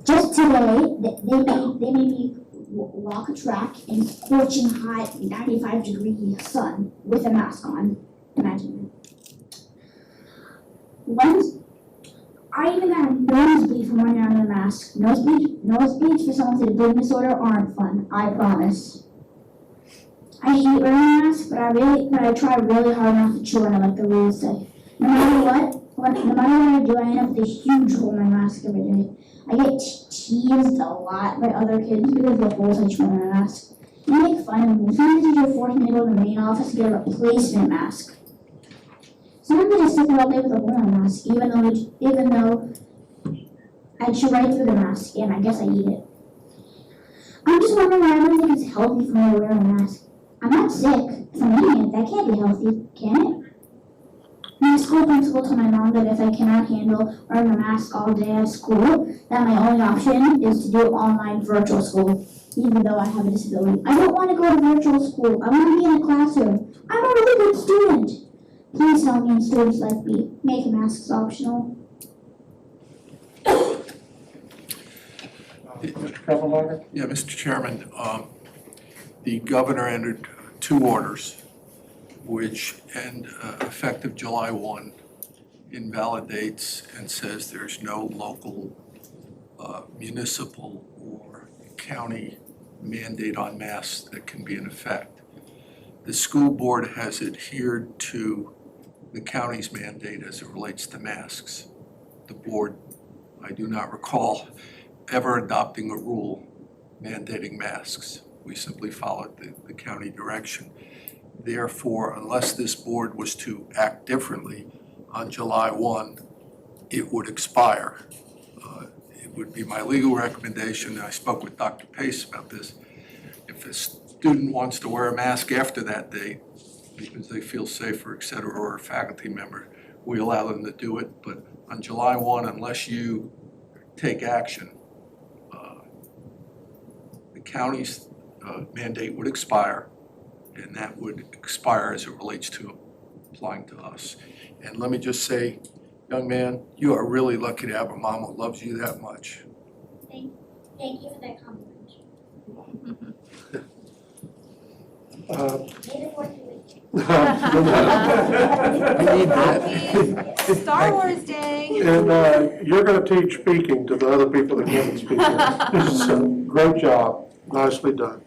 Just today, they made me walk a track in scorching hot 95-degree sun with a mask on. Imagine that. I even got a nosebleed from running around with a mask. Nosebleeds for someone with a bleeding disorder aren't fun, I promise. I hate wearing a mask, but I try really hard not to chew on it like the rules say. No matter what I do, I end up with a huge hole in my mask every day. I get teased a lot by other kids because of the holes I chew on my mask. They make fun of me. Some teacher forced me to go to the main office to get a replacement mask. Sometimes I just sit there all day with a hole in my mask, even though I chew right through the mask, and I guess I eat it. I'm just wondering why I don't think it's healthy for me to wear a mask. I'm not sick from eating it. That can't be healthy, can it? My school principal told my mom that if I cannot handle wearing a mask all day at school, that my only option is to do online virtual school, even though I have a disability. I don't want to go to virtual school. I want to be in a classroom. I'm a really good student. Please help me and students like me. Make masks optional. Mr. Kappelberger? Yeah, Mr. Chairman, the governor entered 2 orders which end effective July 1, invalidates and says there's no local municipal or county mandate on masks that can be in effect. The school board has adhered to the county's mandate as it relates to masks. The board, I do not recall ever adopting a rule mandating masks. We simply followed the county direction. Therefore, unless this board was to act differently on July 1, it would expire. It would be my legal recommendation, and I spoke with Dr. Pace about this, if a student wants to wear a mask after that date because they feel safer, et cetera, or a faculty member, we allow them to do it. But on July 1, unless you take action, the county's mandate would expire, and that would expire as it relates to applying to us. And let me just say, young man, you are really lucky to have a mom who loves you that much. Thank you for that compliment. May the fourth be with you. I need that. Star Wars Day. And you're gonna teach speaking to the other people that can't speak. So, great job, nicely done.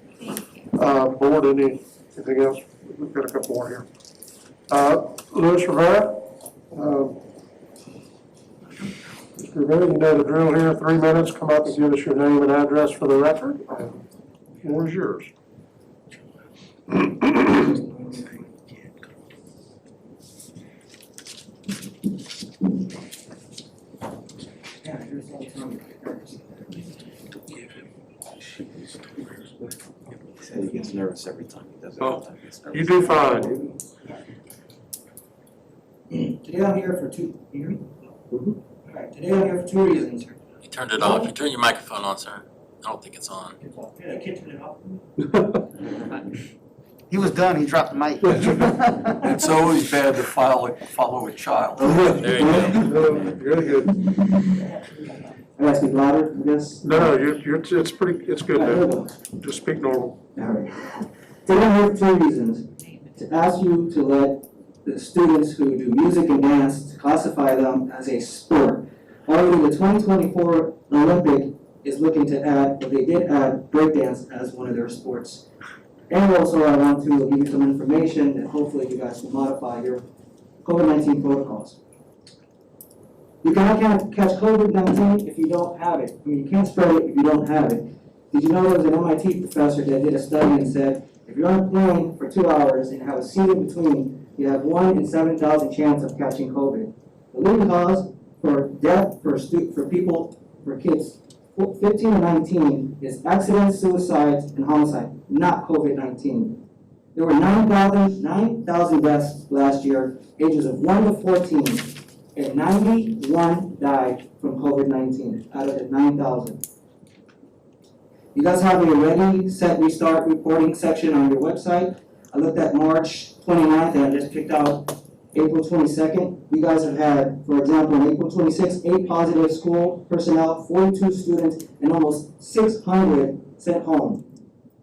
Board, anything else? We've got a couple more here. Louis Rivera. Mr. Rivera, you know the drill here, 3 minutes, come up and give us your name and address for the record. The floor is yours. He gets nervous every time he does it. Oh, you do fine. Today I'm here for two, you hear me? All right, today I'm here for 2 reasons. You turned it off. You turned your microphone on, sir. I don't think it's on. Yeah, I can't turn it off. He was done, he dropped the mic. It's always bad to follow a child. There you go. Very good. Can I speak louder, I guess? No, it's good now. Just speak normal. All right. Today I'm here for 2 reasons. To ask you to let the students who do music and dance, to classify them as a sport. Already the 2024 Olympic is looking to add, but they did add breakdance as one of their sports. And also I want to give you some information that hopefully you guys will modify your COVID-19 protocols. You cannot catch COVID-19 if you don't have it. I mean, you can't spread it if you don't have it. Did you know there was an MIT professor that did a study and said, if you're on a plane for 2 hours and have a seat in between, you have 1 in 7,000 chance of catching COVID. The leading cause for death for kids 15 to 19 is accidents, suicides, and homicide, not COVID-19. There were 9,000 deaths last year, ages of 1 to 14, and 91 died from COVID-19 out of the 9,000. You guys have a ready, set, restart reporting section on your website. I looked at March 29th and I just picked out April 22nd. You guys have had, for example, on April 26th, 8 positive school personnel, 42 students, and almost 600 sent home.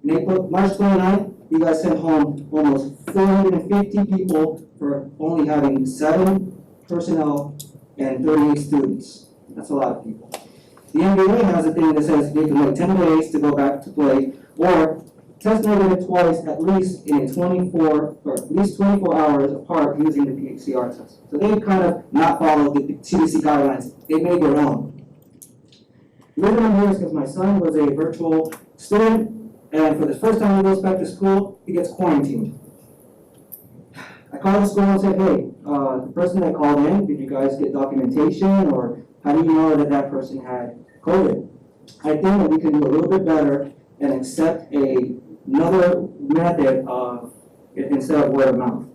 In March 29th, you guys sent home almost 450 people for only having 7 personnel and 38 students. That's a lot of people. The NBA has a thing that says they can wait 10 days to go back to play, or test negative twice at least in 24 hours apart using the PCR test. So they kind of not followed the CDC guidelines. They made their own. The reason I'm here is because my son was a virtual student, and for the first time he goes back to school, he gets quarantined. I called the school and said, hey, the person that called in, did you guys get documentation, or how do you know that that person had COVID? I think that we can do a little bit better and accept another method of instead of word of mouth.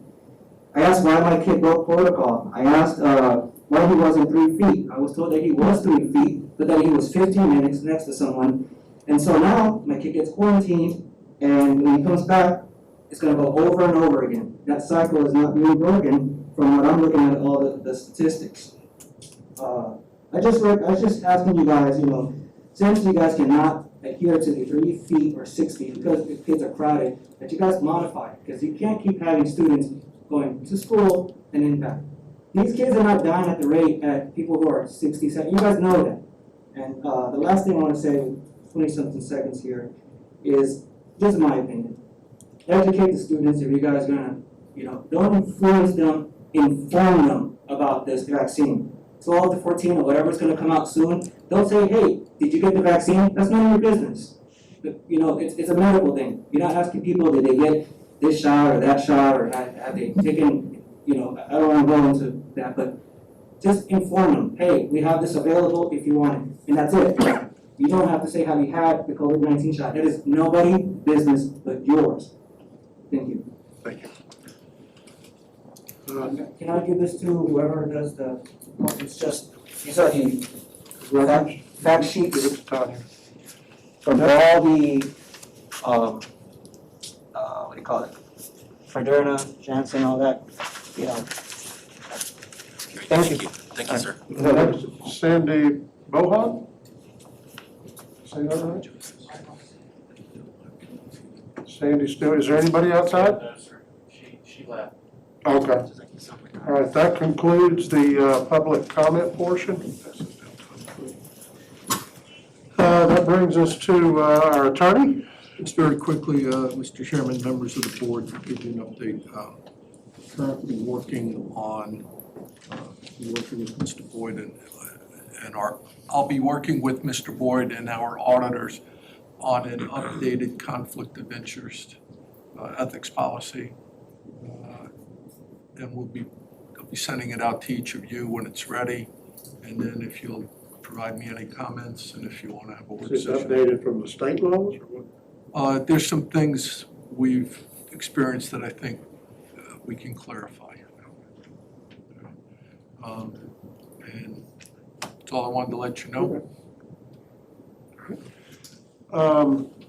I asked why my kid broke protocol. I asked why he wasn't 3 feet. I was told that he was 3 feet, but that he was 15 minutes next to someone. And so now my kid gets quarantined, and when he comes back, it's going to go over and over again. That cycle is not being broken from what I'm looking at all the statistics. I was just asking you guys, since you guys cannot adhere to the 3 feet or 6 feet because the kids are crowded, that you guys modify, because you can't keep having students going to school and then back. These kids are not dying at the rate at people who are 67. You guys know that. And the last thing I want to say, 20-something seconds here, is just my opinion. Educate the students if you guys are gonna, don't influence them, inform them about this vaccine. 12 to 14 or whatever's gonna come out soon, don't say, hey, did you get the vaccine? That's none of your business. But, it's a medical thing. You're not asking people, did they get this shot or that shot, or have they taken, I don't wanna go into that, but just inform them, hey, we have this available if you want it, and that's it. You don't have to say, have you had the COVID-19 shot? That is nobody's business but yours. Thank you. Thank you. Can I give this to whoever does the, it's just, these are the fact sheets from all the, what do you call it? Moderna, Janssen, all that, Thank you. Thank you, sir. Sandy Bohan? Say that right? Sandy still, is there anybody outside? No, sir. She left. Okay. All right, that concludes the public comment portion. That brings us to our attorney. Just very quickly, Mr. Chairman, members of the board, to give you an update. Currently working on, working with Mr. Boyd and I'll be working with Mr. Boyd and our auditors on an updated conflict of interest ethics policy. And I'll be sending it out to each of you when it's ready. And then if you'll provide me any comments, and if you want to have a work Is session. it updated from the state laws or what? There's some things we've experienced that I think we can clarify. And that's all I wanted to let you know.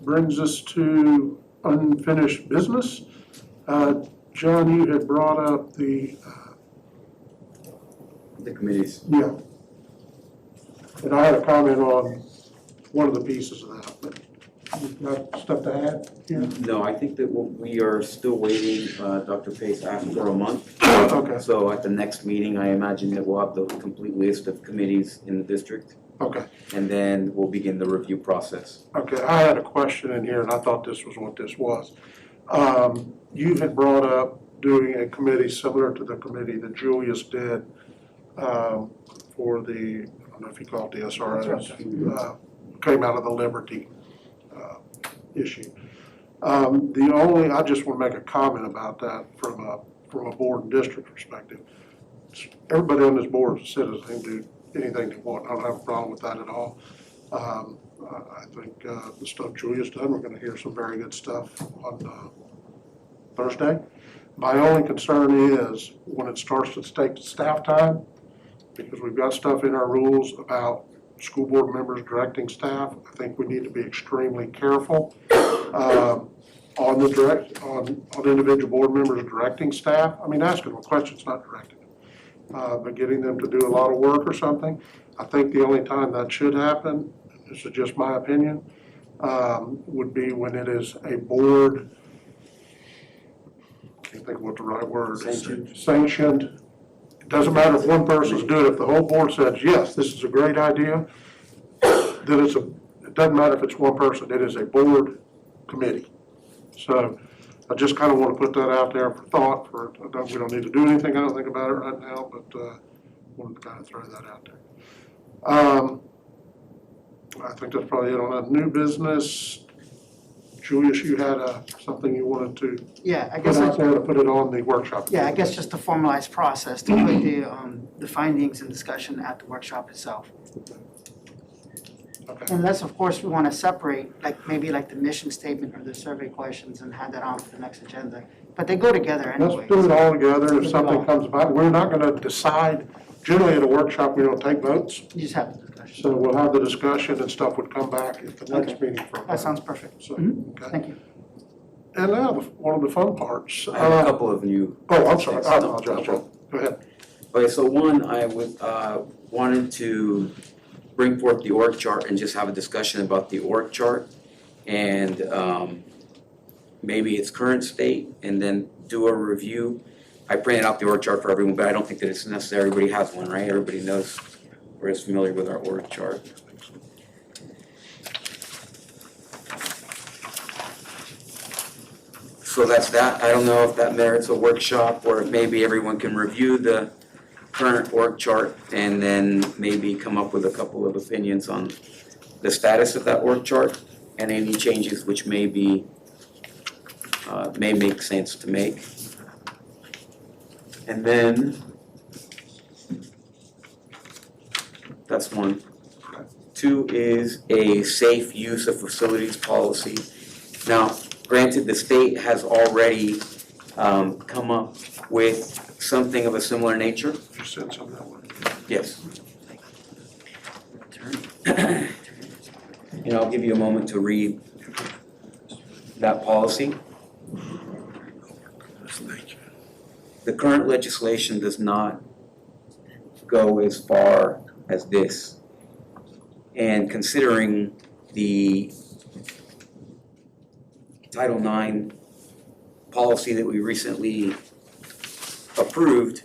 Brings us to unfinished business. John, you had brought up the committees. Yeah. And I had a comment on one of the pieces of that, but you've got stuff to add here? No, I think that we are still waiting. Dr. Pace asked for a month. Okay. So at the next meeting, I imagine that we'll have the complete list of committees in the district. Okay. And then we'll begin the review process. Okay, I had a question in here, and I thought this was what this was. You had brought up doing a committee similar to the committee that Julius did for the, I don't know if you call it the SROs, came out of the Liberty issue. I just want to make a comment about that from a board and district perspective. Everybody on this board is a citizen, they can do anything they want. I don't have a problem with that at all. I think the stuff Julia's done, we're going to hear some very good stuff on Thursday. My only concern is when it starts to take staff time, because we've got stuff in our rules about school board members directing staff. I think we need to be extremely careful on individual board members directing staff. I mean, asking them questions, not directing them, but getting them to do a lot of work or something. I think the only time that should happen, this is just my opinion, would be when it is a board, I can't think of what the right word is. Sanctioned. It doesn't matter if one person's doing it. If the whole board says, yes, this is a great idea, then it doesn't matter if it's one person. It is a board committee. So I just kind of want to put that out there for thought. We don't need to do anything, I don't think, about it right now, but wanted to kind of throw that out there. I think that's probably it on that new business. Julius, you had something you wanted to put out there to put it on the workshop. Yeah, I guess just the formalized process to put the findings and discussion at the workshop itself. Okay. Unless, of course, we want to separate, maybe the mission statement or the survey questions and have that on for the next agenda. But they go together anyway. Let's do it all together. If something comes about, we're not going to decide. Generally at a workshop, we don't take votes. You just have the discussion. So we'll have the discussion and stuff would come back at the next meeting. That sounds perfect. So, okay. Thank you. And now, one of the fun parts. I have a couple of new. Oh, I'm sorry. I apologize, Joe. Go ahead. Okay, so one, I wanted to bring forth the org chart and just have a discussion about the org chart and maybe its current state, and then do a review. I printed out the org chart for everyone, but I don't think that it's necessary. Everybody has one, right? Everybody knows or is familiar with our org chart. So that's that. I don't know if that merits a workshop, or if maybe everyone can review the current org chart and then maybe come up with a couple of opinions on the status of that org chart and any changes which may make sense to make. And then, that's one. Two is a safe use of facilities policy. Now, granted, the state has already come up with something of a similar nature. You said something that way. Yes. And I'll give you a moment to read that policy. The current legislation does not go as far as this. And considering the Title IX policy that we recently approved,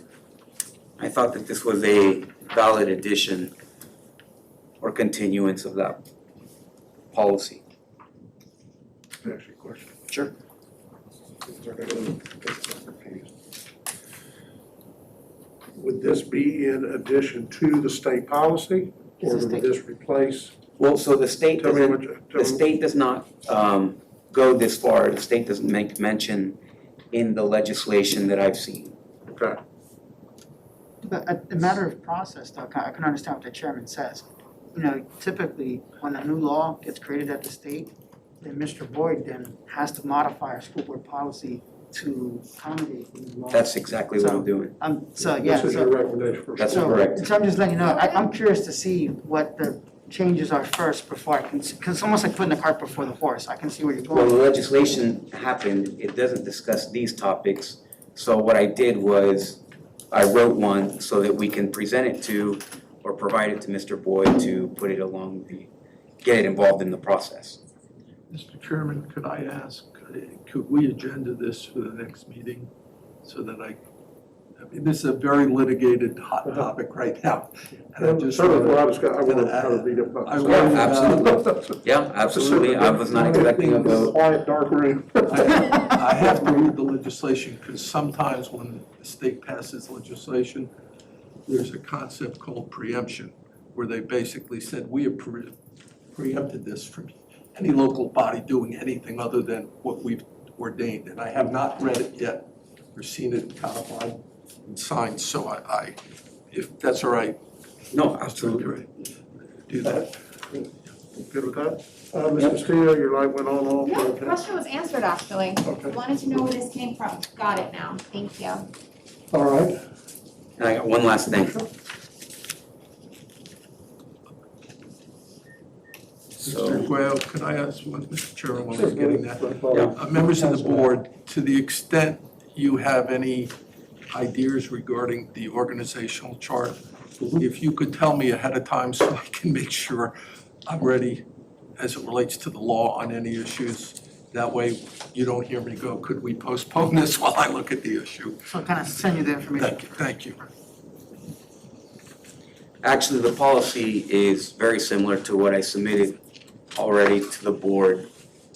I thought that this was a valid addition or continuance of that policy. Can I ask you a question? Sure. Would this be in addition to the state policy, or would this replace? Well, so the state Tell me doesn't, what you- the state does not go this far. The state doesn't make mention in the legislation that I've seen. Okay. But a matter of process, though, I can understand what the chairman says. You know, typically, when a new law gets created at the state, then Mr. Boyd then has to modify our school board policy to accommodate the new law. That's exactly what I'm doing. So, yeah, This is your recommendation for. That's so, correct. so I'm just letting you know, I'm curious to see what the changes are first before I can, because it's almost like putting the cart before the horse. I can see where you're Well, the going. legislation happened, it doesn't discuss these topics. So what I did was, I wrote one so that we can present it to, or provide it to Mr. Boyd to put it along get it involved in the process. Mr. Chairman, could I ask, could we agenda this for the next meeting so that I mean, this is a very litigated hot topic right now. And I just. So before I was, I wanted to read it. Absolutely. Yeah, absolutely. I was not expecting a vote. Quiet, dark room. I have to read the legislation because sometimes when the state passes legislation, there's a concept called preemption, where they basically said, we have preempted this from any local body doing anything other than what we've ordained. And I have not read it yet or seen it codified and signed, so I if that's all right. No, absolutely. Do that. Good with that? Ms. Castillo, your light went on off. No, the Okay. question was answered, actually. Okay. Wanted to know where this came from. Got it now. Thank you. All right. And I got one last thing. Mr. Guo, could I ask one, Mr. Chairman, while Sure, we're getting that? Yeah. Members of the board, to the extent you have any ideas regarding the organizational chart, if you could tell me ahead of time so I can make sure I'm ready as it relates to the law on any issues. That way you don't hear me go, could we postpone this while I look at the issue? So kind of send you the information. Thank you. Actually, the policy is very similar to what I submitted already to the board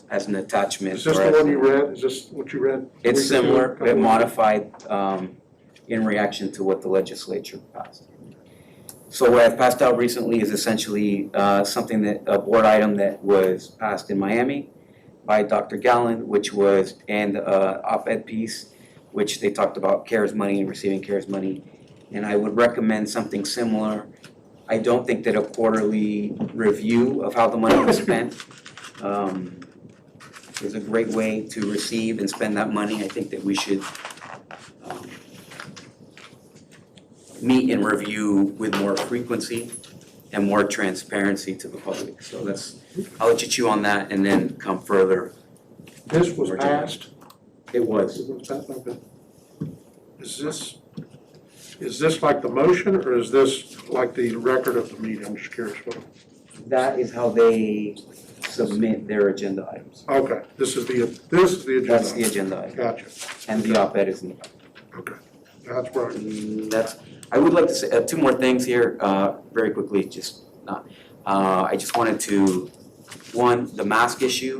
as an attachment. Is this the one you read? Is this what you read? It's similar, but modified in reaction to what the legislature passed. So what I've passed out recently is essentially something that, a board item that was passed in Miami by Dr. Gallen, which was, and op-ed piece, which they talked about CARES money and receiving CARES money. And I would recommend something similar. I don't think that a quarterly review of how the money was spent is a great way to receive and spend that money. I think that we should meet and review with more frequency and more transparency to the public. So that's, I'll let you chew on that and then come further. This was passed? It was. It was passed, okay. Is this Is this like the motion, or is this like the record of the meeting? I'm just curious. That is how they submit their agenda items. Okay, this is the agenda. That's the agenda item. Gotcha. And the op-ed is in the back. Okay, that's right. I would like to say, two more things here, very quickly, just not. I just wanted to, one, the mask issue,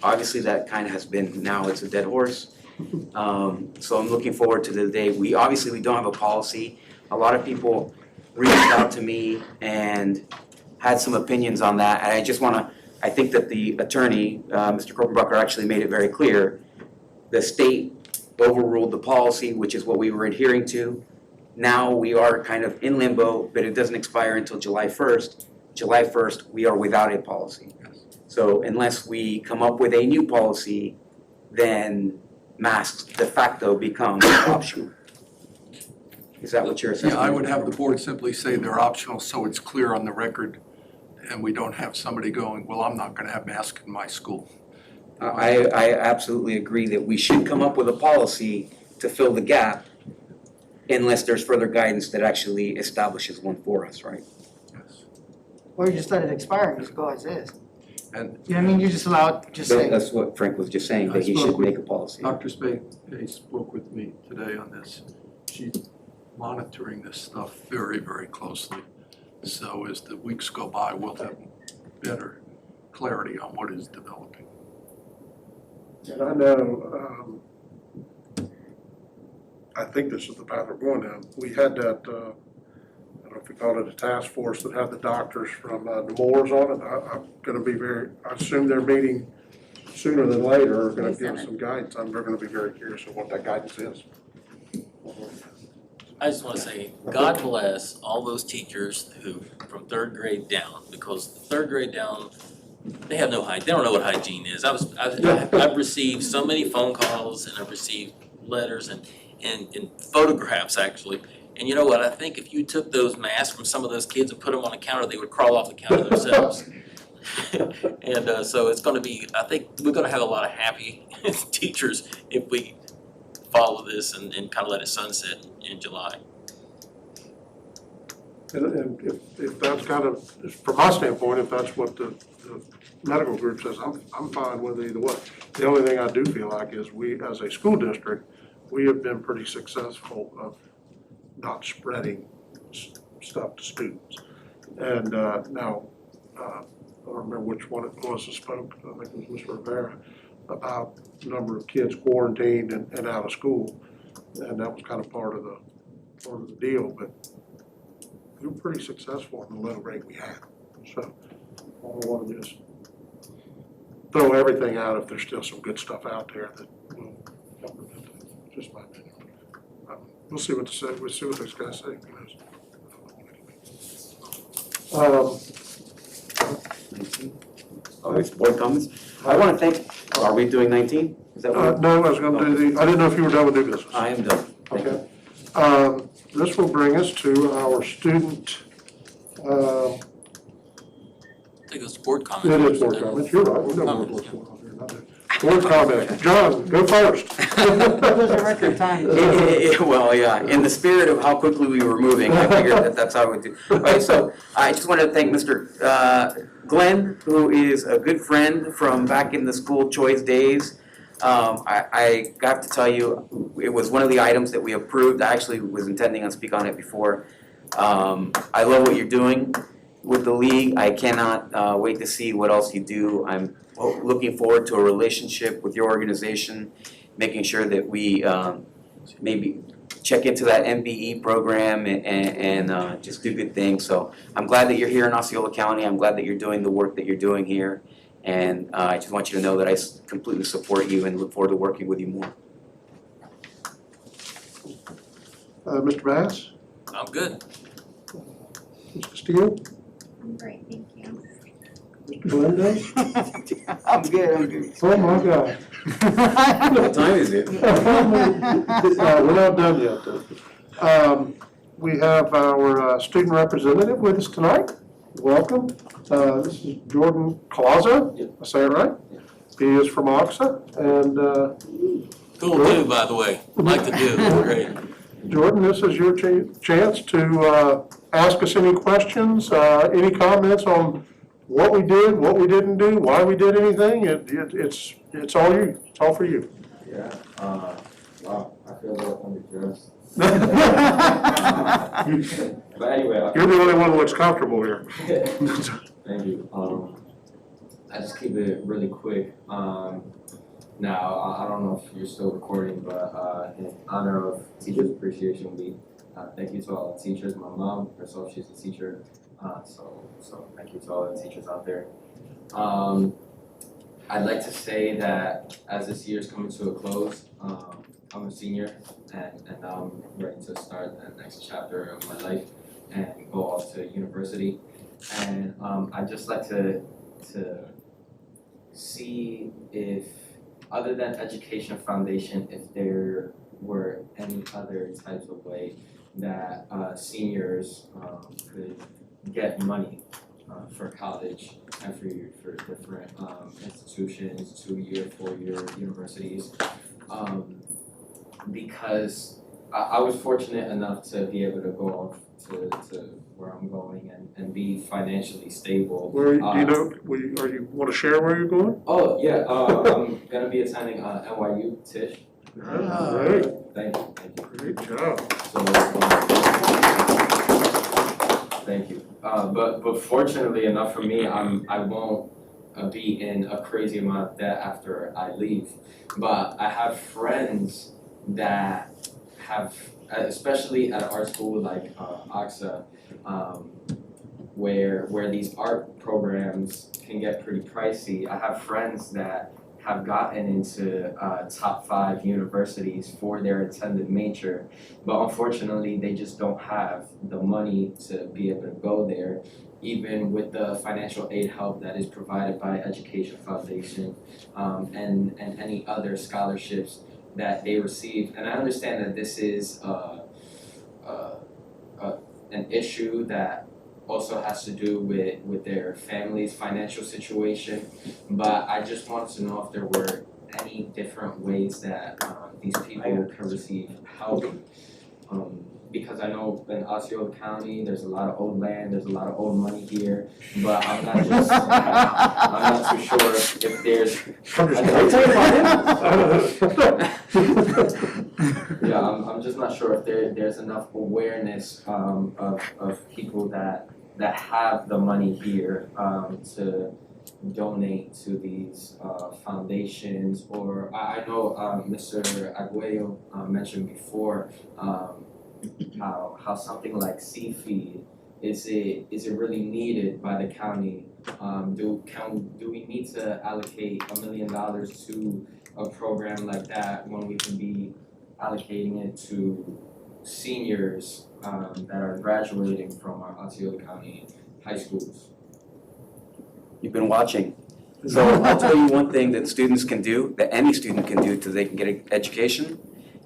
obviously that kind of has been, now it's a dead horse. So I'm looking forward to the day, we don't have a policy. A lot of people reached out to me and had some opinions on that, and I think that the attorney, Mr. Kropenbrucker, actually made it very clear. The state overruled the policy, which is what we were adhering to. Now we are kind of in limbo, but it doesn't expire until July 1st. July 1st, we are without a policy. So unless we come up with a new policy, then masks de facto become optional. Is that what you're saying? Yeah, I would have the board simply say they're optional, so it's clear on the record, and we don't have somebody going, well, I'm not gonna have masks in my school. I absolutely agree that we should come up with a policy to fill the gap unless there's further guidance that actually establishes one for us, right? Or you just let it expire and just go as is. And You know what I mean? You just allow it, just say. That's what Frank was just saying, that he should make a policy. Dr. Spade spoke with me today on this. She's monitoring this stuff very, very closely. So as the weeks go by, we'll have better clarity on what is developing. And I know, I think this is the path we're going down. We had that, I don't know if we called it a task force that had the doctors from Nemours on it. I'm gonna be I assume they're meeting sooner than later, are gonna give us some guidance. They're gonna be very curious of what that guidance is. I just want to say, God bless all those teachers who, from third grade down, because third grade down, they have no hygiene, they don't know what hygiene is. I've received so many phone calls, and I've received letters and photographs actually. And you know what, I think if you took those masks from some of those kids and put them on a counter, they would crawl off the counter themselves. And so it's gonna be, I think we're gonna have a lot of happy teachers if we follow this and kind of let it sunset in July. And if that's kind of, from my standpoint, if that's what the medical group says, I'm fine with either way. The only thing I do feel like is we, as a school district, we have been pretty successful of not spreading stuff to students. And now, I don't remember which one it was that spoke, I think it was Mr. Rivera, about the number of kids quarantined and out of school. And that was kind of part of the deal, but we were pretty successful in the low rate we had. So I don't want to just throw everything out if there's still some good stuff out there that will help prevent it. Just my opinion. We'll see what this guy say. All right, board comments. I want to thank, are we doing 19? Is that what? No, I was going to do I didn't know if you were done with new business. I am done. Thank you. Okay. This will bring us to our student, I think it's board comments. it is board comments, you're right, we know what's going on here, not that. Board comments, John, go first. That was a record time. Well, yeah, in the spirit of how quickly we were moving, I figured that's how we do. Okay, so I just wanted to thank Mr. Glenn, who is a good friend from back in the school choice days. I have to tell you, it was one of the items that we approved. I actually was intending on speaking on it before. I love what you're doing with the league. I cannot wait to see what else you do. I'm looking forward to a relationship with your organization, making sure that we maybe check into that MBE program and just do good things. So I'm glad that you're here in Osceola County. I'm glad that you're doing the work that you're doing here. And I just want you to know that I completely support you and look forward to working with you more. Mr. Bass? I'm good. Ms. Castillo? I'm great, thank you. Mr. Belinda? I'm good. Oh, my God. What time is it? We're not done yet, though. We have our student representative with us tonight. Welcome. This is Jordan Colazo. I say it right? He is from OXA, and Cool dude, by the way. Like the dude, great. Jordan, this is your chance to ask us any questions, any comments on what we did, what we didn't do, why we did anything. It's all you. It's all for you. Yeah, wow, I feel a little underdressed. But anyway. You're the only one who looks comfortable here. Thank you. I just keep it really quick. Now, I don't know if you're still recording, but in honor of Teachers Appreciation Week, thank you to all the teachers. My mom herself, she's a teacher, so thank you to all the teachers out there. I'd like to say that as this year is coming to a close, I'm a senior, and now I'm ready to start the next chapter of my life and go off to university. And I'd just like to see if, other than Education Foundation, if there were any other types of way that seniors could get money for college and for different institutions, 2-year, 4-year universities. Because I was fortunate enough to be able to go off to where I'm going and be financially stable. Where, do you know, are you want to share where you're going? Oh, yeah, I'm gonna be attending NYU Tisch. Great. Thank you. Great job. So, thank you. But fortunately enough for me, I won't be in a crazy amount of debt after I leave. But I have friends that have, especially at art school like AXA, where these art programs can get pretty pricey. I have friends that have gotten into top 5 universities for their intended major, but unfortunately they just don't have the money to be able to go there, even with the financial aid help that is provided by Education Foundation and any other scholarships that they receive. And I understand that this is an issue that also has to do with their family's financial situation, but I just wanted to know if there were any different ways that these people can receive help. Because I know in Osceola County, there's a lot of old land, there's a lot of old money here, but I'm not too sure if there's. Yeah, I'm just not sure if there's enough awareness of people that have the money here to donate to these foundations, or I know Mr. Aguayo mentioned before how something like C-Feed, is it really needed by the county? Do we need to allocate $1 million to a program like that when we can be allocating it to seniors that are graduating from our Osceola County high schools? You've been watching. So I'll tell you one thing that students can do, that any student can do so they can get an education,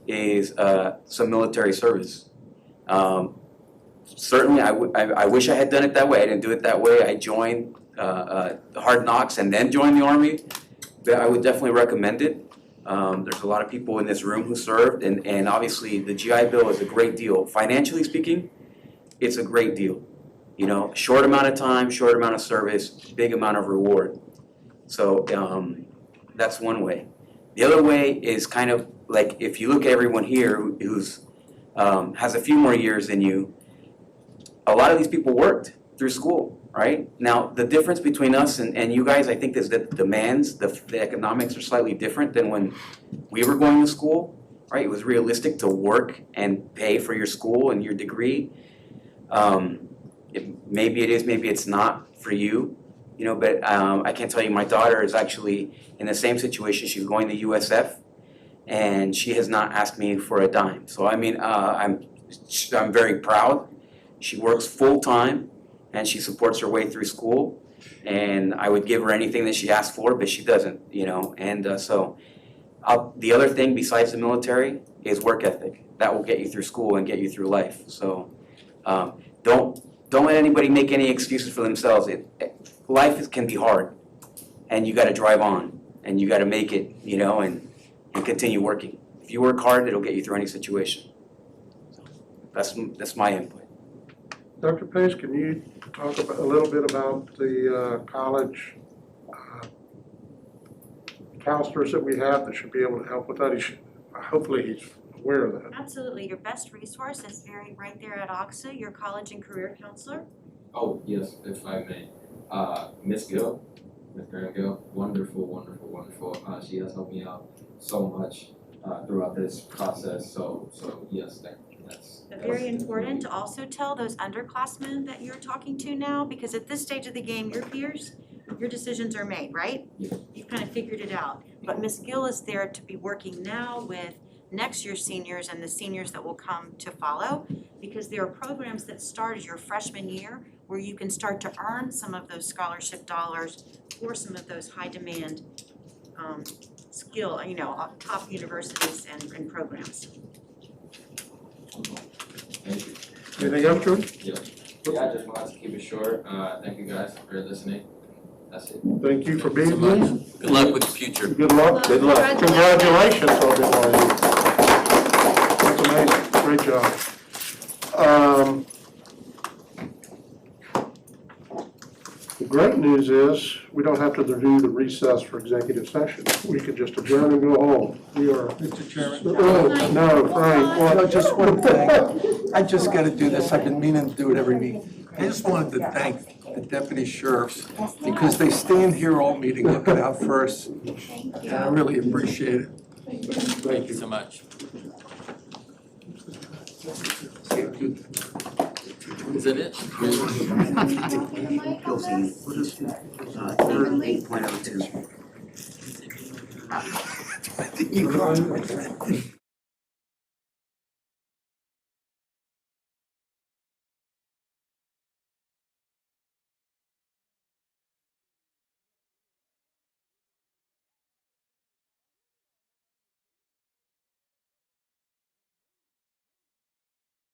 is some military service. Certainly, I wish I had done it that way. I didn't do it that way. I joined Hard Knocks and then joined the Army. But I would definitely recommend it. There's a lot of people in this room who served, and obviously the GI Bill is a great deal. Financially speaking, it's a great deal. You know, short amount of time, short amount of service, big amount of reward. So that's one way. The other way is kind of like, if you look at everyone here who's has a few more years than you, a lot of these people worked through school, right? Now, the difference between us and you guys, I think, is that the demands, the economics are slightly different than when we were going to school, right? It was realistic to work and pay for your school and your degree. Maybe it is, maybe it's not for you, you know, but I can tell you my daughter is actually in the same situation. She's going to USF, and she has not asked me for a dime. So I mean, I'm very proud. She works full time, and she supports her way through school. And I would give her anything that she asks for, but she doesn't, you know. And the other thing besides the military is work ethic. That will get you through school and get you through life. So don't let anybody make any excuses for themselves. Life can be hard, and you got to drive on, and you got to make it, you know, and continue working. If you work hard, it'll get you through any situation. That's my input. Dr. Pace, can you talk a little bit about the college counselors that we have that should be able to help with that? Hopefully he's aware of that. Absolutely, your best resource is right there at OXA, your college and career counselor. Oh, yes, if I may. Miss Gill, Miss Graham Gill, wonderful. She has helped me out so much throughout this process. So yes, that's Very important to also tell those underclassmen that you're talking to now, because at this stage of the game, your peers, your decisions are made, right? Yeah. You've kind of figured it out. But Ms. Gill is there to be working now with next year's seniors and the seniors that will come to follow, because there are programs that start as your freshman year where you can start to earn some of those scholarship dollars for some of those high demand skill, top universities and programs. Thank you. Anything else, George? Yeah, I just wanted to keep it short. Thank you guys for listening. That's it. Thank you for being here. Good luck with the future. Good luck. Good luck. Congratulations on it. That's amazing. Great job. The great news is, we don't have to do the recess for executive session. We could just adjourn and go home. We are. Mr. Chairman. No, Frank, what? No, just one thing. I just gotta do this. I've been meaning to do it every meeting. I just wanted to thank the deputy sheriffs because they stand here all meeting looking out for us. And I really appreciate it. Thank you so much. Is that it? 8.02. You